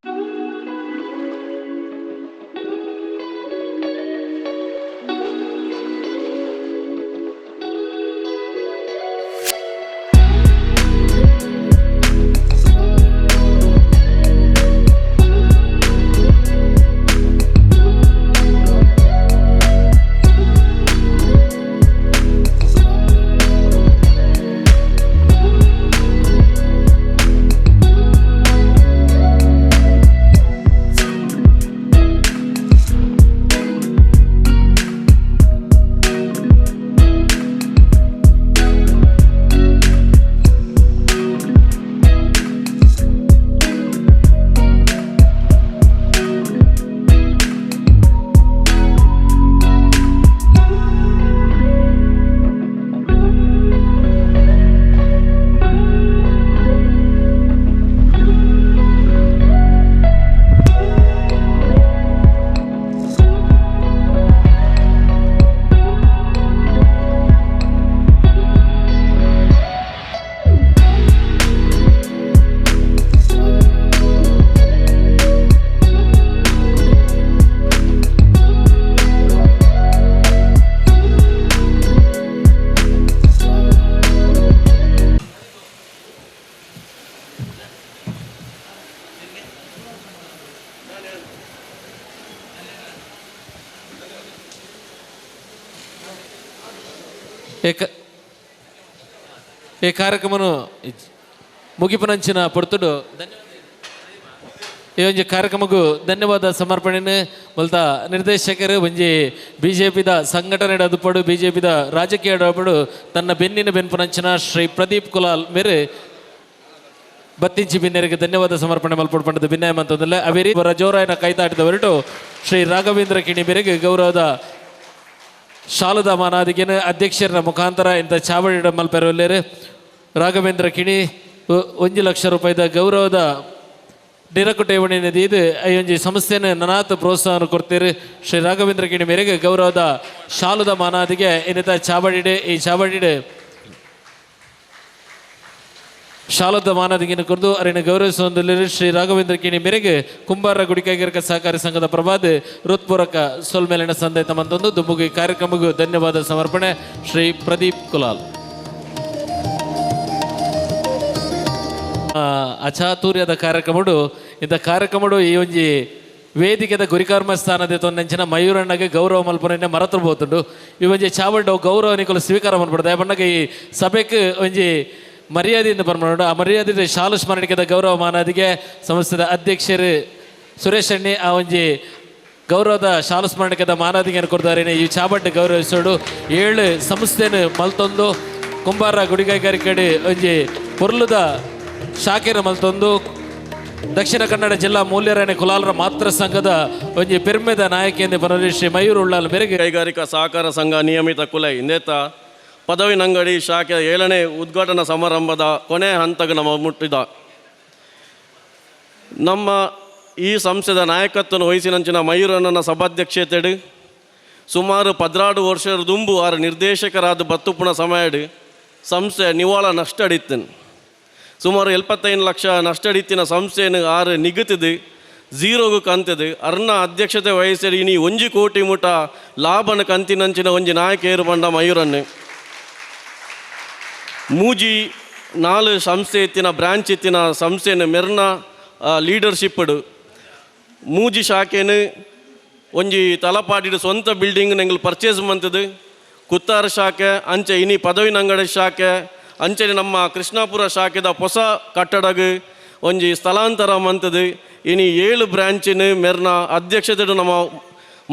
ಈ ಕಾರ್ಯಕ್ರಮನು ಮುಗಿಪುನಂಚಿನ ಪೊರ್ತುಡು ಈ ಒಂಜಿ ಕಾರ್ಯಕ್ರಮಕ್ಕೂ ಧನ್ಯವಾದ ಸಮರ್ಪಣೆಯನ್ನು ಮಲ್ತ ನಿರ್ದೇಶಕರು ಒಂಜಿ ಬಿಜೆಪಿದ ಸಂಘಟನೆ ಅದುಪಡು ಬಿಜೆಪಿದ ರಾಜಕೀಯ ಅಡುಪಡು ತನ್ನ ಬೆನ್ನಿನ ಬೆನ್ಪುನಂಚಿನ ಶ್ರೀ ಪ್ರದೀಪ್ ಕುಲಾಲ್ ಮೇರೆ ಬತ್ತಿಂಚಿ ಬಿನ್ನರಿಗೆ ಧನ್ಯವಾದ ಸಮರ್ಪಣೆ ಮಲ್ಪಡು ಪಂಡದ ಭಿನ್ನಾಯ ಮಂತಂದಲ್ಲ ಅವೇರಿ ಜೋರಾಯನ ಕೈತಾಟಿದ ಹೊರಟು ಶ್ರೀ ರಾಘವೇಂದ್ರ ಕಿಣಿ ಮೇರೆಗೆ ಗೌರವದ ಶಾಲದ ಮಾನಾದಿಗೆನ ಅಧ್ಯಕ್ಷರ ಮುಖಾಂತರ ಇಂಥ ಚಾವಡಿ ಮಲ್ಪೆರವಲ್ಲೇರು ರಾಘವೇಂದ್ರ ಕಿಣಿ 1 ಲಕ್ಷ ರೂಪಾಯಿದ ಗೌರವದ ನಿರಕು ಠೇವಣಿ ನಿಧಿ ಇದು ಈ ಒಂಜಿ ಸಂಸ್ಥೆಯನ್ನು ನನಾತ್ ಪ್ರೋತ್ಸಾಹ ಕೊಡ್ತೀರಿ ಶ್ರೀ ರಾಘವೇಂದ್ರ ಕಿಣಿ ಮೇರೆಗೆ ಗೌರವದ ಶಾಲದ ಮಾನಾದಿಗೆ ಇನ್ನಿತ ಚಾವಡಿ ಈ ಚಾವಡಿ ಶಾಲದ ಮಾನದಿಗಿನ ಕುರಿತು ಅರಿನ ಗೌರವಿಸುವಂದಲ್ಲಿ ಶ್ರೀ ರಾಘವೇಂದ್ರ ಕಿಣಿ ಮೇರೆಗೆ ಕುಂಬಾರ ಗುಡಿಕೈಗಾರಿಕಾ ಸಹಕಾರಿ ಸಂಘದ ಪ್ರಭಾದ ಹೃತ್ಪೂರ್ವಕ ಸೋಲ್ಮೇಲಿನ ಸಂದೇತ ಮಂತೊಂದು ದುಂಬುಗಿ ಕಾರ್ಯಕ್ರಮಕ್ಕೂ ಧನ್ಯವಾದ ಸಮರ್ಪಣೆ ಶ್ರೀ ಪ್ರದೀಪ್ ಕುಲಾಲ್. ಅಚಾತುರ್ಯದ ಕಾರ್ಯಕ್ರಮಡು ಇಂಥ ಕಾರ್ಯಕ್ರಮಡು ಈ ಒಂಜಿ ವೇದಿಕೆದ ಗುರಿಕರ್ಮ ಸ್ಥಾನದ ತೊಂದೆಂಚಿನ ಮಯೂರಣ್ಣಗೆ ಗೌರವ ಮಲ್ಪನೆ ಮರತಿರ್ಬೋದುಂಡು ಈ ಒಂಜಿ ಚಾವಡಿ ಗೌರವ ನಿಕಲು ಸ್ವೀಕಾರ ಮಾಡ್ಬಿಡ್ದೆ ಬಣ್ಣಗೆ ಈ ಸಭೆಗೆ ಒಂಜಿ ಮರ್ಯಾದೆಯಿಂದ ಬರ್ಮಾಡು ಆ ಮರ್ಯಾದೆ ಶಾಲು ಸ್ಮರಣಿಕೆದ ಗೌರವ ಮಾನದಿಗೆ ಸಂಸ್ಥೆದ ಅಧ್ಯಕ್ಷರು ಸುರೇಶ್ ಅಣ್ಣಿ ಆ ಒಂಜಿ ಗೌರವದ ಶಾಲು ಸ್ಮರಣಿಕೆದ ಮಾನದಿಗೆ ಕೊಡ್ತಾರೆ ಈ ಚಾವಡಿ ಗೌರವಿಸೋಡು 7 ಸಂಸ್ಥೆಯನ್ನು ಮಲ್ತೊಂದು ಕುಂಬಾರ ಗುಡಿಕೈಗಾರಿಕೆ ಒಂಜಿ ಪೊರ್ಲುದ ಶಾಖೆನ ಮಲ್ತೊಂದು ದಕ್ಷಿಣ ಕನ್ನಡ ಜಿಲ್ಲಾ ಮೂಲ್ಯರಾಣಿ ಕುಲಾಲರ ಮಾತೃ ಸಂಘದ ಒಂಜಿ ಪೆರ್ಮೆದ ನಾಯಕಿಯಿಂದ ಪನರಿ ಶ್ರೀ ಮಯೂರ್ ಉಳ್ಳಾಲ್ ಮೇರೆಗೆ ಕೈಗಾರಿಕಾ ಸಹಕಾರ ಸಂಘ ನಿಯಮಿತ ಕುಲೈ ನೇತ ಪದವಿನಂಗಡಿ ಶಾಖೆ 7ನೇ ಉದ್ಘಾಟನಾ ಸಮಾರಂಭದ ಕೊನೆಯ ಹಂತಕ್ಕೆ ನಮ್ಮ ಮುಟ್ಟಿದ ನಮ್ಮ ಈ ಸಂಸ್ಥೆದ ನಾಯಕತ್ವವನ್ನು ವಹಿಸಿನಂಚಿನ ಮಯೂರಣ್ಣನ ಸಭಾಧ್ಯಕ್ಷತೆಡು ಸುಮಾರು 16 ವರ್ಷದ ದುಂಬು ಆರು ನಿರ್ದೇಶಕರಾದ ಬತ್ತುಪುಣ ಸಮಯಡು ಸಂಸ್ಥೆ ನಿವಾಳ ನಷ್ಟ ಅಡಿತ್ತನು ಸುಮಾರು 75 ಲಕ್ಷ ನಷ್ಟ ಅಡಿತ್ತಿನ ಸಂಸ್ಥೆಯನ್ನು ಆರು ನಿಗತಿದು ಝೀರೋಗು ಕಂತದು ಅರ್ನ ಅಧ್ಯಕ್ಷತೆ ವಹಿಸಿ ಇನಿ 1 ಕೋಟಿ ಮುಟ ಲಾಭನ ಕಂತಿನಂಚಿನ ಒಂಜಿ ನಾಯಕ ಏರು ಬಂಡ ಮಯೂರನ್ನು ಮೂಜಿ 4 ಸಂಸ್ಥೆ ಎತ್ತಿನ ಬ್ರಾಂಚ್ ಎತ್ತಿನ ಸಂಸ್ಥೆಯನ್ನು ಮೆರ್ನ ಲೀಡರ್ಶಿಪ್ಡು ಮೂಜಿ ಶಾಖೆನು ಒಂಜಿ ತಲಪಾಡಿಡು ಸ್ವಂತ ಬಿಲ್ಡಿಂಗ್ ನಂಗೆ ಪರ್ಚೇಸ್ ಮಂತದು ಕುತ್ತಾರ ಶಾಖೆ ಅಂಚೆ ಇನಿ ಪದವಿನಂಗಡಿ ಶಾಖೆ ಅಂಚನೆ ನಮ್ಮ ಕೃಷ್ಣಾಪುರ ಶಾಖೆದ ಹೊಸ ಕಟ್ಟಡಗೆ ಒಂಜಿ ಸ್ಥಳಾಂತರ ಮಂತದು ಇನಿ 7 ಬ್ರ್ಯಾಂಚಿನ ಮೆರ್ನ ಅಧ್ಯಕ್ಷತೆಡು ನಮ್ಮ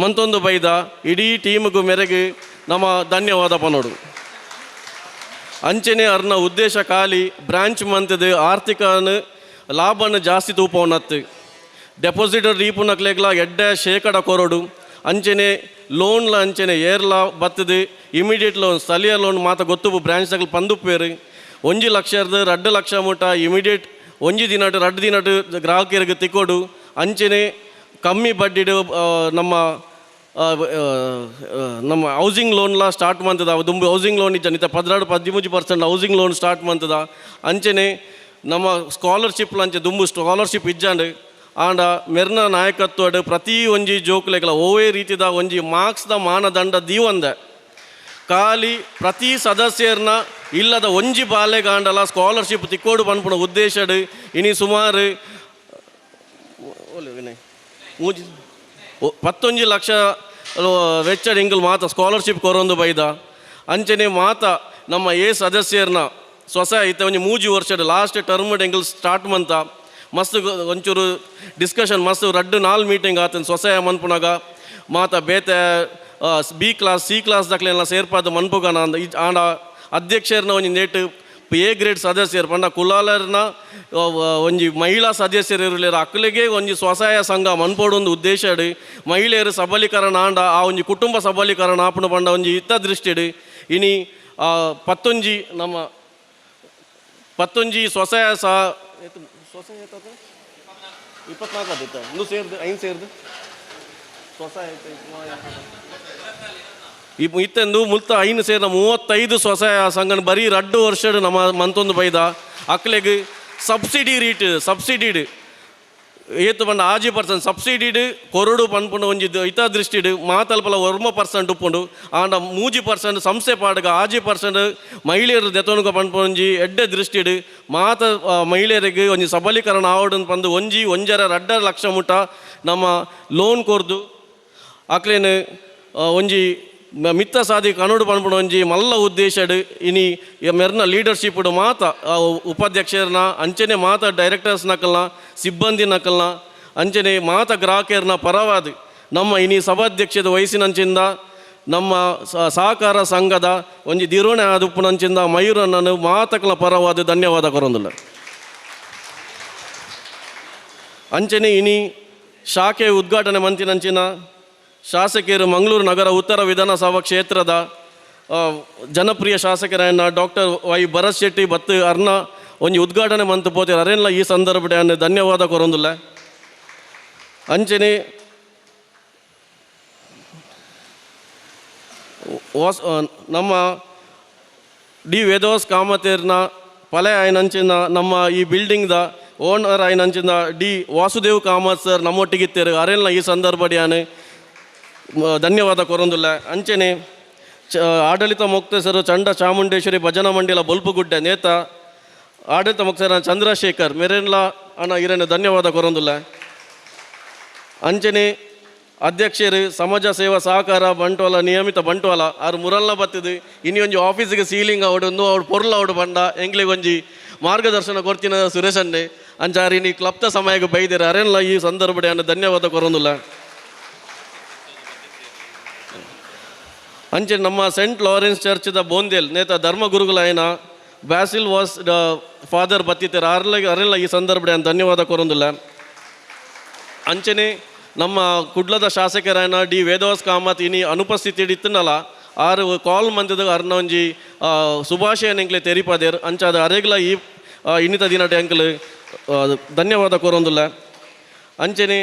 ಮಂತೊಂದು ಬೈದ ಇಡೀ ಟೀಮ್ಗೂ ಮೆರೆಗೆ ನಮ್ಮ ಧನ್ಯವಾದ ಪನೋಡು ಅಂಚನೆ ಅರ್ನ ಉದ್ದೇಶ ಖಾಲಿ ಬ್ರಾಂಚ್ ಮಂತದು ಆರ್ಥಿಕನ ಲಾಭನ ಜಾಸ್ತಿ ತೂಪವನತ್ತು ಡೆಪಾಸಿಟರ್ ರೀಪುನಕ್ಲೆಗ್ಲ 2% ಕೊರಡು ಅಂಚನೆ ಲೋನ್ಲ ಅಂಚನೆ ಏರ್ಲ ಬತ್ತದು ಇಮಿಡಿಯೇಟ್ ಲೋನ್ ಸ್ಥಳೀಯ ಲೋನ್ ಮಾತ ಗೊತ್ತು ಬ್ರಾಂಚ್ದಾಗ ಪಂದುಪ್ಪೇರು 1 ಲಕ್ಷದ 2 ಲಕ್ಷ ಮುಟ ಇಮಿಡಿಯೇಟ್ 1 ದಿನ 2 ದಿನ ಗ್ರಾಹಕರಿಗೆ ತಿಕ್ಕೋಡು ಅಂಚನೆ ಕಮ್ಮಿ ಬಡ್ಡಿಡು ನಮ್ಮ ಹೌಸಿಂಗ್ ಲೋನ್ಲ ಸ್ಟಾರ್ಟ್ ಮಂತದ ದುಂಬು ಹೌಸಿಂಗ್ ಲೋನ್ ಇಜ್ಜ ನಿತ 13% ಹೌಸಿಂಗ್ ಲೋನ್ ಸ್ಟಾರ್ಟ್ ಮಂತದ ಅಂಚನೆ ನಮ್ಮ ಸ್ಕಾಲರ್ಶಿಪ್ಲ ಅಂಚೆ ದುಂಬು ಸ್ಕಾಲರ್ಶಿಪ್ ಇಜ್ಜಂಡು ಆಂಡ ಮೆರ್ನ ನಾಯಕತ್ವಡು ಪ್ರತಿ ಒಂಜಿ ಜೋಕ್ಲೆಗ್ಲ ಓವೇ ರೀತಿದ ಒಂಜಿ ಮಾರ್ಕ್ಸ್ದ ಮಾನದಂಡ ದೀವಂದೆ ಖಾಲಿ ಪ್ರತಿ ಸದಸ್ಯರನ್ನ ಇಲ್ಲದ ಒಂಜಿ ಬಾಲೆಗಾಂಡಲ ಸ್ಕಾಲರ್ಶಿಪ್ ತಿಕ್ಕೋಡು ಪನ್ಪುಣ ಉದ್ದೇಶಡು ಇನಿ ಸುಮಾರು 11 ಲಕ್ಷ ವೆಚ್ಚ ಇಂಗಲ್ ಮಾತ ಸ್ಕಾಲರ್ಶಿಪ್ ಕೊರೊಂದು ಬೈದ ಅಂಚನೆ ಮಾತ ನಮ್ಮ ಸದಸ್ಯರನ್ನ ಸ್ವಸಹಾಯ ಇತ್ತ ಒಂಜಿ 3 ವರ್ಷದ ಲಾಸ್ಟ್ ಟರ್ಮ್ ಎಂಗಲ್ ಸ್ಟಾರ್ಟ್ ಮಂತ ಮಸ್ತ್ ಒಂಚೂರು ಡಿಸ್ಕಷನ್ ಮಸ್ತ್ 2-4 ಮೀಟಿಂಗ್ ಆತನ ಸ್ವಸಹಾಯ ಮನ್ಪುನಾಗ ಮಾತ ಬೇತೆ B ಕ್ಲಾಸ್ C ಕ್ಲಾಸ್ ದಾಖಲೆಲ್ಲ ಸೇರ್ಪಾದ ಮನ್ಪುಗನ ಆಂಡ ಅಧ್ಯಕ್ಷರನ್ನ ಒಂಜಿ ನೇಟ್ A ಗ್ರೇಡ್ ಸದಸ್ಯರು ಪಂಡ ಕುಲಾಲರ್ನ ಒಂಜಿ ಮಹಿಳಾ ಸದಸ್ಯರು ಇರಲಿರ ಅಕ್ಕಲಿಗೆ ಒಂಜಿ ಸ್ವಸಹಾಯ ಸಂಘ ಮನ್ಪೋಡೊಂದು ಉದ್ದೇಶಡು ಮಹಿಳೆಯರು ಸಬಲೀಕರಣ ಆಂಡ ಆ ಒಂಜಿ ಕುಟುಂಬ ಸಬಲೀಕರಣ ಆಪಣ ಪಂಡ ಒಂಜಿ ಹಿತ ದೃಷ್ಟಿಡು ಇನಿ 11 ನಮ್ಮ 11 ಸ್ವಸಹಾಯ ಸ್ವಸಹಾಯ 24 ಆದಿತ್ತ ಇನ್ನು ಸೇರ್ದು 5 ಸೇರ್ದು ಸ್ವಸಹಾಯ ಇತ್ತೆಂದು ಮುಲ್ತ 5 ಸೇರಿದ 35 ಸ್ವಸಹಾಯ ಸಂಘನ ಬರೀ 2 ವರ್ಷದ ನಮ್ಮ ಮಂತೊಂದು ಬೈದ ಅಕ್ಲೆಗೆ ಸಬ್ಸಿಡಿಡ್ ಏತು ಬಂಡ 10% ಸಬ್ಸಿಡಿಡ್ ಕೊರಡು ಪನ್ಪುಂಡು ಒಂಜಿ ಹಿತ ದೃಷ್ಟಿಡು ಮಾತಲ್ಪಲ 1% ಉಪ್ಪುಂಡು ಆಂಡ 3% ಸಂಸ್ಥೆ ಪಾಡ್ಗ 10% ಮಹಿಳೆಯರು ದೆತೊನುಗ ಪನ್ಪುಂಡು ಒಂಜಿ ಎಡ್ಡೆ ದೃಷ್ಟಿಡು ಮಾತ ಮಹಿಳೆಯರಿಗೆ ಒಂಜಿ ಸಬಲೀಕರಣ ಆವಡನ್ನು ಪಂದು 1.5-2 ಲಕ್ಷ ಮುಟ ನಮ್ಮ ಲೋನ್ ಕೊರ್ದು ಅಕ್ಲೇನು ಒಂಜಿ ಮಿತ್ತ ಸಾಧಿ ಕನ್ನಡ ಪನ್ಪುಣ ಒಂಜಿ ಮಲ್ಲ ಉದ್ದೇಶಡು ಇನಿ ಮೆರ್ನ ಲೀಡರ್ಶಿಪ್ಡು ಮಾತ ಉಪಾಧ್ಯಕ್ಷರನ್ನ ಅಂಚನೆ ಮಾತ ಡೈರೆಕ್ಟರ್ಸ್ ನಕಲ್ನ ಸಿಬ್ಬಂದಿ ನಕಲ್ನ ಅಂಚನೆ ಮಾತ ಗ್ರಾಹಕರನ್ನ ಪರವಾದ ನಮ್ಮ ಇನಿ ಸಭಾಧ್ಯಕ್ಷದ ವಯಸ್ಸಿನಂಚಿಂದ ನಮ್ಮ ಸಹಕಾರ ಸಂಘದ ಒಂಜಿ ದಿರೋಣೆ ಆದುಪ್ಪುನಂಚಿಂದ ಮಯೂರಣ್ಣನು ಮಾತಕಲ ಪರವಾದ ಧನ್ಯವಾದ ಕೊರೊಂದುಲ್ಲ ಅಂಚನೆ ಇನಿ ಶಾಖೆ ಉದ್ಘಾಟನೆ ಮಂತಿನಂಚಿನ ಶಾಸಕಿಯರು ಮಂಗಳೂರು ನಗರ ಉತ್ತರ ವಿಧಾನಸಭಾ ಕ್ಷೇತ್ರದ ಜನಪ್ರಿಯ ಶಾಸಕರನ್ನ ಡಾಕ್ಟರ್ ವೈ ಭರತ್ ಶೆಟ್ಟಿ ಬತ್ತು ಅರ್ನ ಒಂಜಿ ಉದ್ಘಾಟನೆ ಮಂತು ಪೋತಿರು ಅರೆಲ್ಲ ಈ ಸಂದರ್ಭಡೆ ಅನ್ನ ಧನ್ಯವಾದ ಕೊರೊಂದುಲ್ಲ ಅಂಚನೆ ನಮ್ಮ ಡಿ ವೇದವಾಸ್ ಕಾಮತೇರ್ನ ಪಲೆ ಆಯ್ನಂಚಿನ ನಮ್ಮ ಈ ಬಿಲ್ಡಿಂಗ್ದ ಓನರ್ ಆಯ್ನಂಚಿನ ಡಿ ವಾಸುದೇವ್ ಕಾಮತ್ ಸರ್ ನಮ್ಮೊಟ್ಟಿಗಿತ್ತೇರು ಅರೆಲ್ಲ ಈ ಸಂದರ್ಭಡಿಯಾನೆ ಧನ್ಯವಾದ ಕೊರೊಂದುಲ್ಲ ಅಂಚನೆ ಆಡಳಿತ ಮುಕ್ತೇಸರು ಚಂಡ ಚಾಮುಂಡೇಶ್ವರಿ ಭಜನಾ ಮಂಡಲ ಬೊಲ್ಪುಗುಡ್ಡೆ ನೇತ ಆಡಳಿತ ಮುಕ್ತೇಸರ ಚಂದ್ರಶೇಖರ್ ಮೆರೆನ್ಲ ಅಣ್ಣ ಇರೇನು ಧನ್ಯವಾದ ಕೊರೊಂದುಲ್ಲ ಅಂಚನೆ ಅಧ್ಯಕ್ಷರು ಸಮಾಜ ಸೇವಾ ಸಹಕಾರ ಬಂಟ್ವಾಳ ನಿಯಮಿತ ಬಂಟ್ವಾಳ ಅವ್ರು ಮುರಲ್ನ ಬತ್ತಿದ್ದು ಇನ್ನು ಒಂಜಿ ಆಫೀಸಿಗೆ ಸೀಲಿಂಗ್ ಅವಡೊಂದು ಅವ್ರು ಪೊರ್ಲು ಅವಡು ಬಂಡ ಎಂಗ್ಲಿಗೆ ಒಂಜಿ ಮಾರ್ಗದರ್ಶನ ಕೊಡ್ತಿನ ಸುರೇಶ್ ಅಂಡೆ ಅಂಚಾರಿ ನೀ ಕ್ಲಬ್ತ ಸಮಯಕ್ಕೆ ಬೈದಿರ ಅರೆಲ್ಲ ಈ ಸಂದರ್ಭಡೆ ಅನ್ನ ಧನ್ಯವಾದ ಕೊರೊಂದುಲ್ಲ ಅಂಚೆ ನಮ್ಮ ಸೆಂಟ್ ಲಾರೆನ್ಸ್ ಚರ್ಚ್ದ ಬೋಂದೇಲ್ ನೇತ ಧರ್ಮಗುರುಗಳಾಯನ ಬ್ಯಾಸಿಲ್ ವಾಸ್ ದ ಫಾದರ್ ಬತ್ತಿತ್ತಾರೆ ಅರೆಲ್ಲ ಈ ಸಂದರ್ಭ ಧನ್ಯವಾದ ಕೊರೊಂದಿಲ್ಲ. ಅಂಚನೆ ನಮ್ಮ ಕುಡ್ಲದ ಶಾಸಕರಾಯನ ಡಿ ವೇದವಾಸ್ ಕಾಮತ್ ಇನಿ ಅನುಪಸ್ಥಿತಿ ಇತ್ತನಲ್ಲ ಆರು ಕಾಲ್ ಮಂದಿದ ಅರ್ನ ಒಂಜಿ ಶುಭಾಶಯ ಎಂಕ್ಲೆ ತೆರಿಪಾದೇರ್ ಅಂಚಾದ ಅರೆಗ್ಲ ಈ ಇನ್ನಿತ ದಿನಟ ಎಂಕ್ಲು ಧನ್ಯವಾದ ಕೊರೊಂದಿಲ್ಲ. ಅಂಚನೆ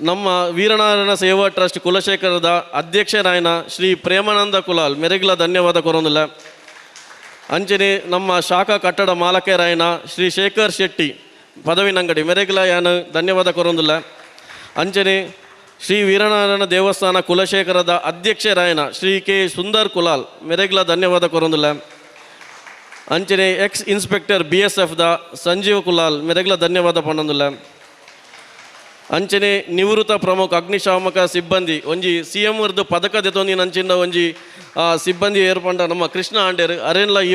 ನಮ್ಮ ವೀರನಾರಾಯಣ ಸೇವಾ ಟ್ರಸ್ಟ್ ಕುಲಶೇಖರದ ಅಧ್ಯಕ್ಷರಾಯನ ಶ್ರೀ ಪ್ರೇಮಾನಂದ ಕುಲಾಲ್ ಮೆರೆಗ್ಲ ಧನ್ಯವಾದ ಕೊರೊಂದಿಲ್ಲ. ಅಂಚನೆ ನಮ್ಮ ಶಾಖಾ ಕಟ್ಟಡ ಮಾಲಕರಾಯನ ಶ್ರೀ ಶೇಖರ್ ಶೆಟ್ಟಿ ಪದವಿನಂಗಡಿ ಮೆರೆಗ್ಲ ಯಾನು ಧನ್ಯವಾದ ಕೊರೊಂದಿಲ್ಲ. ಅಂಚನೆ ಶ್ರೀ ವೀರನಾರಾಯಣ ದೇವಸ್ಥಾನ ಕುಲಶೇಖರದ ಅಧ್ಯಕ್ಷರಾಯನ ಶ್ರೀ ಕೆ ಸುಂದರ್ ಕುಲಾಲ್ ಮೆರೆಗ್ಲ ಧನ್ಯವಾದ ಕೊರೊಂದಿಲ್ಲ. ಅಂಚನೆ ಎಕ್ಸ್ ಇನ್ಸ್ಪೆಕ್ಟರ್ BSF ದ ಸಂಜೀವ್ ಕುಲಾಲ್ ಮೆರೆಗ್ಲ ಧನ್ಯವಾದ ಪಣ್ಣೊಂದಿಲ್ಲ. ಅಂಚನೆ ನಿವೃತ್ತ ಪ್ರಮುಖ ಅಗ್ನಿಶಾಮಕ ಸಿಬ್ಬಂದಿ ಒಂಜಿ CM ವರ್ದು ಪದಕ ದೆತೊಂದಿನ ಅಂಚಿನ ಒಂಜಿ ಸಿಬ್ಬಂದಿ ಏರ್ಪಂಡ ನಮ್ಮ ಕೃಷ್ಣ ಆಂಡೇರ್ ಅರೆನ್ಲ ಈ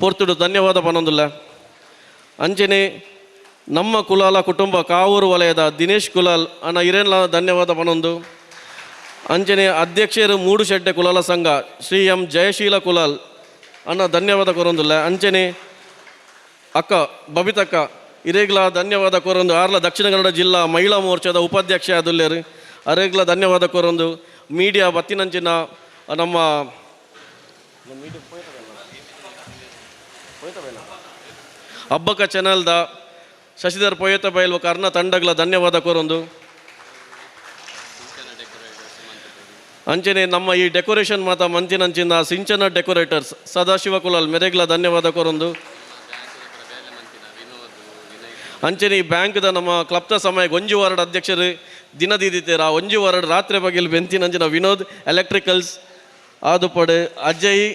ಪೊರ್ತುಡು ಧನ್ಯವಾದ ಪಣ್ಣೊಂದಿಲ್ಲ. ಅಂಚನೆ ನಮ್ಮ ಕುಲಾಲ ಕುಟುಂಬ ಕಾವೂರು ವಲಯದ ದಿನೇಶ್ ಕುಲಾಲ್ ಅನ್ನ ಇರೆನ್ಲ ಧನ್ಯವಾದ ಪಣ್ಣೊಂದು. ಅಂಚನೆ ಅಧ್ಯಕ್ಷರು ಮೂಡು ಶೆಡ್ಡೆ ಕುಲಾಲ ಸಂಘ ಶ್ರೀ M ಜಯಶೀಲ ಕುಲಾಲ್ ಅನ್ನ ಧನ್ಯವಾದ ಕೊರೊಂದಿಲ್ಲ. ಅಂಚನೆ ಅಕ್ಕ ಬಬಿತಕ್ಕ ಇರೇಗ್ಲ ಧನ್ಯವಾದ ಕೊರೊಂದು ಆರ್ಲ ದಕ್ಷಿಣ ಕನ್ನಡ ಜಿಲ್ಲಾ ಮಹಿಳಾ ಮೋರ್ಚಾದ ಉಪಾಧ್ಯಕ್ಷ ಆದುಲ್ಲೇರು ಅರೇಗ್ಲ ಧನ್ಯವಾದ ಕೊರೊಂದು. ಮೀಡಿಯಾ ಬತ್ತಿನಂಚಿನ ನಮ್ಮ ಹಬ್ಬಕ ಚಾನಲ್ದ ಶಶಿಧರ್ ಪೊಯ್ಯತ ಬೈಲ್ವ ಕರ್ಣ ತಂಡಗಳ ಧನ್ಯವಾದ ಕೊರೊಂದು. ಅಂಚನೆ ನಮ್ಮ ಈ ಡೆಕೋರೇಷನ್ ಮಾತ ಮಂಚಿನಂಚಿನ ಸಿಂಚನ ಡೆಕೋರೇಟರ್ಸ್ ಸದಾಶಿವ ಕುಲಾಲ್ ಮೆರೆಗ್ಲ ಧನ್ಯವಾದ ಕೊರೊಂದು. ಅಂಚನೆ ಈ ಬ್ಯಾಂಕ್ದ ನಮ್ಮ ಕ್ಲಬ್ದ ಸಮಯ ಒಂಜಿ ವಾರ್ಡ್ ಅಧ್ಯಕ್ಷರು ದಿನದಿದ್ದೀರ ಒಂಜಿ ವಾರ್ಡ್ ರಾತ್ರಿ ಬಗೆಲ್ ಬೆಂತಿನಂಚಿನ ವಿನೋದ್ ಎಲೆಕ್ಟ್ರಿಕಲ್ಸ್ ಆದುಪಡೆ ಅಜಯ್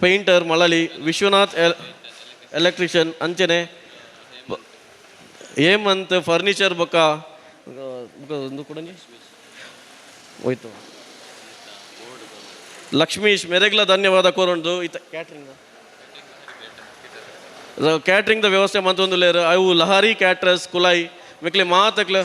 ಪೇಂಟರ್ ಮಳಲಿ ವಿಶ್ವನಾಥ್ ಎಲೆಕ್ಟ್ರಿಷಿಯನ್ ಅಂಚನೆ ಹೇಮಂತ್ ಫರ್ನಿಚರ್ ಬೊಕ್ಕ ಹೋಯ್ತು ಲಕ್ಷ್ಮೀಶ್ ಮೆರೆಗ್ಲ ಧನ್ಯವಾದ ಕೋರೊಂದು. ಇತ್ತ ಕ್ಯಾಟ್ರಿಂಗ್ದ ವ್ಯವಸ್ಥೆ ಮಂತೊಂದುಲ್ಲೇರು ಅವು ಲಹಾರಿ ಕ್ಯಾಟ್ರಸ್ ಕುಲಾಯಿ ಮಿಕ್ಲೆ ಮಾತಕ್ಲ